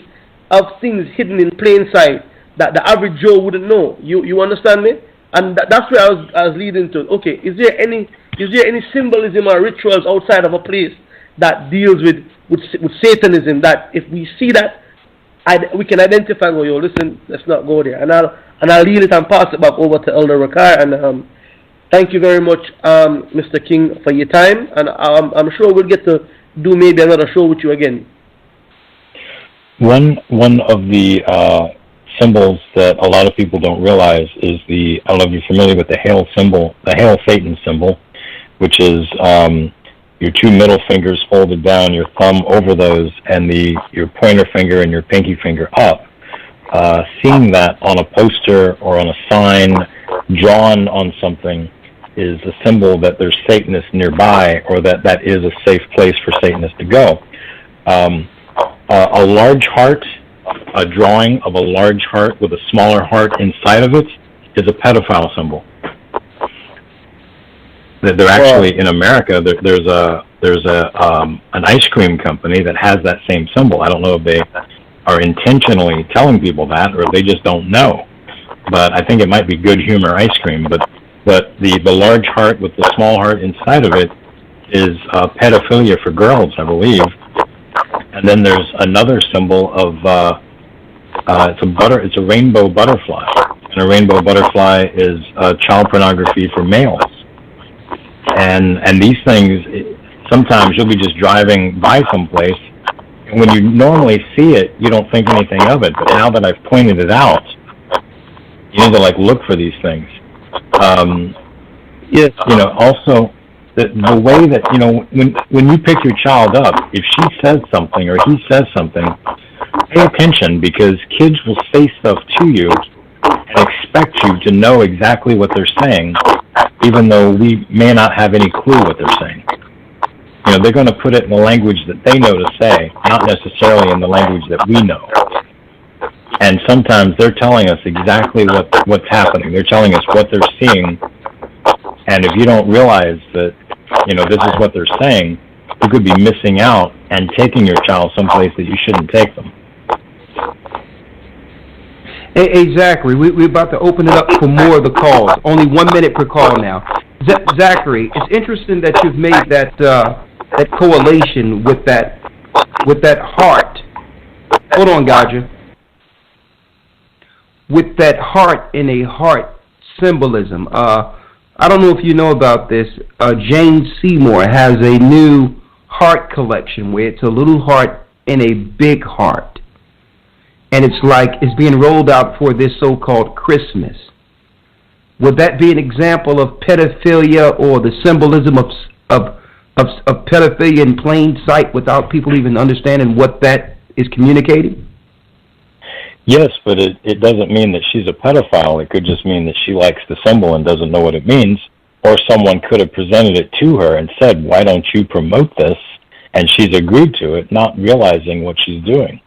of things hidden in plain sight that the average Joe wouldn't know. You understand me? And that's where I was leading to. Okay, is there any symbolism or rituals outside of a place that deals with Satanism that if we see that, we can identify, well, yo, listen, let's not go there. And I'll lead it and pass it back over to Elder Rakar. And thank you very much, Mr. King, for your time. And I'm sure we'll get to do maybe another show with you again. One of the symbols that a lot of people don't realize is I don't know if you're familiar with the Hail symbol, the Hail Satan symbol, which is your two middle fingers folded down, your thumb over those, and your pointer finger and your pinky finger up. Seeing that on a poster or on a sign drawn on something is a symbol that there's Satanists nearby, or that is a safe place for Satanists to go. A large heart, a drawing of a large heart with a smaller heart inside of it, is a pedophile symbol. They're actually in America. There's an ice cream company that has that same symbol. I don't know if they are intentionally telling people that, or if they just don't know. But I think it might be Good Humor ice cream. But the large heart with the small heart inside of it is pedophilia for girls, I believe. And then there's another symbol of it's a rainbow butterfly, and a rainbow butterfly is child pornography for males. And these things, sometimes you'll be just driving by someplace, and when you normally see it, you don't think anything of it. But now that I've pointed it out, you need to look for these things. Yes. Also the way that when you pick your child up, if she says something or he says something, pay attention, because kids will say stuff to you and expect you to know exactly what they're saying, even though we may not have any clue what they're saying. They're going to put it in the language that they know to say, not necessarily in the language that we know. And sometimes they're telling us exactly what's happening. They're telling us what they're seeing. And if you don't realize that, this is what they're saying, you could be missing out and taking your child someplace that you shouldn't take them. Hey, Zachary, we're about to open it up for more of the calls. Only 1 minute per call now. Zachary, it's interesting that you've made that correlation with that heart. Hold on, Gocc. With that heart in a heart symbolism. I don't know if you know about this. Jane Seymour has a new heart collection where it's a little heart in a big heart. And it's being rolled out for this so-called Christmas. Would that be an example of pedophilia, or the symbolism of pedophilia in plain sight without people even understanding what that is communicating? Yes, but it doesn't mean that she's a pedophile. It could just mean that she likes the symbol and doesn't know what it means. Or someone could have presented it to her and said, why don't you promote this? And she's agreed to it, not realizing what she's doing.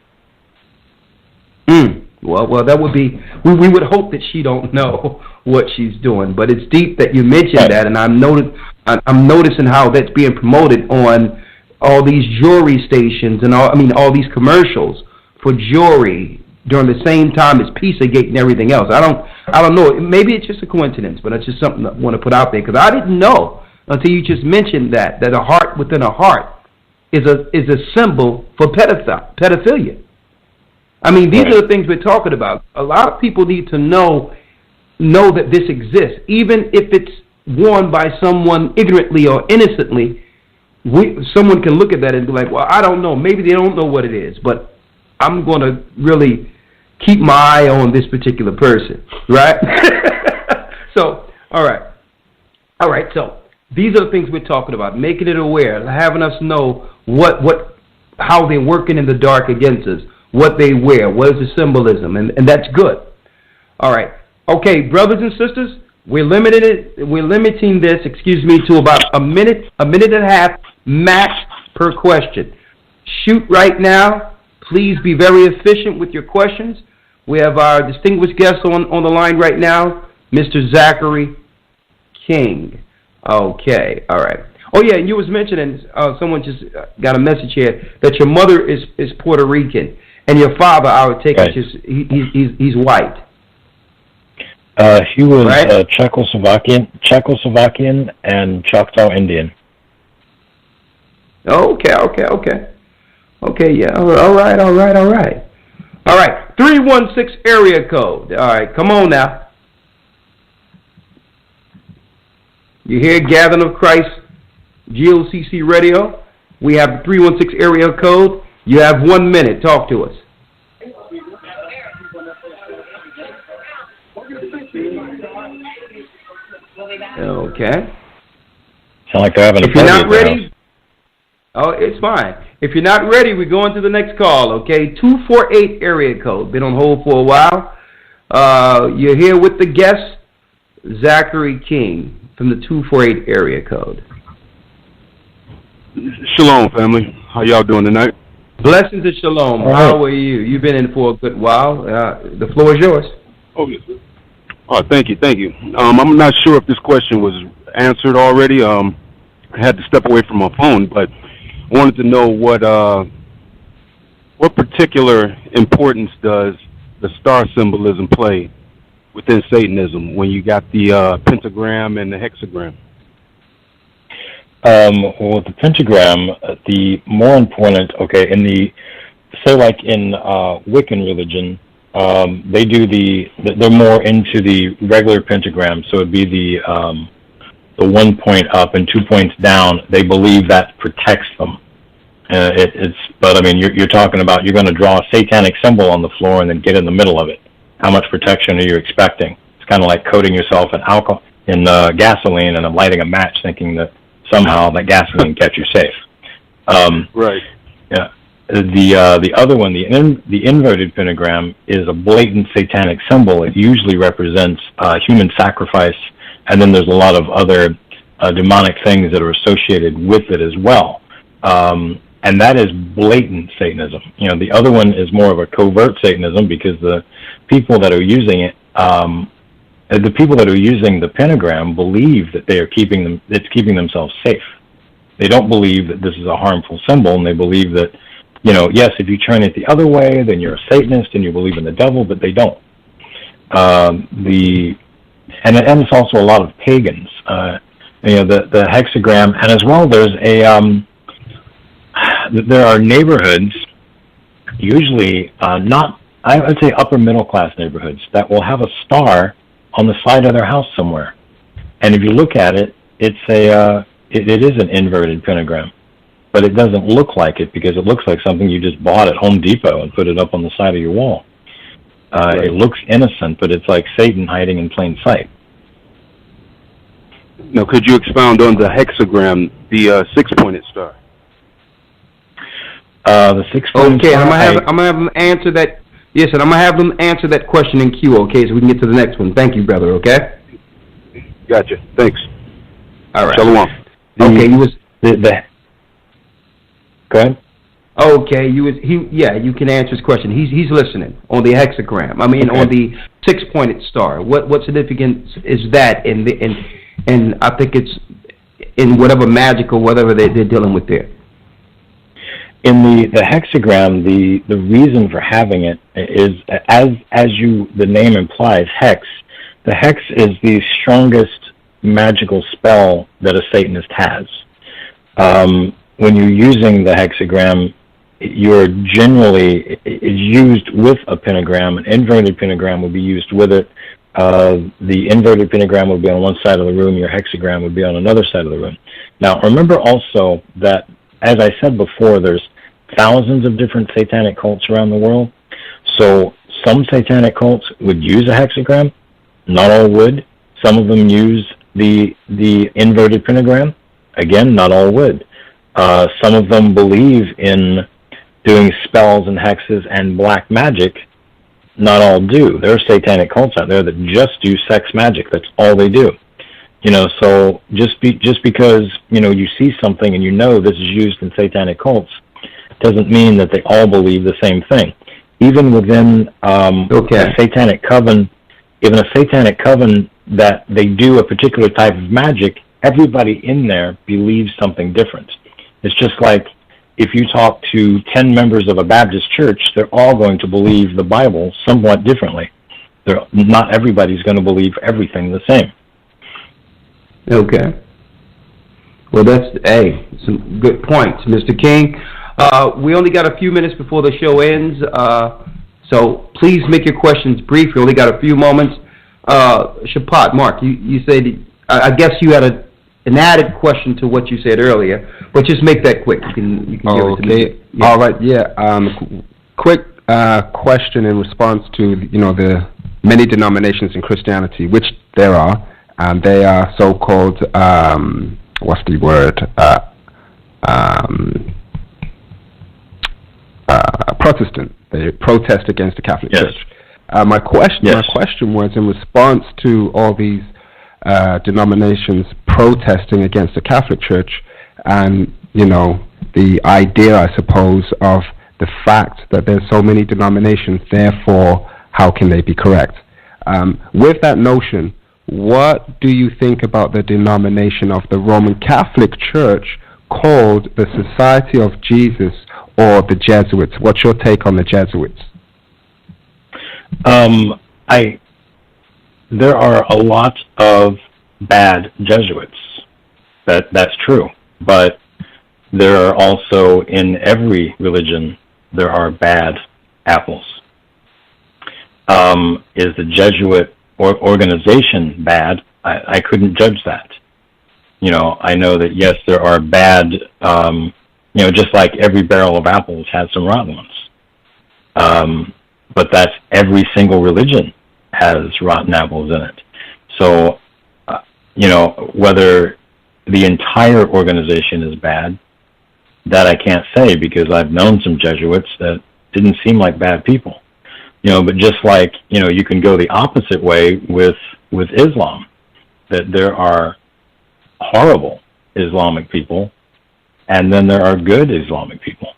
Well, that would be, we would hope that she don't know what she's doing. But it's deep that you mentioned that, and I'm noticing how that's being promoted on all these jewelry stations and all these commercials for jewelry during the same time as Pizzagate and everything else. I don't know. Maybe it's just a coincidence, but it's just something I want to put out there, because I didn't know until you just mentioned that a heart within a heart is a symbol for pedophilia. These are the things we're talking about. A lot of people need to know that this exists, even if it's worn by someone ignorantly or innocently. Someone can look at that and be like, well, I don't know. Maybe they don't know what it is, but I'm going to really keep my eye on this particular person, right? So, all right. So these are the things we're talking about: making it aware, having us know how they're working in the dark against us, what they wear, what is the symbolism, and that's good. All right. Okay, brothers and sisters, we're limiting this, to about a minute and a half max per question. Shoot right now. Please be very efficient with your questions. We have our distinguished guest on the line right now, Mr. Zachary King. Okay, all right. Oh, yeah, and you was mentioning, someone just got a message here, that your mother is Puerto Rican, and your father, I would take it, he's white. He was Czechoslovakian and Choctaw Indian. Okay, yeah, all right. 316 area code. All right, come on now. You hear Gathering of Christ, GOCC Radio. We have the 316 area code. You have 1 minute. Talk to us. Okay. Sound like they're having a If you're party not at their ready, house. oh, it's fine. If you're not ready, we're going to the next call, okay? 248 area code. Been on hold for a while. You're here with the guest, Zachary King, from the 248 area code. Shalom, family. How y'all doing tonight? Blessings and shalom. All right. How are you? You've been in for a good while. The floor is yours. Oh, yes. Oh, thank you. I'm not sure if this question was answered already. I had to step away from my phone, but I wanted to know what particular importance does the star symbolism play within Satanism when you got the pentagram and the hexagram? Well, the pentagram, the more important, okay, in the, say like in Wiccan religion, they do they're more into the regular pentagram, so it'd be the 1 point up and 2 points down. They believe that protects them. But I mean, you're talking about you're going to draw a satanic symbol on the floor and then get in the middle of it. How much protection are you expecting? It's kind of like coating yourself in gasoline and then lighting a match, thinking that somehow that gasoline kept you safe. Right. Yeah. The other one, the inverted pentagram, is a blatant satanic symbol. It usually represents human sacrifice, and then there's a lot of other demonic things that are associated with it as well. And that is blatant Satanism. The other one is more of a covert Satanism because the people that are using it, the people that are using the pentagram believe that it's keeping themselves safe. They don't believe that this is a harmful symbol, and they believe that, yes, if you turn it the other way, then you're a Satanist and you believe in the devil, but they don't. And it's also a lot of pagans. The hexagram, and as well there's there are neighborhoods, usually not, I would say upper middle class neighborhoods, that will have a star on the side of their house somewhere. And if you look at it, it is an inverted pentagram. But it doesn't look like it because it looks like something you just bought at Home Depot and put it up on the side of your wall. Right. It looks innocent, but it's like Satan hiding in plain sight. Now, could you expound on the hexagram, the six-pointed star? The six-pointed star. Okay, I'm gonna have them answer that. Yes, and I'm gonna have them answer that question in queue. Okay, so we can get to the next one. Thank you, brother. Okay. Gotcha. Thanks. All right. Shalom. Okay, you was Go ahead. Okay, you can answer his question. He's listening on the hexagram. I mean, okay. On the six-pointed star. What significance is that and I think it's in whatever magic or whatever they're dealing with there. In the hexagram, the reason for having it is, as the name implies, hex. The hex is the strongest magical spell that a Satanist has. When you're using the hexagram, you're generally used with a pentagram. An inverted pentagram will be used with it. The inverted pentagram will be on one side of the room. Your hexagram would be on another side of the room. Now, remember also that, as I said before, there's thousands of different satanic cults around the world. So some satanic cults would use a hexagram. Not all would. Some of them use the inverted pentagram. Again, not all would. Some of them believe in doing spells and hexes and black magic. Not all do. There are satanic cults out there that just do sex magic. That's all they do. So just because, you see something and this is used in satanic cults, doesn't mean that they all believe the same thing. Even within a satanic coven, that they do a particular type of magic, everybody in there believes something different. It's just like if you talk to 10 members of a Baptist church, they're all going to believe the Bible somewhat differently. Not everybody's going to believe everything the same. Okay. Well, that's some good points, Mr. King. We only got a few minutes before the show ends, so please make your questions brief. We only got a few moments. Shapat, Mark, you said, I guess you had an added question to what you said earlier, but just make that quick. You can give it to me. Yeah. All right. Yeah. Quick question in response to the many denominations in Christianity, which there are, and they are so-called, what's the word, Protestant. They protest against the Catholic Church. My question was in response to all these denominations protesting against the Catholic Church, and the idea, I suppose, of the fact that there's so many denominations, therefore how can they be correct? With that notion, what do you think about the denomination of the Roman Catholic Church called the Society of Jesus or the Jesuits? What's your take on the Jesuits? There are a lot of bad Jesuits. That's true. But there are also, in every religion, there are bad apples. Is the Jesuit organization bad? I couldn't judge that. I know that, yes, there are bad, just like every barrel of apples has some rotten ones. But that's every single religion has rotten apples in it. So, whether the entire organization is bad, that I can't say, because I've known some Jesuits that didn't seem like bad people. But just like, you can go the opposite way with Islam, that there are horrible Islamic people, and then there are good Islamic people.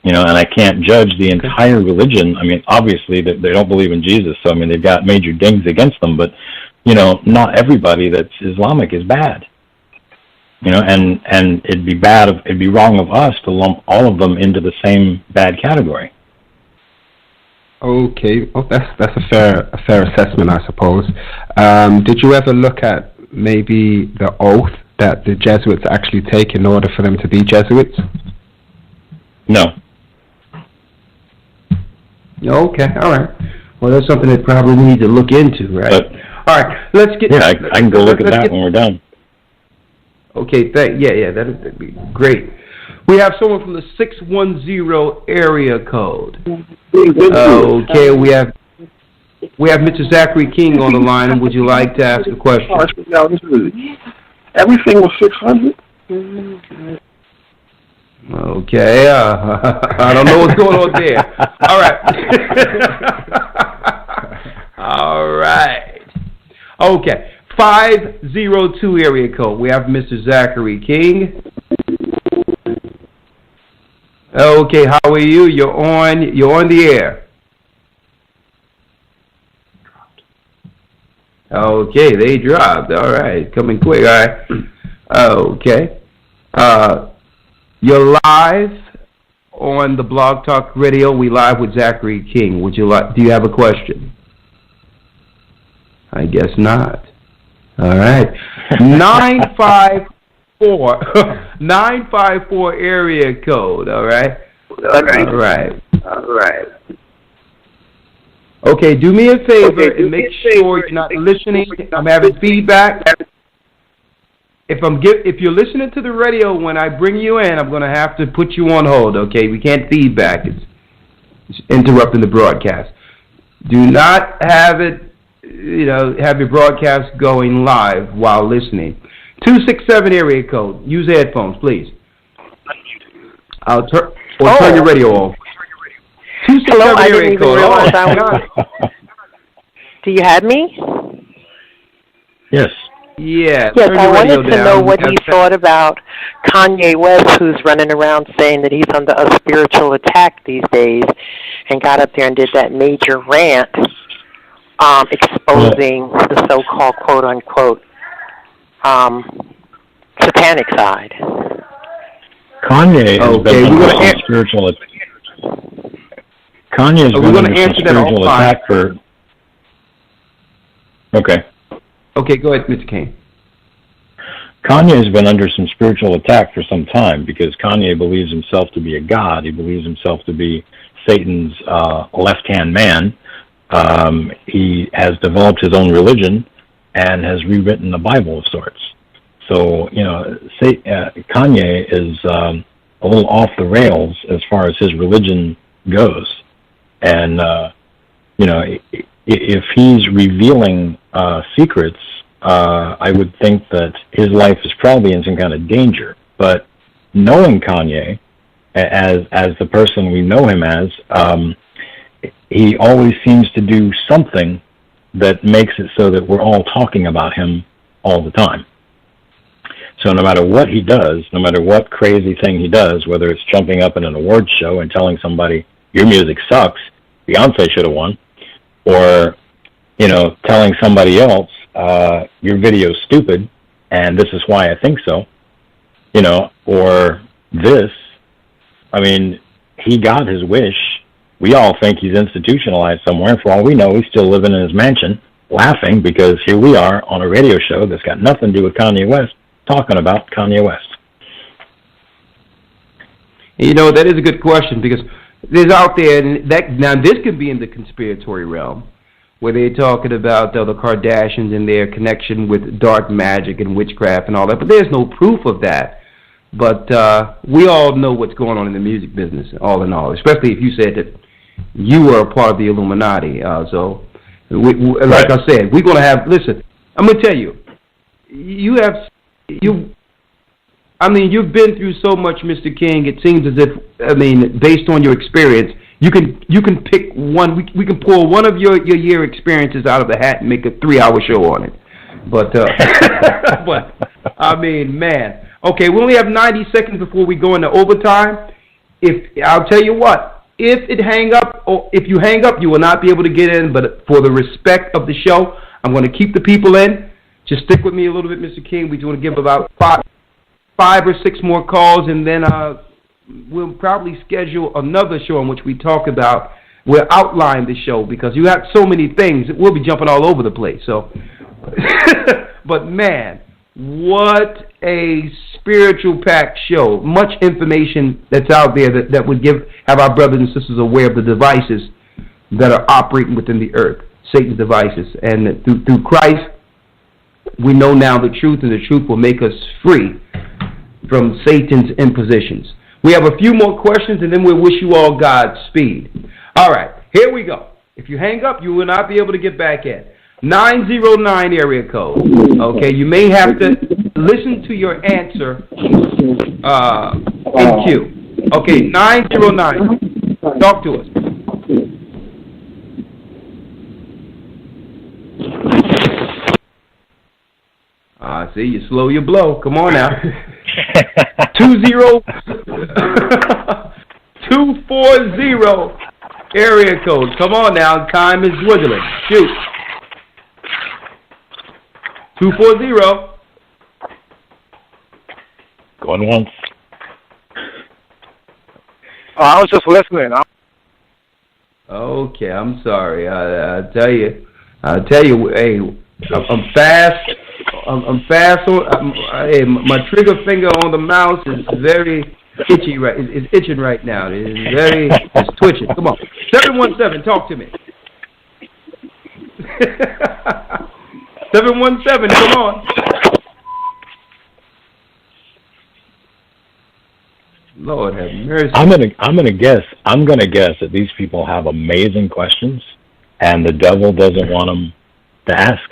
And I can't judge the entire religion. I mean, obviously, they don't believe in Jesus, so, they've got major dings against them, but, not everybody that's Islamic is bad. And it'd be wrong of us to lump all of them into the same bad category. Okay, that's a fair assessment, I suppose. Did you ever look at maybe the oath that the Jesuits actually take in order for them to be Jesuits? No. Okay, all right. Well, that's something that probably we need to look into, right? All right, let's get... Yeah, I can go look at that when we're done. Okay, that'd be great. We have someone from the 610 area code. Okay, we have Mr. Zachary King on the line, and would you like to ask a question? Everything was 600. Okay, I don't know what's going on there. All right. All right. Okay, 502 area code. We have Mr. Zachary King. Okay, how are you? You're on the air. Okay, they dropped. All right, coming quick. All right. Okay. You're live on the Blog Talk Radio. We live with Zachary King. Do you have a question? I guess not. All right. 954 area code. All right. All right. Okay, do me a favor and make sure you're not listening. I'm having feedback. If you're listening to the radio when I bring you in, I'm going to have to put you on hold, okay? We can't feedback. It's interrupting the broadcast. Do not have it, have your broadcast going live while listening. 267 area code. Use headphones, please. Turn your radio off. 267 area code. Do you have me? Yes. Yeah. Yes, I wanted to know what he thought about Kanye West, who's running around saying that he's under a spiritual attack these days, and got up there and did that major rant exposing the so-called quote-unquote satanic side. Kanye has been under some spiritual attack. Kanye's been under some spiritual attack for... Okay. Okay, go ahead, Mr. King. Kanye's been under some spiritual attack for some time because Kanye believes himself to be a god. He believes himself to be Satan's left-hand man. He has developed his own religion and has rewritten the Bible of sorts. So, Kanye is a little off the rails as far as his religion goes. And, if he's revealing secrets I would think that his life is probably in some kind of danger. But knowing Kanye as the person we know him as, he always seems to do something that makes it so that we're all talking about him all the time. So no matter what he does, no matter what crazy thing he does, whether it's jumping up in an awards show and telling somebody, your music sucks, Beyonce should have won, or, you know, telling somebody else, your video's stupid, and this is why I think so, you know, or this, I mean, he got his wish. We all think he's institutionalized somewhere, and for all we know, he's still living in his mansion, laughing, because here we are on a radio show that's got nothing to do with Kanye West, talking about Kanye West. You know, that is a good question, because there's out there, and that now this could be in the conspiratory realm, where they're talking about the Kardashians and their connection with dark magic and witchcraft and all that, but there's no proof of that. But we all know what's going on in the music business, all in all, especially if you said that you were a part of the Illuminati. So, like I said, we're going to have, listen, I'm going to tell you, you've been through so much, Mr. King, it seems as if, I mean, based on your experience, you can pick one, we can pull one of your year experiences out of the hat and make a 3-hour show on it. But, but I mean, man. Okay, we only have 90 seconds before we go into overtime. I'll tell you what, if you hang up, you will not be able to get in, but for the respect of the show, I'm going to keep the people in. Just stick with me a little bit, Mr. King. We're going to give about five or six more calls, and then we'll probably schedule another show in which we'll outline the show, because you have so many things, we'll be jumping all over the place. So, but man, what a spiritual packed show. Much information that's out there that would have our brothers and sisters aware of the devices that are operating within the earth, Satan's devices. And through Christ, we know now the truth, and the truth will make us free from Satan's impositions. We have a few more questions, and then we'll wish you all Godspeed. All right, here we go. If you hang up, you will not be able to get back in. 909 area code. Okay, you may have to listen to your answer in queue. Okay, 909. Talk to us. See, you slow your blow. Come on now. 240 area code. Come on now. Time is dwindling. Shoot. 240. Going once. Oh, I was just listening. Okay, I'm sorry. I tell you, hey, I'm fast. I'm fast. Hey, my trigger finger on the mouse is very itchy. It's itching right now. It's twitching. Come on, 717. Talk to me. 717. Come on. Lord have mercy. I'm gonna guess that these people have amazing questions, and the devil doesn't want them to ask.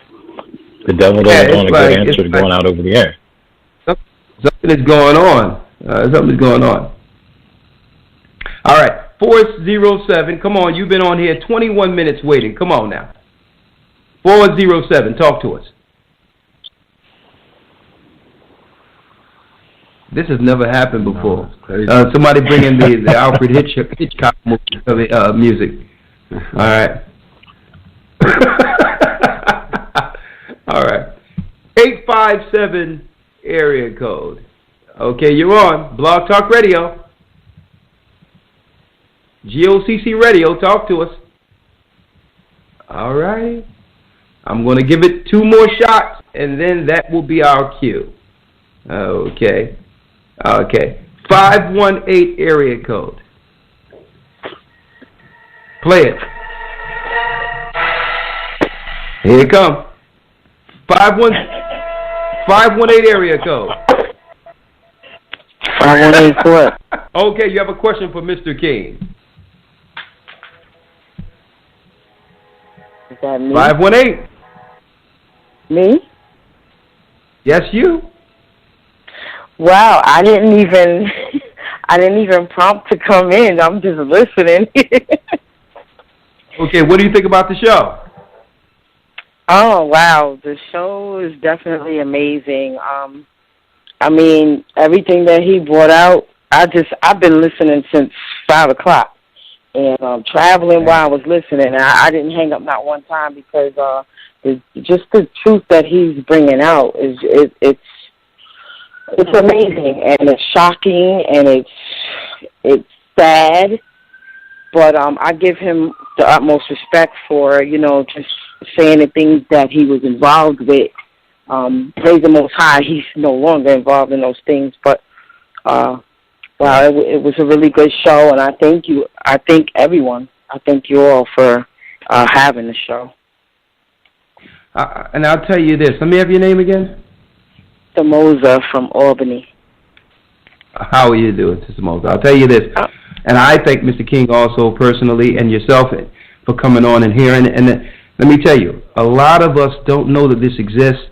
The devil doesn't want a good answer going out over the air. Something is going on. Something's going on. All right, 407. Come on, you've been on here 21 minutes waiting. Come on now. 407. Talk to us. This has never happened before. Somebody bring in the Alfred Hitchcock music. All right. All right. 857 area code. Okay, you're on. Blog Talk Radio. GOCC Radio. Talk to us. All right. I'm going to give it 2 more shots, and then that will be our cue. Okay. Okay. 518 area code. Play it. Here it comes. 518 area code. 518 what? Okay, you have a question for Mr. King. Is that me? 518. Me? Yes, you. Wow, I didn't even prompt to come in. I'm just listening. Okay, what do you think about the show? Oh, wow, the show is definitely amazing. I mean, everything that he brought out, I've been listening since 5 o'clock, and traveling while I was listening. I didn't hang up not one time because just the truth that he's bringing out it's amazing, and it's shocking, and it's sad. But I give him the utmost respect for just saying the things that he was involved with. Praise the Most High, he's no longer involved in those things. But wow, it was a really good show, and I thank you. I thank everyone. I thank you all for having the show. And I'll tell you this. Let me have your name again. Moza from Albany. How are you doing, Sister Moza? I'll tell you this, and I thank Mr. King also personally and yourself for coming on and hearing. And let me tell you, a lot of us don't know that this exists,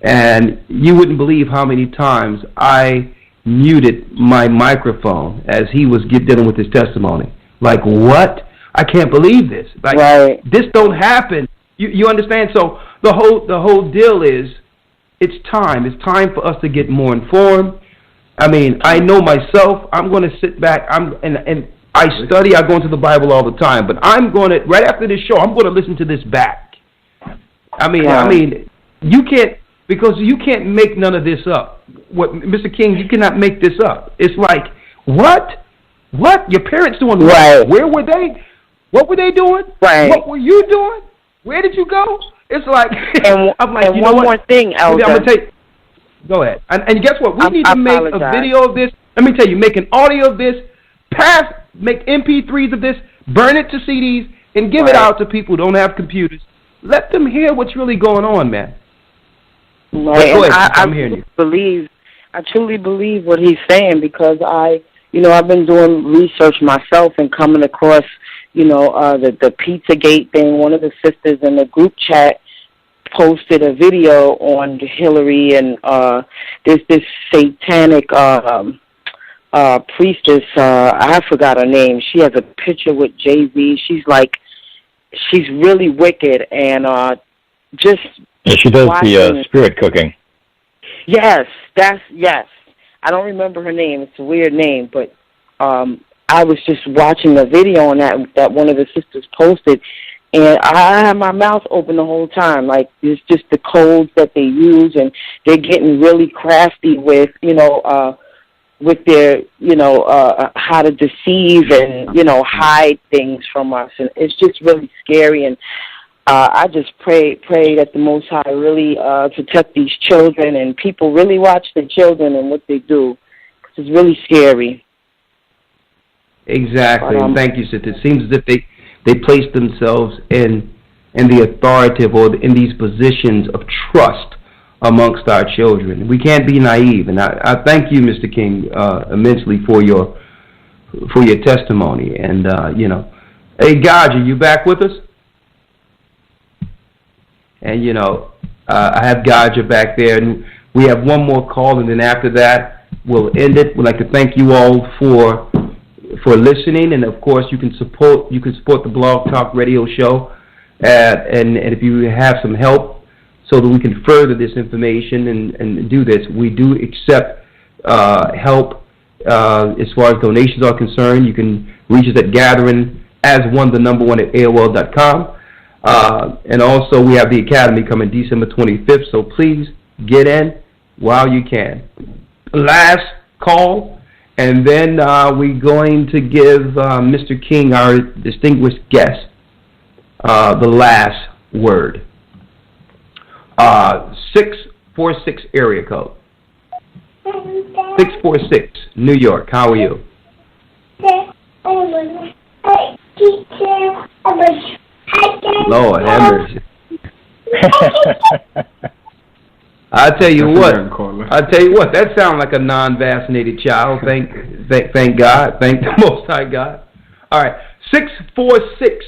and you wouldn't believe how many times I muted my microphone as he was dealing with his testimony. Like, what? I can't believe this. Like, right. This don't happen. You understand? So the whole deal is, it's time. It's time for us to get more informed. I mean, I know myself. I'm going to sit back. And I study. I go into the Bible all the time. But I'm going to, right after this show, I'm going to listen to this back. I mean, you can't, because you can't make none of this up. What, Mr. King, you cannot make this up. It's like, what? What? Your parents doing what? Right. Where were they? What were they doing? Right. What were you doing? Where did you go? It's like, I'm like, and you one know more thing, Elder. I'm gonna take. Go ahead. And guess what? We need to make a video of this. Let me tell you, make an audio of this, make MP3s of this, burn it to CDs, and give it out to people who don't have computers. Let them hear what's really going on, man. Right. Go ahead. I'm hearing you. I truly believe what he's saying, because I've been doing research myself and coming across, the Pizzagate thing. One of the sisters in the group chat posted a video on Hillary, and there's this satanic priestess, I forgot her name. She has a picture with Jay-Z. She's really wicked, and just she does watching, the spirit cooking. Yes. I don't remember her name. It's a weird name, but I was just watching a video on that one of the sisters posted, and I had my mouth open the whole time. Like, it's just the codes that they use, and they're getting really crafty with, with their, how to deceive and, hide things from us. And it's just really scary. And I just pray that the Most High really protect these children, and people really watch their children and what they do, because it's really scary. Exactly. Thank you, sister. It seems as if they place themselves in the authoritative or in these positions of trust amongst our children. We can't be naive, and I thank you, Mr. King, immensely for your testimony. And hey, Gocc, are you back with us? And I have Gocc back there, and we have one more call, and then after that we'll end it. We'd like to thank you all for listening, and of course you can support the Blog Talk Radio Show, and if you have some help so that we can further this information and do this, we do accept help as far as donations are concerned. You can reach us at gatheringas1 at AOL.com, and also we have the Academy coming December 25th, so please get in while you can. Last call. And then we're going to give Mr. King, our distinguished guest, the last word. 646 area code. 646, New York. How are you? Lord have mercy. I tell you what, that sounds like a non-vaccinated child. Thank God. Thank the Most High God. All right, 646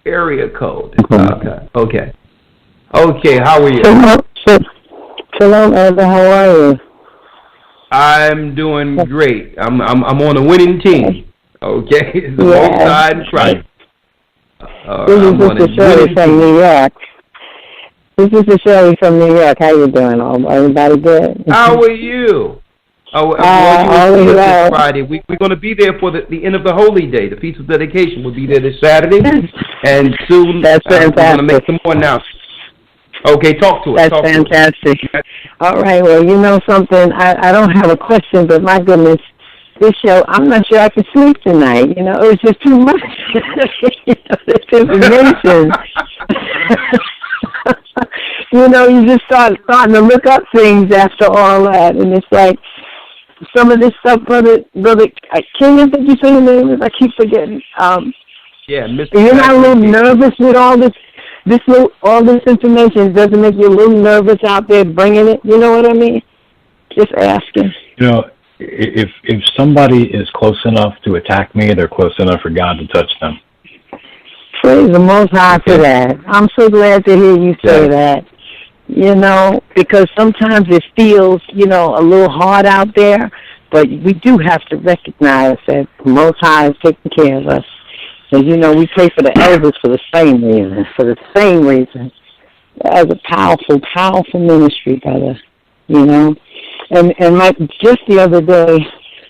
area code. Okay. How are you? Shalom, Elder. How are you? I'm doing great. I'm on a winning team. Okay, the Most High in Christ. This is Sister Shirley from New York. This is Sister Shirley from New York. How you doing? Everybody good? How are you? Always well. Friday. We're going to be there for the end of the Holy Day. The Feast of Dedication will be there this Saturday, and soon That's we're fantastic. going to make some more announcements. Okay, talk to us. That's fantastic. All right, well, you know something, I don't have a question, but my goodness, this show, I'm not sure I can sleep tonight. You know, it was just too much. This information. You know, you just starting to look up things after all that, and it's like some of this stuff, brother King, is that you say your name is? I keep forgetting. Yeah, Mr. You're not a little nervous with all this information? Does it make you a little nervous out there bringing it? You know what I mean? Just asking. You know, if somebody is close enough to attack me, they're close enough for God to touch them. Praise the Most High for that. I'm so glad to hear you say that. You know, because sometimes it feels, you know, a little hard out there, but we do have to recognize that the Most High is taking care of us. And, you know, we pray for the elders for the same reason. That is a powerful, powerful ministry, brother. You know? And Mike, just the other day,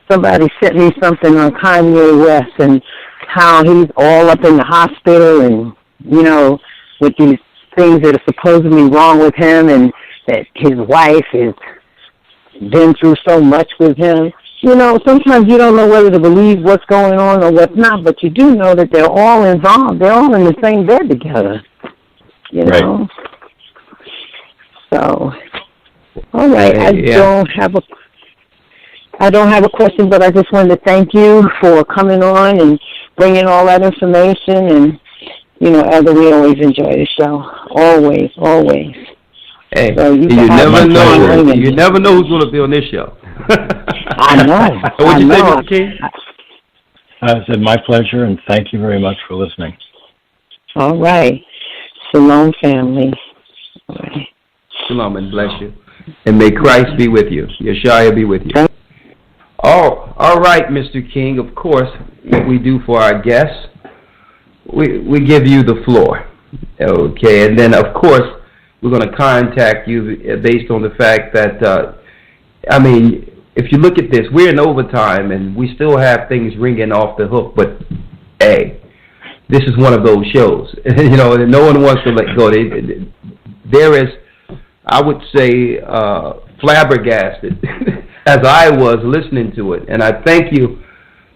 somebody sent me something on Kanye West and how he's all up in the hospital and, you know, with these things that are supposedly wrong with him and that his wife has been through so much with him. You know, sometimes you don't know whether to believe what's going on or what's not, but you do know that they're all involved. They're all in the same bed together, you know. So, all right, I don't have a question, but I just wanted to thank you for coming on and bringing all that information. And, you know, Elder, we always enjoy the show. Always, always. Hey, so you never know who's going to be on this show. I know. What'd you say, Mr. King? I said my pleasure, and thank you very much for listening. All right. Shalom, family. All right. Shalom, and bless you. And may Christ be with you. YASHAYA be with you. Oh, all right, Mr. King. Of course, what we do for our guests, we give you the floor. Okay, and then, of course, we're going to contact you based on the fact that, I mean, if you look at this, we're in overtime and we still have things ringing off the hook, but, hey, this is one of those shows. You know, no one wants to let go. There is, I would say, flabbergasted as I was listening to it. And I thank you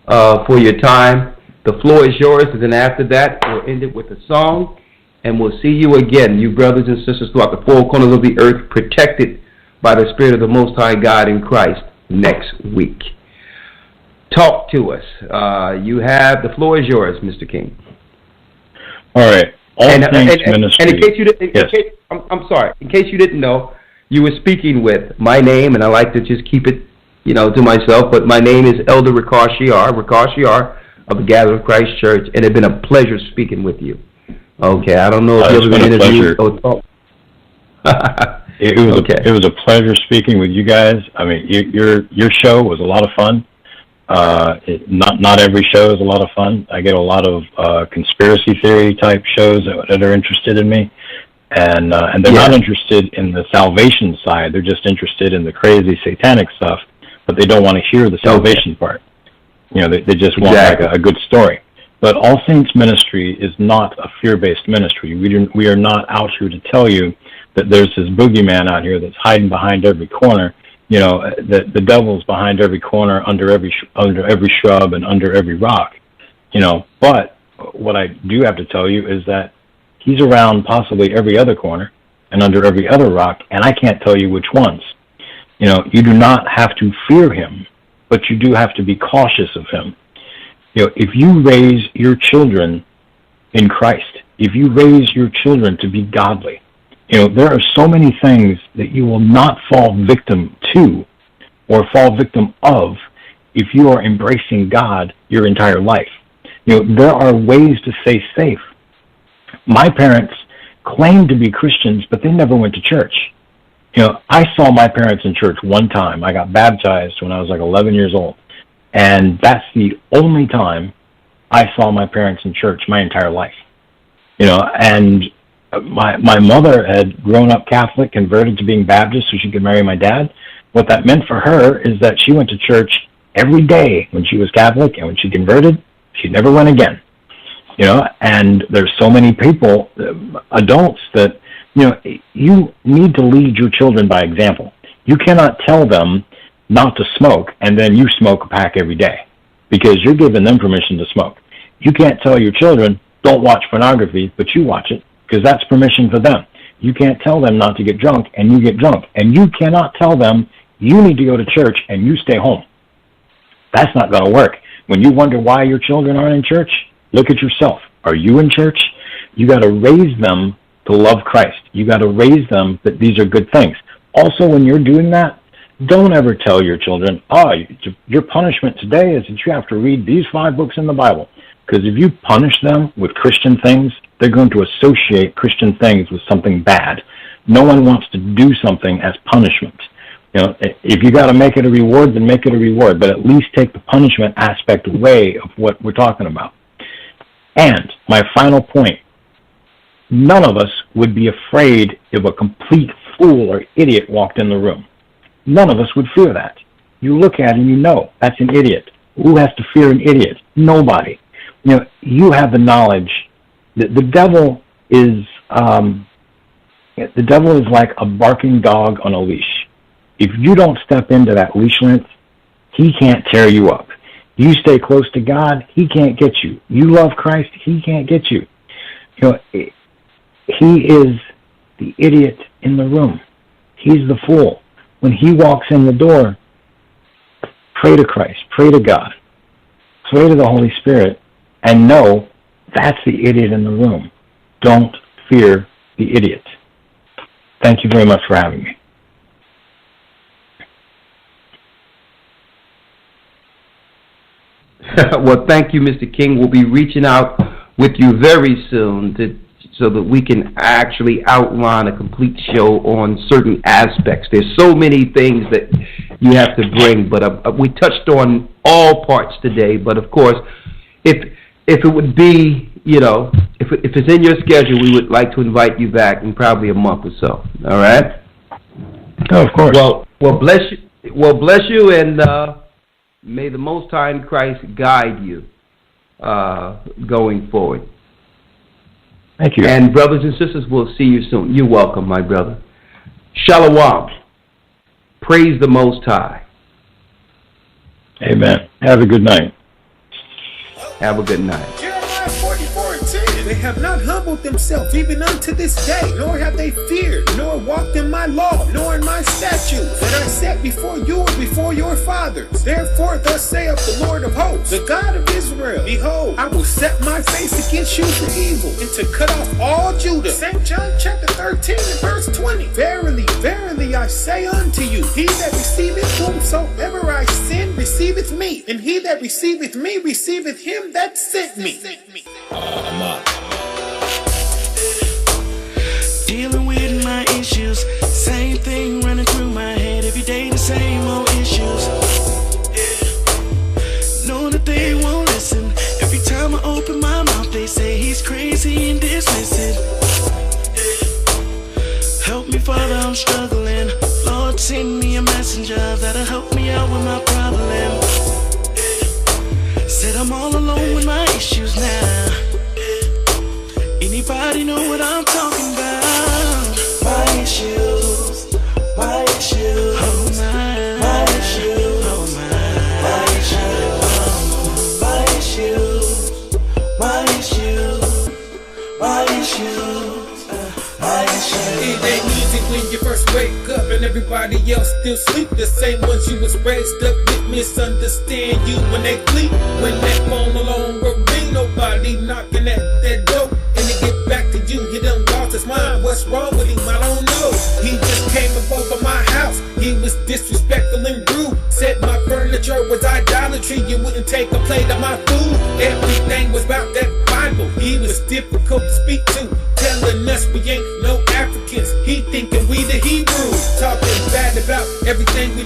for your time. The floor is yours, and then after that, we'll end it with a song. And we'll see you again, you brothers and sisters throughout the four corners of the earth, protected by the Spirit of the Most High God in Christ next week. Talk to us. You have, the floor is yours, Mr. King. All right. And in case you didn't, I'm sorry, in case you didn't know, you were speaking with my name, and I like to just keep it, you know, to myself, but my name is Elder Rakashiar of the Gathering of Christ Church, and it's been a pleasure speaking with you. Okay, I don't know if you've ever been interviewed. It was a pleasure speaking with you guys. I mean, your show was a lot of fun. Not every show is a lot of fun. I get a lot of conspiracy theory type shows that are interested in me, and they're not interested in the salvation side. They're just interested in the crazy satanic stuff, but they don't want to hear the salvation part. You know, they just want like a good story. But All Saints Ministry is not a fear-based ministry. We are not out here to tell you that there's this boogeyman out here that's hiding behind every corner. You know, the devil's behind every corner, under every shrub, and under every rock. You know, but what I do have to tell you is that he's around possibly every other corner and under every other rock, and I can't tell you which ones. You know, you do not have to fear him, but you do have to be cautious of him. You know, if you raise your children in Christ, if you raise your children to be godly, you know, there are so many things that you will not fall victim to or fall victim of if you are embracing God your entire life. You know, there are ways to stay safe. My parents claimed to be Christians, but they never went to church. You know, I saw my parents in church one time. I got baptized when I was like 11 years old. And that's the only time I saw my parents in church my entire life. You know, and my mother had grown up Catholic, converted to being Baptist so she could marry my dad. What that meant for her is that she went to church every day when she was Catholic, and when she converted, she never went again. You know, and there's so many people, adults, that, you know, you need to lead your children by example. You cannot tell them not to smoke and then you smoke a pack every day, because you're giving them permission to smoke. You can't tell your children, don't watch pornography, but you watch it, because that's permission for them. You can't tell them not to get drunk and you get drunk. And you cannot tell them you need to go to church and you stay home. That's not going to work. When you wonder why your children aren't in church, look at yourself. Are you in church? You got to raise them to love Christ. You got to raise them that these are good things. Also, when you're doing that, don't ever tell your children, your punishment today is that you have to read these 5 books in the Bible. Because if you punish them with Christian things, they're going to associate Christian things with something bad. No one wants to do something as punishment. You know, if you got to make it a reward, then make it a reward. But at least take the punishment aspect away of what we're talking about. And my final point, none of us would be afraid if a complete fool or idiot walked in the room. None of us would fear that. You look at him, you know, that's an idiot. Who has to fear an idiot? Nobody. You know, you have the knowledge. The devil is like a barking dog on a leash. If you don't step into that leash length, he can't tear you up. You stay close to God, he can't get you. You love Christ, he can't get you. You know, he is the idiot in the room. He's the fool. When he walks in the door, pray to Christ, pray to God, pray to the Holy Spirit, and know that's the idiot in the room. Don't fear the idiot. Thank you very much for having me. Well, thank you, Mr. King. We'll be reaching out with you very soon so that we can actually outline a complete show on certain aspects. There's so many things that you have to bring, but we touched on all parts today. But of course, if it would be, you know, if it's in your schedule, we would like to invite you back in probably a month or so. All right? Oh, of course. Well, bless you. Well, bless you, and may the Most High in Christ guide you going forward. Thank you. And brothers and sisters, we'll see you soon. You're welcome, my brother. Shalom. Praise the Most High. Amen. Have a good night. Have a good night. Jeremiah 44:10. They have not humbled themselves even unto this day, nor have they feared, nor walked in my law, nor in my statutes that I set before you and before your fathers. Therefore thus saith the Lord of hosts, the God of Israel, behold, I will set my face against you for evil, and to cut off all Judah. St. John chapter 13 and verse 20. Verily, verily, I say unto you, he that receiveth whomsoever I send receiveth me, and he that receiveth me receiveth him that sent me. I'm up. Dealing with my issues, same thing running through my head every day, the same old issues. Know that they won't listen. Every time I open my mouth, they say he's crazy and dismiss it. Help me, Father, I'm struggling. Lord, send me a messenger that'll help me out with my problem. Said I'm all alone with my issues now. Anybody know what I'm talking about? My issues, my issues, oh my issues, oh my issues, my issues, my issues, my issues, my issues. It ain't easy when you first wake up and everybody else still sleep. The same ones you was raised up with misunderstand you when they sleep. When that phone alone will ring, nobody knocking at that door. And they get back to you, he done lost his mind. What's wrong with him? I don't know. He just came up over my house. He was disrespectful and rude. Said my furniture was idolatry. You wouldn't take a plate of my food. Everything was about that Bible. He was difficult to speak to, telling us we ain't no Africans. He thinking we the Hebrews.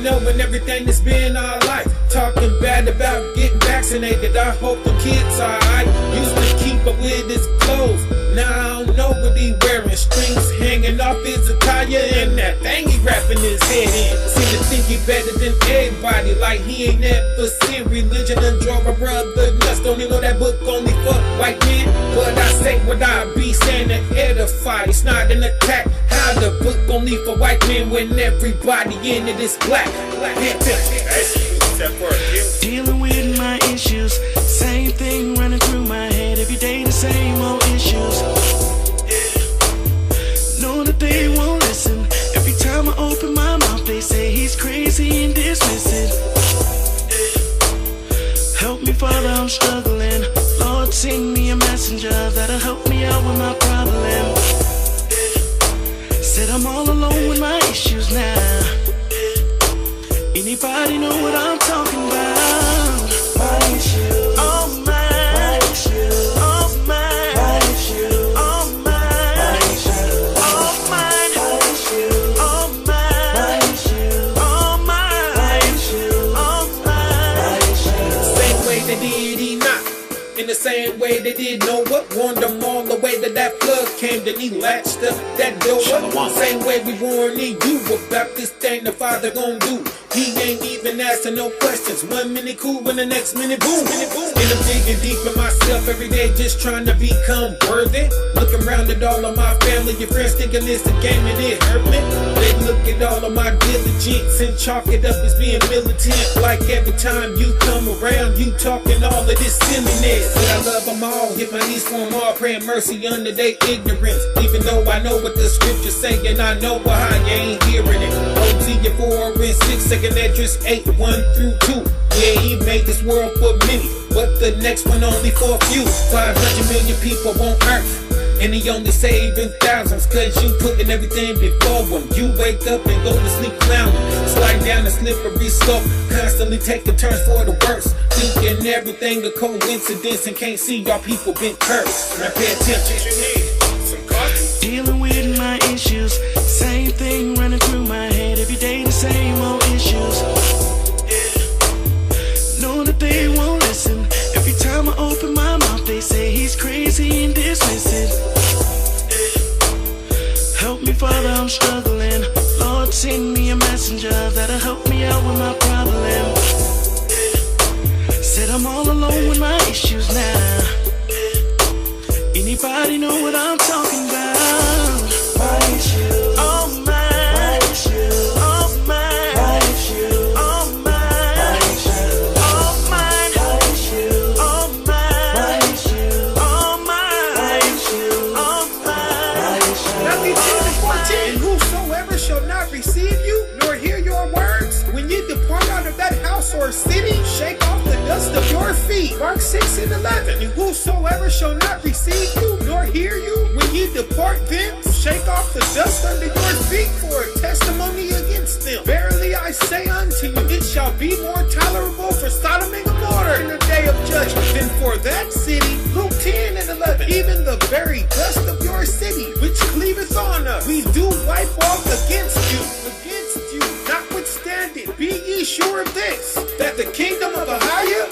knowing everything that's been our life. Talking bad about getting vaccinated. I hope the kids are alright. Used to keep up with his clothes. Now I don't know what he wearing. Strings hanging off his attire and that thing he wrapping his head in. Seem to think he better than everybody, like he ain't never seen religion and drove a brother nuts. Don't you know that book only for white men? But I say what I be saying to edify. It's not an attack. How the book only for white men when everybody in it is black? Dealing with my issues, same thing running through my head every day, the same old issues. Know that they won't listen. Every time I open my mouth, they say he's crazy and dismiss it. Help me, Father, I'm struggling. Lord, send me a messenger that'll help me out with my problem. Said I'm all alone with my issues now. Anybody know what I'm talking about? My issues. Oh my. My issues. Oh my. My issues. Oh my. My issues. Oh my. My issues. Oh my. My issues. Oh my. My issues. Oh my. Same way they did Enoch. In the same way they did Noah. Warned them all the way that that flood came. Then he latched up that door. Same way we warning you about this thing the Father gon' do. He ain't even asking no questions. 1 minute cool, when the next minute boom. And I'm digging deep in myself every day, just trying to become worthy. Looking around at all of my family, your friends thinking it's a game and it hurt me. They look at all of my diligence and chalk it up as being militant. Like every time you come around, you talking all of this silliness. But I love them all, hit my knees for them all, praying mercy under their ignorance. Even though I know what the scriptures say, and I know why you ain't hearing it. OT 4 and 6, second address 8, 1 through 2. Yeah, he made this world for many, but the next one only for a few. 500 million people on earth, and he only saving thousands, cause you putting everything before him. You wake up and go to sleep clowning, slide down a slippery slope, constantly taking turns for the worst, thinking everything a coincidence and can't see y'all people been cursed. Now pay attention. Dealing with my issues, same thing running through my head every day, the same old issues. Know that they won't listen. Every time I open my mouth, they say he's crazy and dismiss it. Help me, Father, I'm struggling. Lord, send me a messenger that'll help me out with my problem. Said I'm all alone with my issues now. Anybody know what I'm talking about? My issues. Oh my. My issues. Oh my. My issues. Oh my. My issues. Oh my. My issues. Oh my. My issues. Oh my. My issues. Oh my. Matthew 10:14. Whosoever shall not receive you nor hear your words, when you depart out of that house or city, shake off the dust of your feet. Mark 6:11. And whosoever shall not receive you nor hear you, when you depart thence, shake off the dust under your feet for a testimony against them. Verily I say unto you, it shall be more tolerable for Sodom and Gomorrah in the day of judgment than for that city. Luke 10:11. Even the very dust of your city, which cleaveth on us, we do wipe off against you. Notwithstanding, be ye sure of this, that the kingdom of AHAYAH